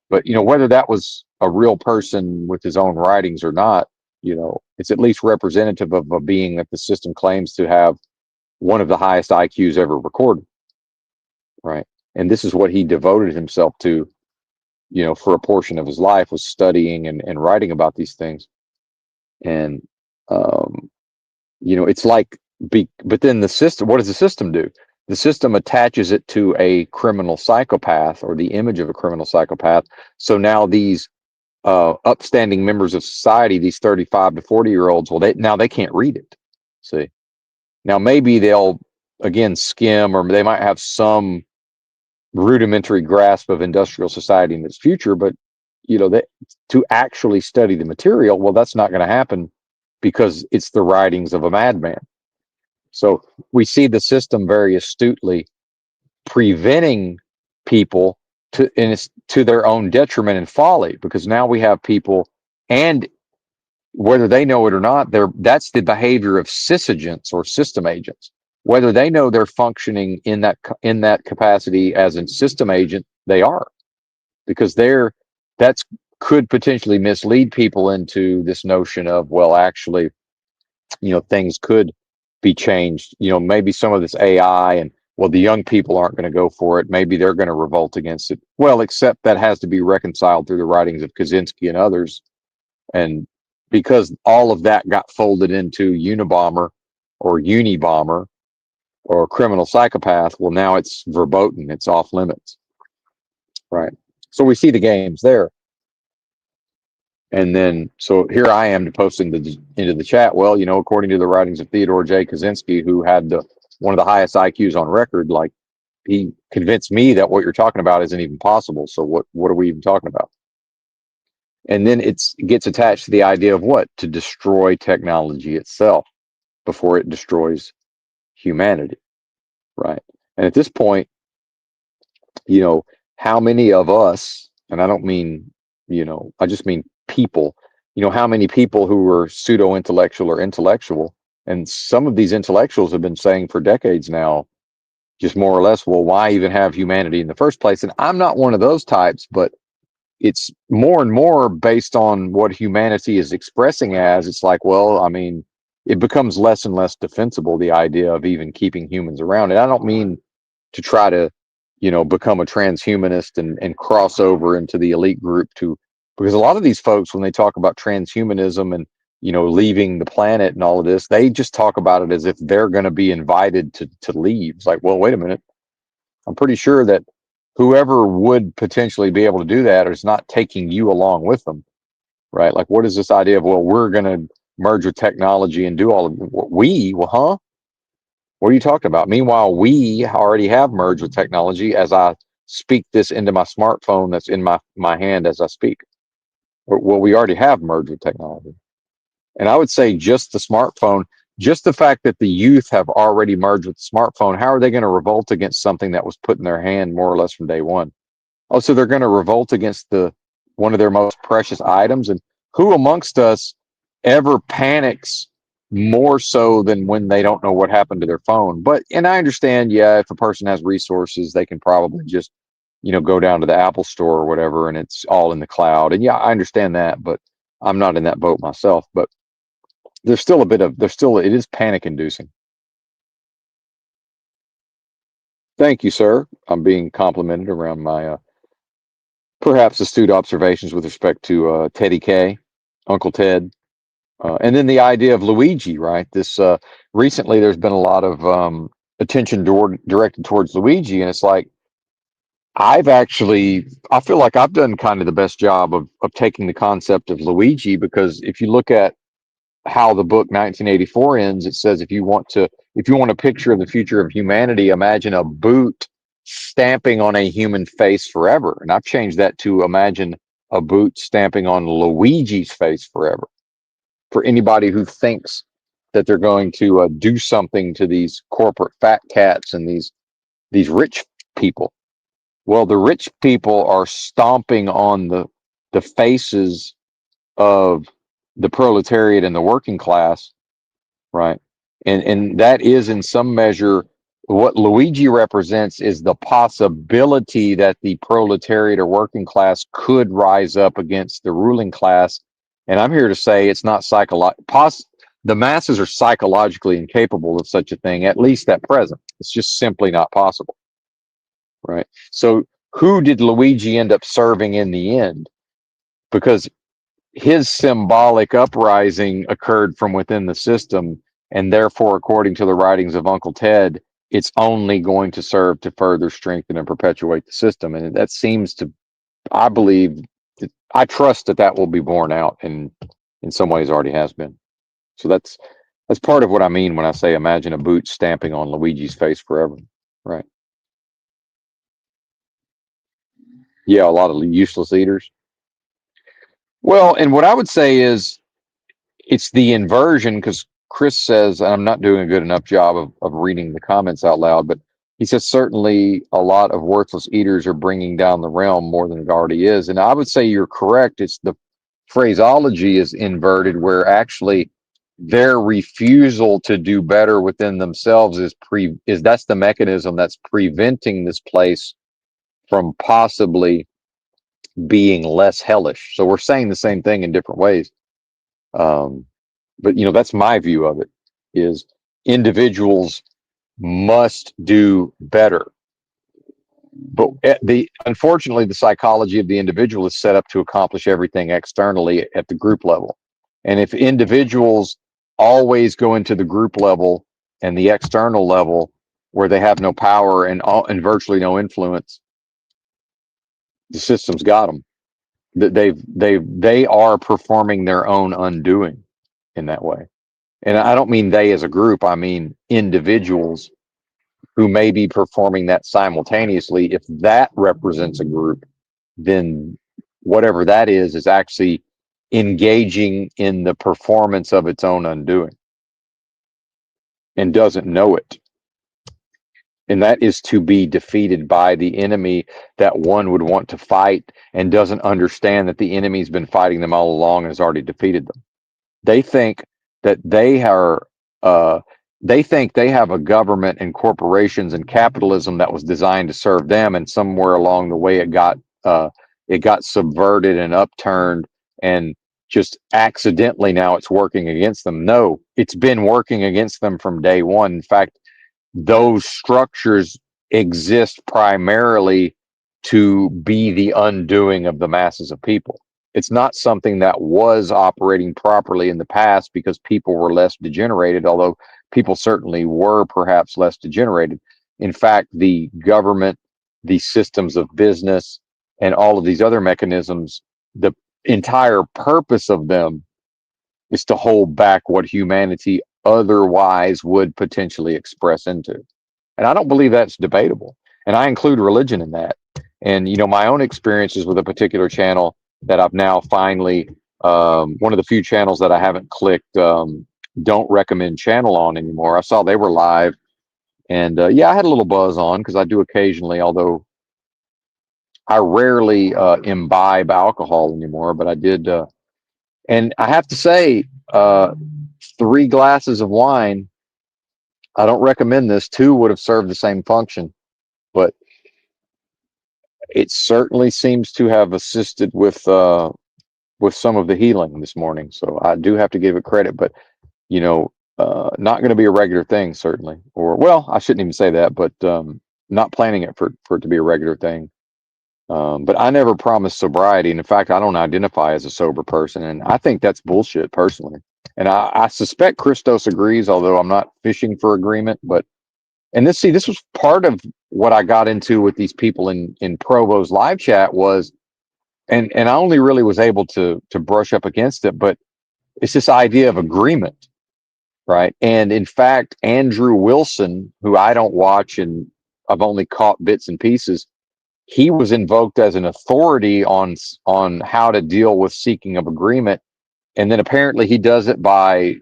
but whether that was a real person with his own writings or not, it's at least representative of a being that the system claims to have one of the highest IQs ever recorded, right? And this is what he devoted himself to, for a portion of his life, was studying and writing about these things. And it's like, but then the system, what does the system do? The system attaches it to a criminal psychopath, or the image of a criminal psychopath. So now these upstanding members of society, these 35 to 40-year-olds, well, they can't read it. See, now maybe they'll again skim, or they might have some rudimentary grasp of industrial society in its future, but to actually study the material, well, that's not going to happen because it's the writings of a madman. So we see the system very astutely preventing people to their own detriment and folly, because now we have people, and whether they know it or not, that's the behavior of syságents or system agents. Whether they know they're functioning in that capacity as a system agent, they are, because that's could potentially mislead people into this notion of, well, actually, things could be changed. Maybe some of this AI, and well, the young people aren't going to go for it. Maybe they're going to revolt against it. Well, except that has to be reconciled through the writings of Kaczynski and others. And because all of that got folded into Unabomber or Unibomber or criminal psychopath, well, now it's verboten. It's off limits. Right. So we see the games there. And then, so here I am posting into the chat. Well, according to the writings of Theodore J. Kaczynski, who had one of the highest IQs on record, like he convinced me that what you're talking about isn't even possible. So what are we even talking about? And then it gets attached to the idea of what? To destroy technology itself before it destroys humanity, right? And at this point, how many of us, and I don't mean, I just mean people, how many people who were pseudo intellectual or intellectual, and some of these intellectuals have been saying for decades now, just more or less, well, why even have humanity in the first place? And I'm not one of those types, but it's more and more based on what humanity is expressing as. It's like, well, I mean, it becomes less and less defensible, the idea of even keeping humans around. And I don't mean to try to, become a transhumanist and cross over into the elite group because a lot of these folks, when they talk about transhumanism and, leaving the planet and all of this, they just talk about it as if they're going to be invited to leave. It's like, well, wait a minute. I'm pretty sure that whoever would potentially be able to do that is not taking you along with them, right? Like, what is this idea of, well, we're going to merge with technology and do all of what well, huh? What are you talking about? Meanwhile, we already have merged with technology as I speak this into my smartphone that's in my hand as I speak. Well, we already have merged with technology. And I would say just the smartphone, just the fact that the youth have already merged with the smartphone, how are they going to revolt against something that was put in their hand more or less from day one? Oh, so they're going to revolt against one of their most precious items. And who amongst us ever panics more so than when they don't know what happened to their phone? And I understand, yeah, if a person has resources, they can probably just, go down to the Apple store or whatever, and it's all in the cloud. And yeah, I understand that, but I'm not in that boat myself. But it is panic inducing. Thank you, sir. I'm being complimented around my perhaps astute observations with respect to Teddy K, Uncle Ted, and then the idea of Luigi, right? This recently, there's been a lot of attention directed towards Luigi, and it's like I feel like I've done kind of the best job of taking the concept of Luigi, because if you look at how the book 1984 ends, it says if you want a picture of the future of humanity, imagine a boot stamping on a human face forever. And I've changed that to imagine a boot stamping on Luigi's face forever. For anybody who thinks that they're going to do something to these corporate fat cats and these rich people. Well, the rich people are stomping on the faces of the proletariat and the working class, right? And that is in some measure what Luigi represents, is the possibility that the proletariat or working class could rise up against the ruling class. And I'm here to say it's not the masses are psychologically incapable of such a thing, at least at present. It's just simply not possible, right? So who did Luigi end up serving in the end? Because his symbolic uprising occurred from within the system, and therefore, according to the writings of Uncle Ted, it's only going to serve to further strengthen and perpetuate the system. And that seems to, I believe, I trust that will be borne out, and in some ways already has been. So that's part of what I mean when I say imagine a boot stamping on Luigi's face forever, right? Yeah, a lot of useless eaters. Well, and what I would say is it's the inversion, because Chris says, and I'm not doing a good enough job of reading the comments out loud, but he says certainly a lot of worthless eaters are bringing down the realm more than it already is. And I would say you're correct. It's the phraseology is inverted, where actually their refusal to do better within themselves is that's the mechanism that's preventing this place from possibly being less hellish. So we're saying the same thing in different ways. But that's my view of it, is individuals must do better. But unfortunately, the psychology of the individual is set up to accomplish everything externally at the group level. And if individuals always go into the group level and the external level where they have no power and virtually no influence, the system's got them. They are performing their own undoing in that way. And I don't mean they as a group. I mean individuals who may be performing that simultaneously. If that represents a group, then whatever that is actually engaging in the performance of its own undoing and doesn't know it. And that is to be defeated by the enemy that one would want to fight and doesn't understand that the enemy's been fighting them all along and has already defeated them. They think that uh, they think they have a government and corporations and capitalism that was designed to serve them, and somewhere along the way it got subverted and upturned, and just accidentally now it's working against them. No, it's been working against them from day one. In fact, those structures exist primarily to be the undoing of the masses of people. It's not something that was operating properly in the past because people were less degenerated, although people certainly were perhaps less degenerated. In fact, the government, the systems of business, and all of these other mechanisms, the entire purpose of them is to hold back what humanity otherwise would potentially express into. And I don't believe that's debatable. And I include religion in that. And, my own experiences with a particular channel that I've now finally, one of the few channels that I haven't clicked, don't recommend channel on anymore. I saw they were live. And yeah, I had a little buzz on because I do occasionally, although I rarely imbibe alcohol anymore, but I did. And I have to say, 3 glasses of wine, I don't recommend this. 2 would have served the same function, but it certainly seems to have assisted with some of the healing this morning. So I do have to give it credit, but not going to be a regular thing, certainly. Or, well, I shouldn't even say that, but not planning it for it to be a regular thing. But I never promised sobriety. And in fact, I don't identify as a sober person. And I think that's bullshit personally. And I suspect Christos agrees, although I'm not fishing for agreement. But, and this was part of what I got into with these people in Provo's live chat was, and I only really was able to brush up against it, but it's this idea of agreement, right? And in fact, Andrew Wilson, who I don't watch and I've only caught bits and pieces, he was invoked as an authority on how to deal with seeking of agreement, and then apparently he does it by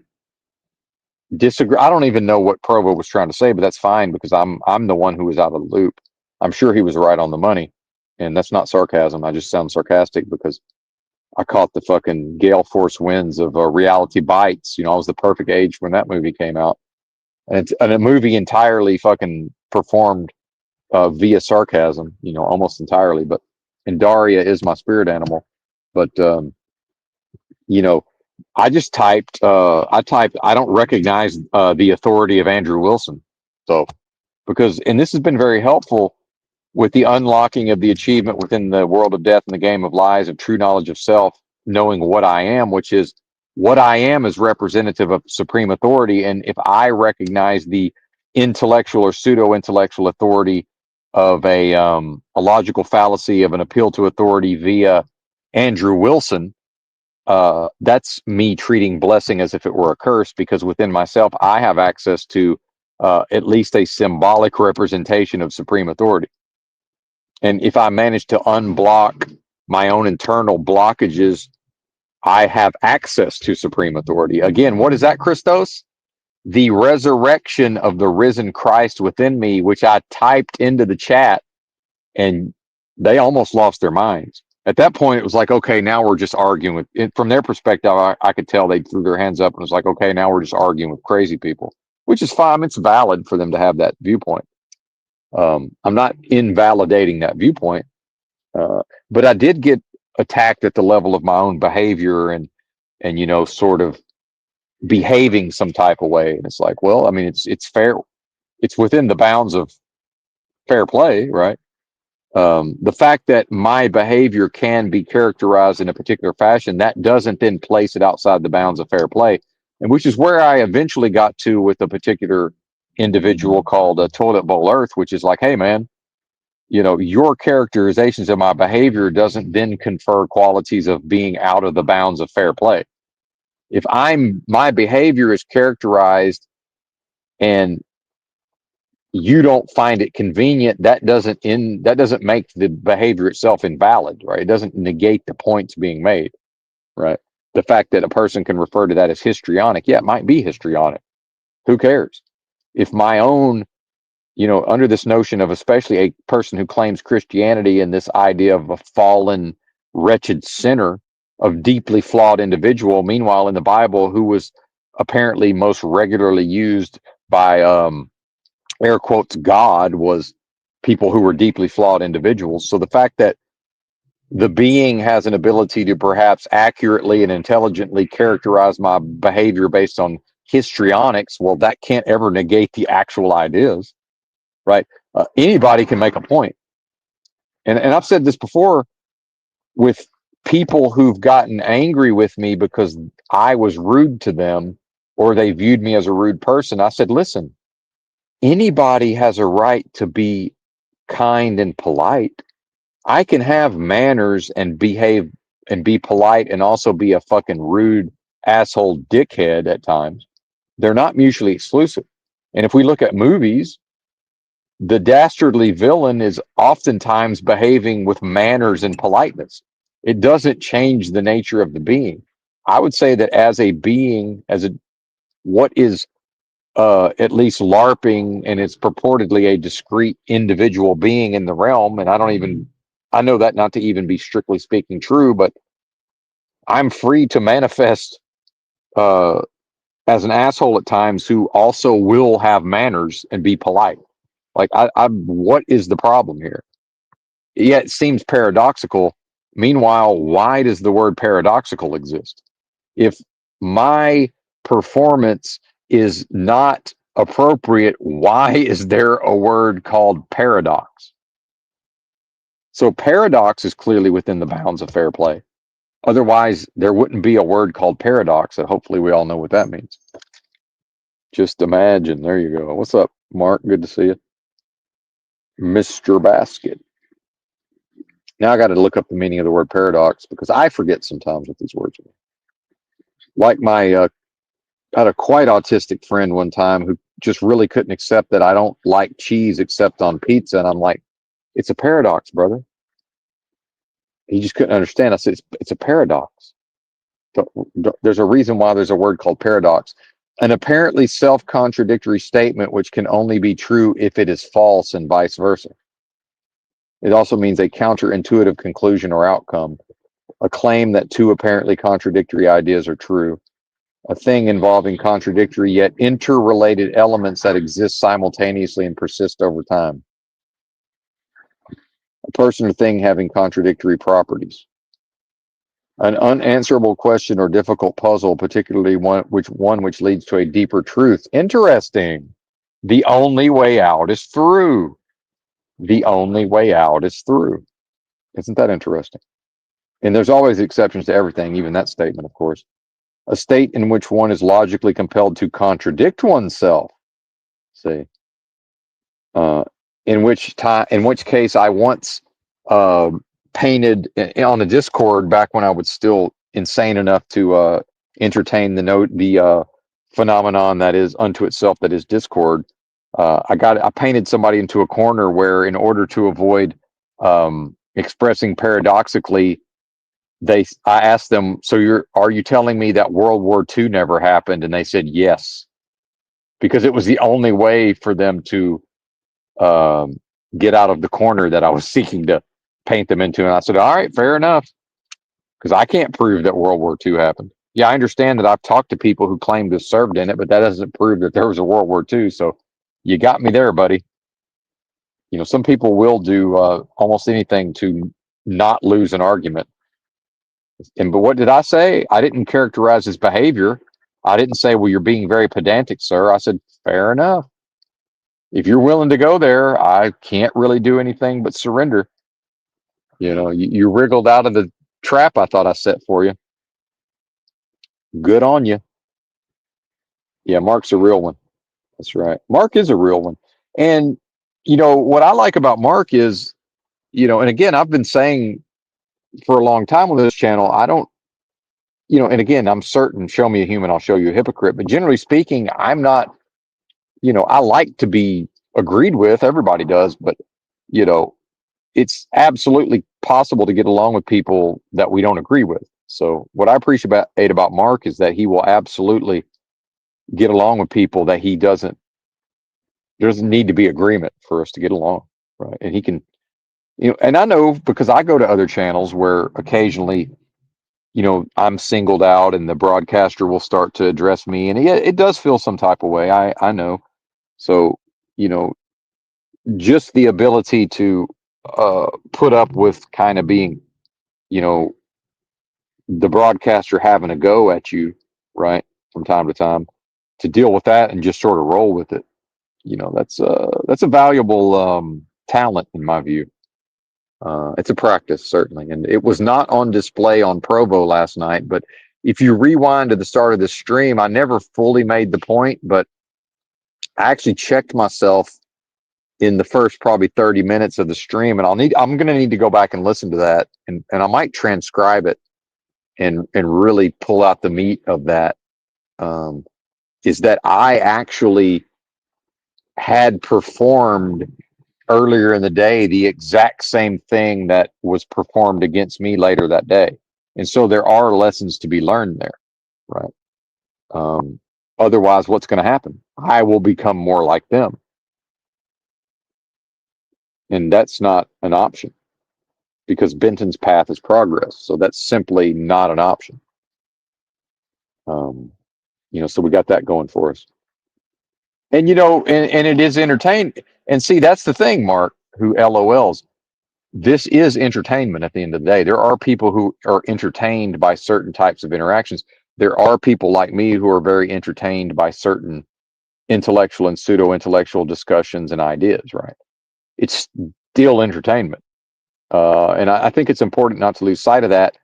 disagree. I don't even know what Provo was trying to say, but that's fine because I'm the one who was out of the loop. I'm sure he was right on the money, and that's not sarcasm. I just sound sarcastic because I caught the fucking gale force winds of Reality Bites. I was the perfect age when that movie came out, and a movie entirely fucking performed via sarcasm, almost entirely. But and Daria is my spirit animal. But I just typed. I don't recognize the authority of Andrew Wilson. So and this has been very helpful with the unlocking of the achievement within the world of death and the game of lies of true knowledge of self, knowing what I am, which is what I am is representative of supreme authority. And if I recognize the intellectual or pseudo-intellectual authority of a logical fallacy of an appeal to authority via Andrew Wilson, that's me treating blessing as if it were a curse, because within myself, I have access to at least a symbolic representation of supreme authority. And if I manage to unblock my own internal blockages, I have access to supreme authority. Again, what is that, Christos? The resurrection of the risen Christ within me, which I typed into the chat, and they almost lost their minds. At that point, it was like, okay, now we're just arguing with it. From their perspective, I could tell they threw their hands up and was like, okay, now we're just arguing with crazy people, which is fine. It's valid for them to have that viewpoint. I'm not invalidating that viewpoint, but I did get attacked at the level of my own behavior and sort of behaving some type of way. And it's like, well, I mean, it's fair. it's within the bounds of fair play, right? The fact that my behavior can be characterized in a particular fashion, that doesn't then place it outside the bounds of fair play, and which is where I eventually got to with a particular individual called Toilet Bowl Earth, which is like, hey man, your characterizations of my behavior doesn't then confer qualities of being out of the bounds of fair play. If my behavior is characterized and you don't find it convenient, that doesn't make the behavior itself invalid, right? It doesn't negate the points being made, right? The fact that a person can refer to that as histrionic, yeah, it might be histrionic. Who cares? If my own, under this notion of especially a person who claims Christianity and this idea of a fallen, wretched sinner, of deeply flawed individual, meanwhile in the Bible, who was apparently most regularly used by air quotes God, was people who were deeply flawed individuals. So the fact that the being has an ability to perhaps accurately and intelligently characterize my behavior based on histrionics, well, that can't ever negate the actual ideas, right? Anybody can make a point. And I've said this before with people who've gotten angry with me because I was rude to them or they viewed me as a rude person. I said, listen, anybody has a right to be kind and polite. I can have manners and behave and be polite and also be a fucking rude asshole dickhead at times. They're not mutually exclusive. And if we look at movies, the dastardly villain is oftentimes behaving with manners and politeness. It doesn't change the nature of the being. I would say that as a being, what is at least LARPing, and it's purportedly a discrete individual being in the realm. And I know that not to even be strictly speaking true, but I'm free to manifest uh, as an asshole at times who also will have manners and be polite. Like, what is the problem here? Yeah, it seems paradoxical. Meanwhile, why does the word paradoxical exist? If my performance is not appropriate, why is there a word called paradox? So paradox is clearly within the bounds of fair play. Otherwise, there wouldn't be a word called paradox, and hopefully we all know what that means. Just imagine. There you go. What's up, Mark? Good to see you. Mr. Basket. Now I got to look up the meaning of the word paradox because I forget sometimes what these words mean. Like I had a quite autistic friend one time who just really couldn't accept that I don't like cheese except on pizza. And I'm like, it's a paradox, brother. He just couldn't understand. I said, it's a paradox. There's a reason why there's a word called paradox. An apparently self-contradictory statement which can only be true if it is false and vice versa. It also means a counterintuitive conclusion or outcome, a claim that two apparently contradictory ideas are true, a thing involving contradictory yet interrelated elements that exist simultaneously and persist over time, a person or thing having contradictory properties, an unanswerable question or difficult puzzle, particularly one which leads to a deeper truth. Interesting. The only way out is through. The only way out is through. Isn't that interesting? And there's always exceptions to everything, even that statement, of course. A state in which one is logically compelled to contradict oneself. See, uh, in which case, I once uh, painted on a Discord back when I was still insane enough to entertain the phenomenon that is unto itself that is Discord. I painted somebody into a corner where, in order to avoid expressing paradoxically, I asked them, so are you telling me that World War II never happened? And they said yes, because it was the only way for them to um, get out of the corner that I was seeking to paint them into. And I said, all right, fair enough, because I can't prove that World War II happened. Yeah, I understand that I've talked to people who claim to have served in it, but that doesn't prove that there was a World War II. So you got me there, buddy. Some people will do almost anything to not lose an argument. But what did I say? I didn't characterize his behavior. I didn't say, well, you're being very pedantic, sir. I said, fair enough. If you're willing to go there, I can't really do anything but surrender. You wriggled out of the trap I thought I set for you. Good on you. Yeah, Mark's a real one. That's right. Mark is a real one. And, what I like about Mark is, and again, I've been saying for a long time on this channel, I don't, and again, I'm certain, show me a human, I'll show you a hypocrite. But generally speaking, I'm not, I like to be agreed with. Everybody does. But, you know, it's absolutely possible to get along with people that we don't agree with. So what I appreciate about Mark is that he will absolutely get along with people that he doesn't. There doesn't need to be agreement for us to get along, right? And he can, and I know because I go to other channels where occasionally, I'm singled out, and the broadcaster will start to address me, and it does feel some type of way. I know. So, you know, just the ability to put up with kind of being, you know, the broadcaster having a go at you, right, from time to time, to deal with that and just sort of roll with it. That's a valuable talent in my view. It's a practice, certainly, and it was not on display on Provo last night. But if you rewind to the start of the stream, I never fully made the point, but I actually checked myself in the first probably 30 minutes of the stream, and I'm going to need to go back and listen to that, and I might transcribe it and really pull out the meat of that. Is that I actually had performed earlier in the day the exact same thing that was performed against me later that day. And so there are lessons to be learned there, right? Otherwise, what's going to happen? I will become more like them. And that's not an option because Benton's path is progress. So that's simply not an option. So we got that going for us. And, and it is entertained. And see, that's the thing, Mark, who LOLs. This is entertainment at the end of the day. There are people who are entertained by certain types of interactions. There are people like me who are very entertained by certain intellectual and pseudo-intellectual discussions and ideas, right? It's still entertainment. And I think it's important not to lose sight of that.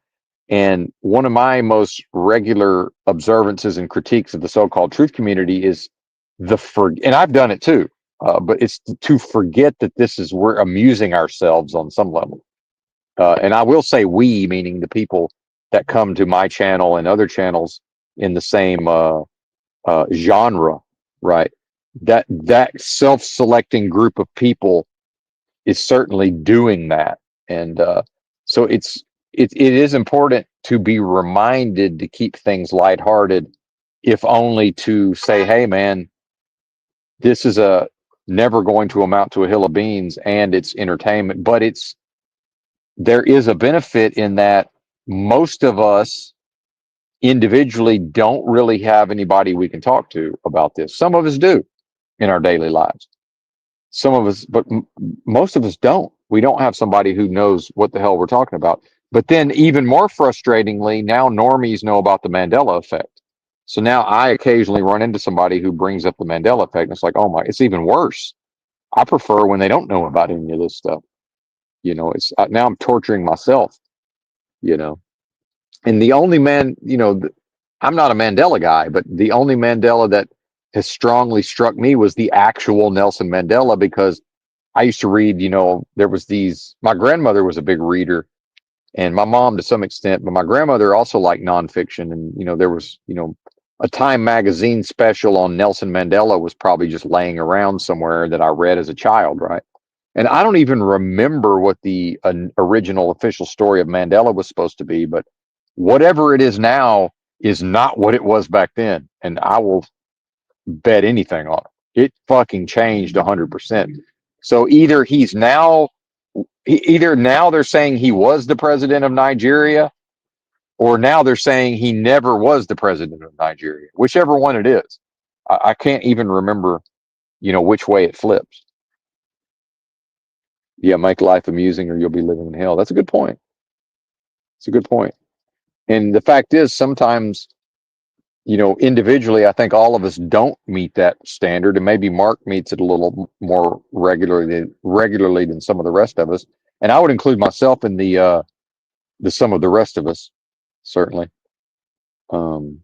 And one of my most regular observances and critiques of the so-called truth community is and I've done it too, but it's to forget that we're amusing ourselves on some level. And I will say we, meaning the people that come to my channel and other channels in the same genre, right? That self-selecting group of people is certainly doing that, and so it is important to be reminded to keep things lighthearted, if only to say, hey, man, this is a never going to amount to a hill of beans, and it's entertainment, but there is a benefit in that most of us individually don't really have anybody we can talk to about this. Some of us do in our daily lives. Some of us, but most of us don't. We don't have somebody who knows what the hell we're talking about. But then, even more frustratingly, now normies know about the Mandela effect. So now I occasionally run into somebody who brings up the Mandela effect. And it's like, oh my, it's even worse. I prefer when they don't know about any of this stuff. It's now I'm torturing myself, you know. And the only man, I'm not a Mandela guy, but the only Mandela that has strongly struck me was the actual Nelson Mandela, because I used to read, there was my grandmother was a big reader, and my mom to some extent, but my grandmother also liked nonfiction. And, there was, a Time magazine special on Nelson Mandela was probably just laying around somewhere that I read as a child, right? And I don't even remember what the original official story of Mandela was supposed to be, but whatever it is now is not what it was back then. And I will bet anything on it. It fucking changed 100%. So either now they're saying he was the president of Nigeria, or now they're saying he never was the president of Nigeria. Whichever one it is, I can't even remember, which way it flips. Yeah, make life amusing or you'll be living in hell. That's a good point. It's a good point. And the fact is, sometimes individually, I think all of us don't meet that standard, and maybe Mark meets it a little more regularly than some of the rest of us. And I would include myself in the some of the rest of us, certainly. Um,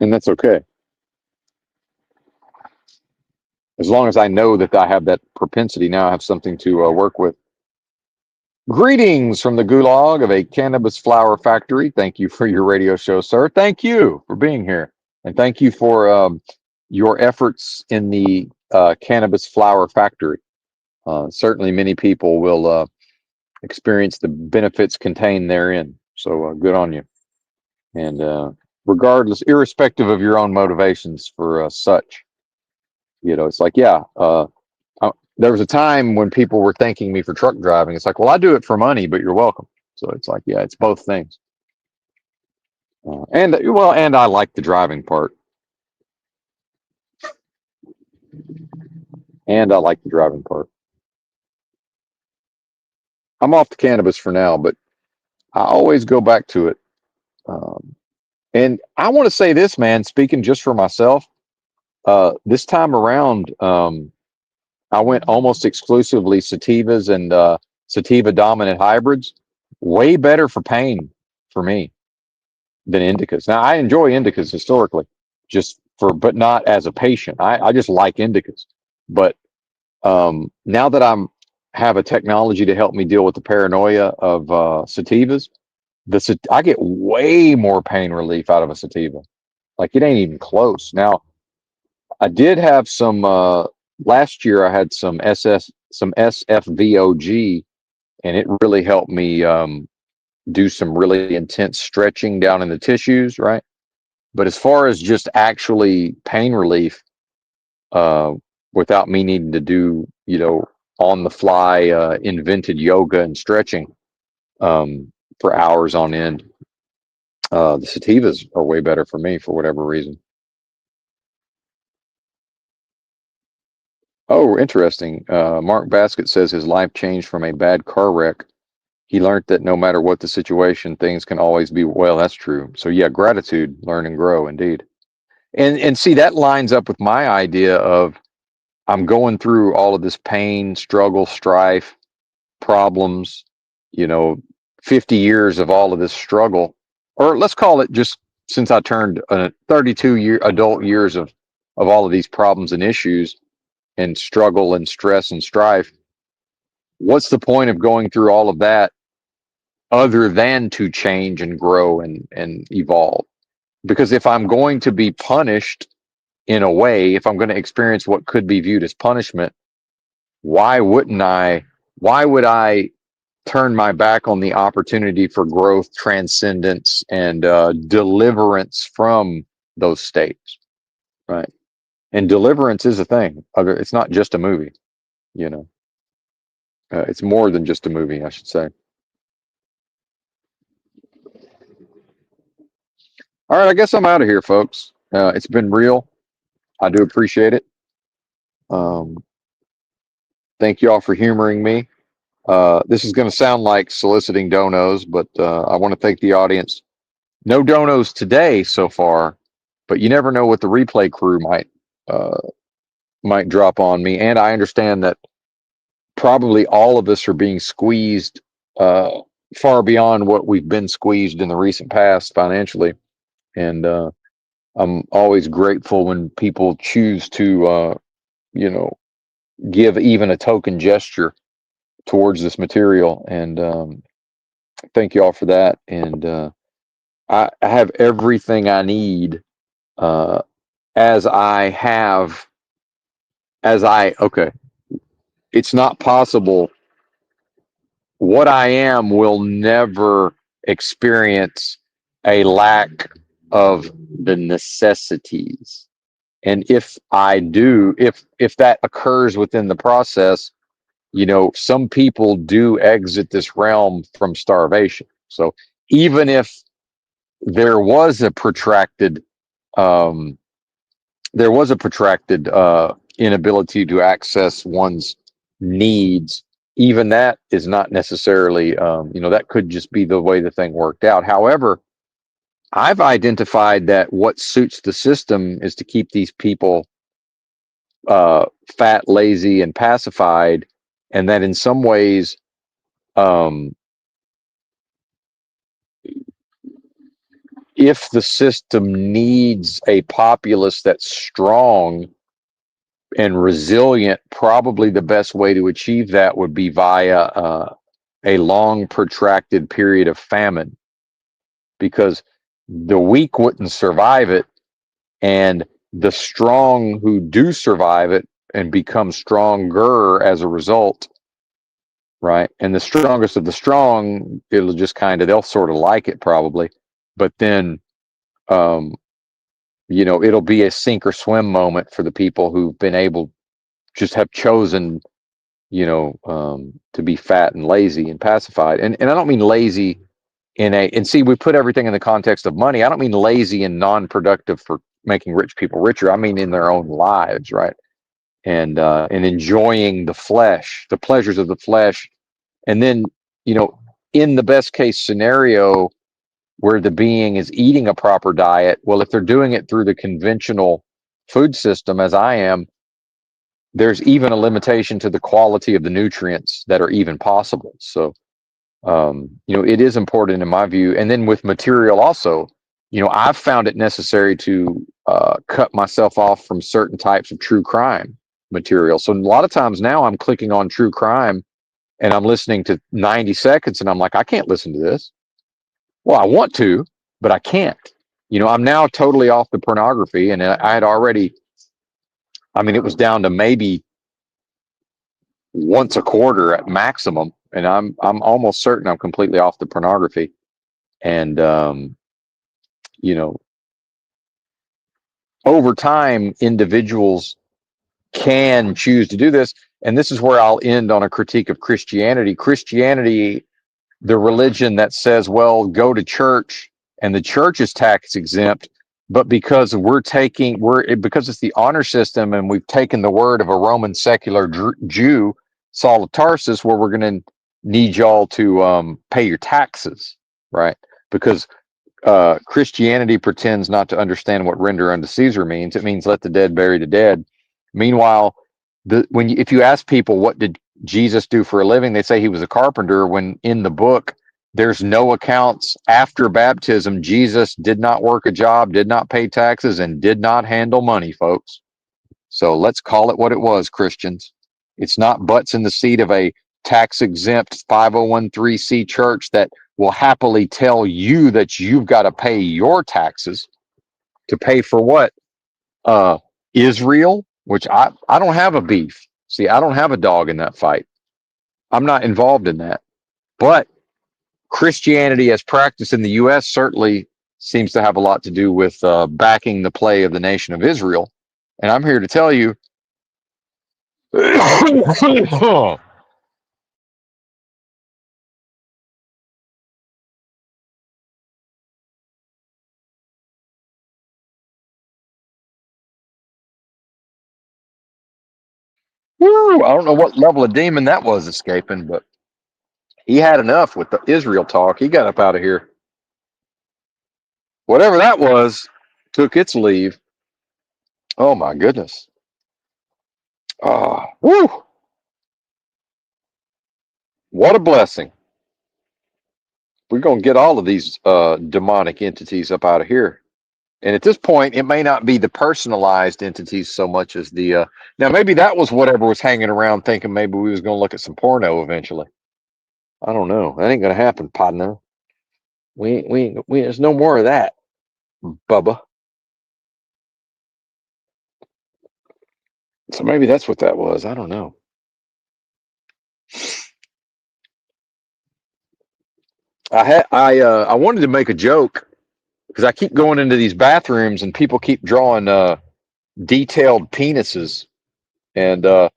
and that's okay, as long as I know that I have that propensity. Now I have something to work with. Greetings from the gulag of a cannabis flower factory. Thank you for your radio show, sir. Thank you for being here. And thank you for your efforts in the cannabis flower factory. Certainly, many people will experience the benefits contained therein. So good on you. And regardless, irrespective of your own motivations for such, it's like, yeah, there was a time when people were thanking me for truck driving. It's like, well, I do it for money, but you're welcome. So it's like, yeah, it's both things. And I like the driving part, and I like the driving part. I'm off the cannabis for now, but I always go back to it. Um, and I want to say this, man, speaking just for myself, this time around, I went almost exclusively sativas and sativa dominant hybrids. Way better for pain for me than indicas. Now I enjoy indicas historically, but not as a patient. I just like indicas. But now that I'm have a technology to help me deal with the paranoia of sativas, I get way more pain relief out of a sativa. Like it ain't even close. Now I did have some last year. I had some SFVOG, and it really helped me do some really intense stretching down in the tissues, right? But as far as just actually pain relief, uh, without me needing to do, on the fly invented yoga and stretching for hours on end, the sativas are way better for me for whatever reason. Oh, interesting. Mark Baskett says his life changed from a bad car wreck. He learned that no matter what the situation, things can always be well. That's true. So yeah, gratitude, learn and grow, indeed. And see, that lines up with my idea of I'm going through all of this pain, struggle, strife, problems, you know, 50 years of all of this struggle, or let's call it, just since I turned 32 adult years of all of these problems and issues and struggle and stress and strife. What's the point of going through all of that other than to change and grow and evolve? Because if I'm going to be punished in a way, if I'm going to experience what could be viewed as punishment, why wouldn't I? Why would I turn my back on the opportunity for growth, transcendence, and deliverance from those states? Right. And deliverance is a thing. It's not just a movie, you know. It's more than just a movie, I should say. All right, I guess I'm out of here, folks. It's been real. I do appreciate it. Um, thank you all for humoring me. This is going to sound like soliciting donos, but I want to thank the audience. No donos today so far, but you never know what the replay crew uh, might drop on me. And I understand that probably all of us are being squeezed uh, far beyond what we've been squeezed in the recent past financially. And I'm always grateful when people choose to, you know, give even a token gesture towards this material. And thank you all for that. And I have everything I need uh, as I have, okay, it's not possible. What I am will never experience a lack of the necessities. And if I do, if that occurs within the process, some people do exit this realm from starvation. So even if there was a protracted um, inability to access one's needs even that is not necessarily, that could just be the way the thing worked out. However, I've identified that what suits the system is to keep these people fat, lazy, and pacified, and that in some ways, um, if the system needs a populace that's strong and resilient, probably the best way to achieve that would be via a long, protracted period of famine, because the weak wouldn't survive it, and the strong who do survive it and become stronger as a result, right? And the strongest of the strong, it'll just they'll sort of like it probably, but then, um, it'll be a sink or swim moment for the people who've been able, just have chosen, to be fat and lazy and pacified. And I don't mean lazy and see, we put everything in the context of money. I don't mean lazy and non-productive for making rich people richer. I mean in their own lives, right? And enjoying the flesh, the pleasures of the flesh. And then, you know, in the best case scenario where the being is eating a proper diet, well, if they're doing it through the conventional food system, as I am, there's even a limitation to the quality of the nutrients that are even possible. So, it is important in my view. And then with material also, I've found it necessary to cut myself off from certain types of true crime material. So a lot of times now I'm clicking on true crime and I'm listening to 90 seconds and I'm like, I can't listen to this. Well, I want to, but I can't. I'm now totally off the pornography, and I had already, I mean, it was down to maybe once a quarter at maximum, and I'm almost certain I'm completely off the pornography. And you know, over time, individuals can choose to do this, and this is where I'll end on a critique of Christianity. Christianity, the religion that says, well, go to church and the church is tax exempt, but because because it's the honor system and we've taken the word of a Roman secular Jew, Saul of Tarsus, where we're going to need y'all to pay your taxes, right? Because Christianity pretends not to understand what render unto Caesar means. It means let the dead bury the dead. Meanwhile, if you ask people what did Jesus do for a living, they say he was a carpenter. When in the book, there's no accounts after baptism. Jesus did not work a job, did not pay taxes, and did not handle money, folks. So let's call it what it was, Christians. It's not butts in the seat of a tax exempt 501c church that will happily tell you that you've got to pay your taxes to pay for what? Israel, which I don't have a beef. See, I don't have a dog in that fight. I'm not involved in that. But Christianity as practiced in the U.S. certainly seems to have a lot to do with backing the play of the nation of Israel. And I'm here to tell you, woo, I don't know what level of demon that was escaping, but he had enough with the Israel talk. He got up out of here. Whatever that was, took its leave. Oh my goodness. Woo! What a blessing. We're going to get all of these demonic entities up out of here. And at this point, it may not be the personalized entities so much as the. Now, maybe that was whatever was hanging around thinking maybe we was going to look at some porno eventually. I don't know. That ain't going to happen, partner. There's no more of that, Bubba. So maybe that's what that was. I don't know. I wanted to make a joke because I keep going into these bathrooms and people keep drawing detailed penises, and I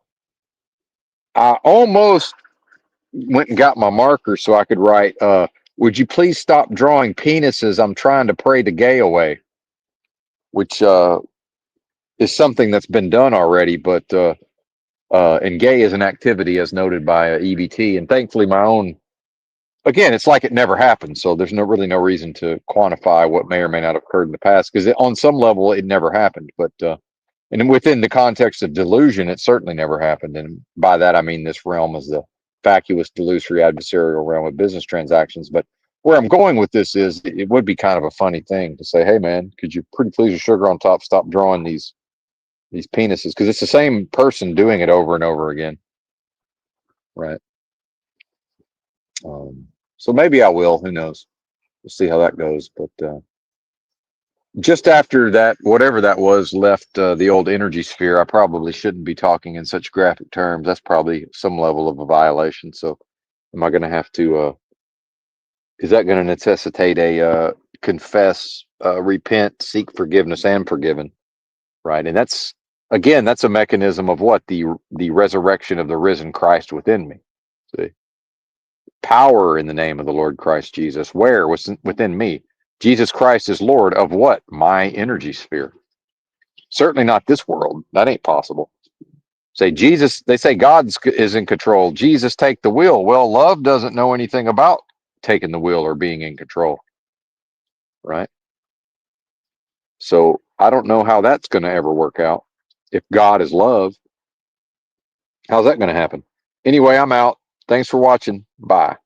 almost went and got my marker so I could write, would you please stop drawing penises? I'm trying to pray the gay away, which is something that's been done already. But And gay is an activity as noted by EBT. And thankfully, my own, again, it's like it never happened. So there's really no reason to quantify what may or may not have occurred in the past, because on some level it never happened. But and within the context of delusion, it certainly never happened. And by that, I mean this realm is the vacuous, delusory, adversarial realm of business transactions. But where I'm going with this is it would be kind of a funny thing to say, hey, man, could you pretty please, with sugar on top, stop drawing these penises? Because it's the same person doing it over and over again. Right. So maybe I will. Who knows? We'll see how that goes. But just after that, whatever that was, left the old energy sphere, I probably shouldn't be talking in such graphic terms. That's probably some level of a violation. So, am I going to have to? Is that going to necessitate a confess, repent, seek forgiveness, and forgiven? Right, and that's again, that's a mechanism of what the resurrection of the risen Christ within me. See, power in the name of the Lord Christ Jesus. Where was within me? Jesus Christ is Lord of what? My energy sphere. Certainly not this world. That ain't possible. Say Jesus, they say God is in control. Jesus, take the wheel. Well, love doesn't know anything about taking the wheel or being in control, right? So I don't know how that's going to ever work out. If God is love, how's that going to happen? Anyway, I'm out. Thanks for watching. Bye.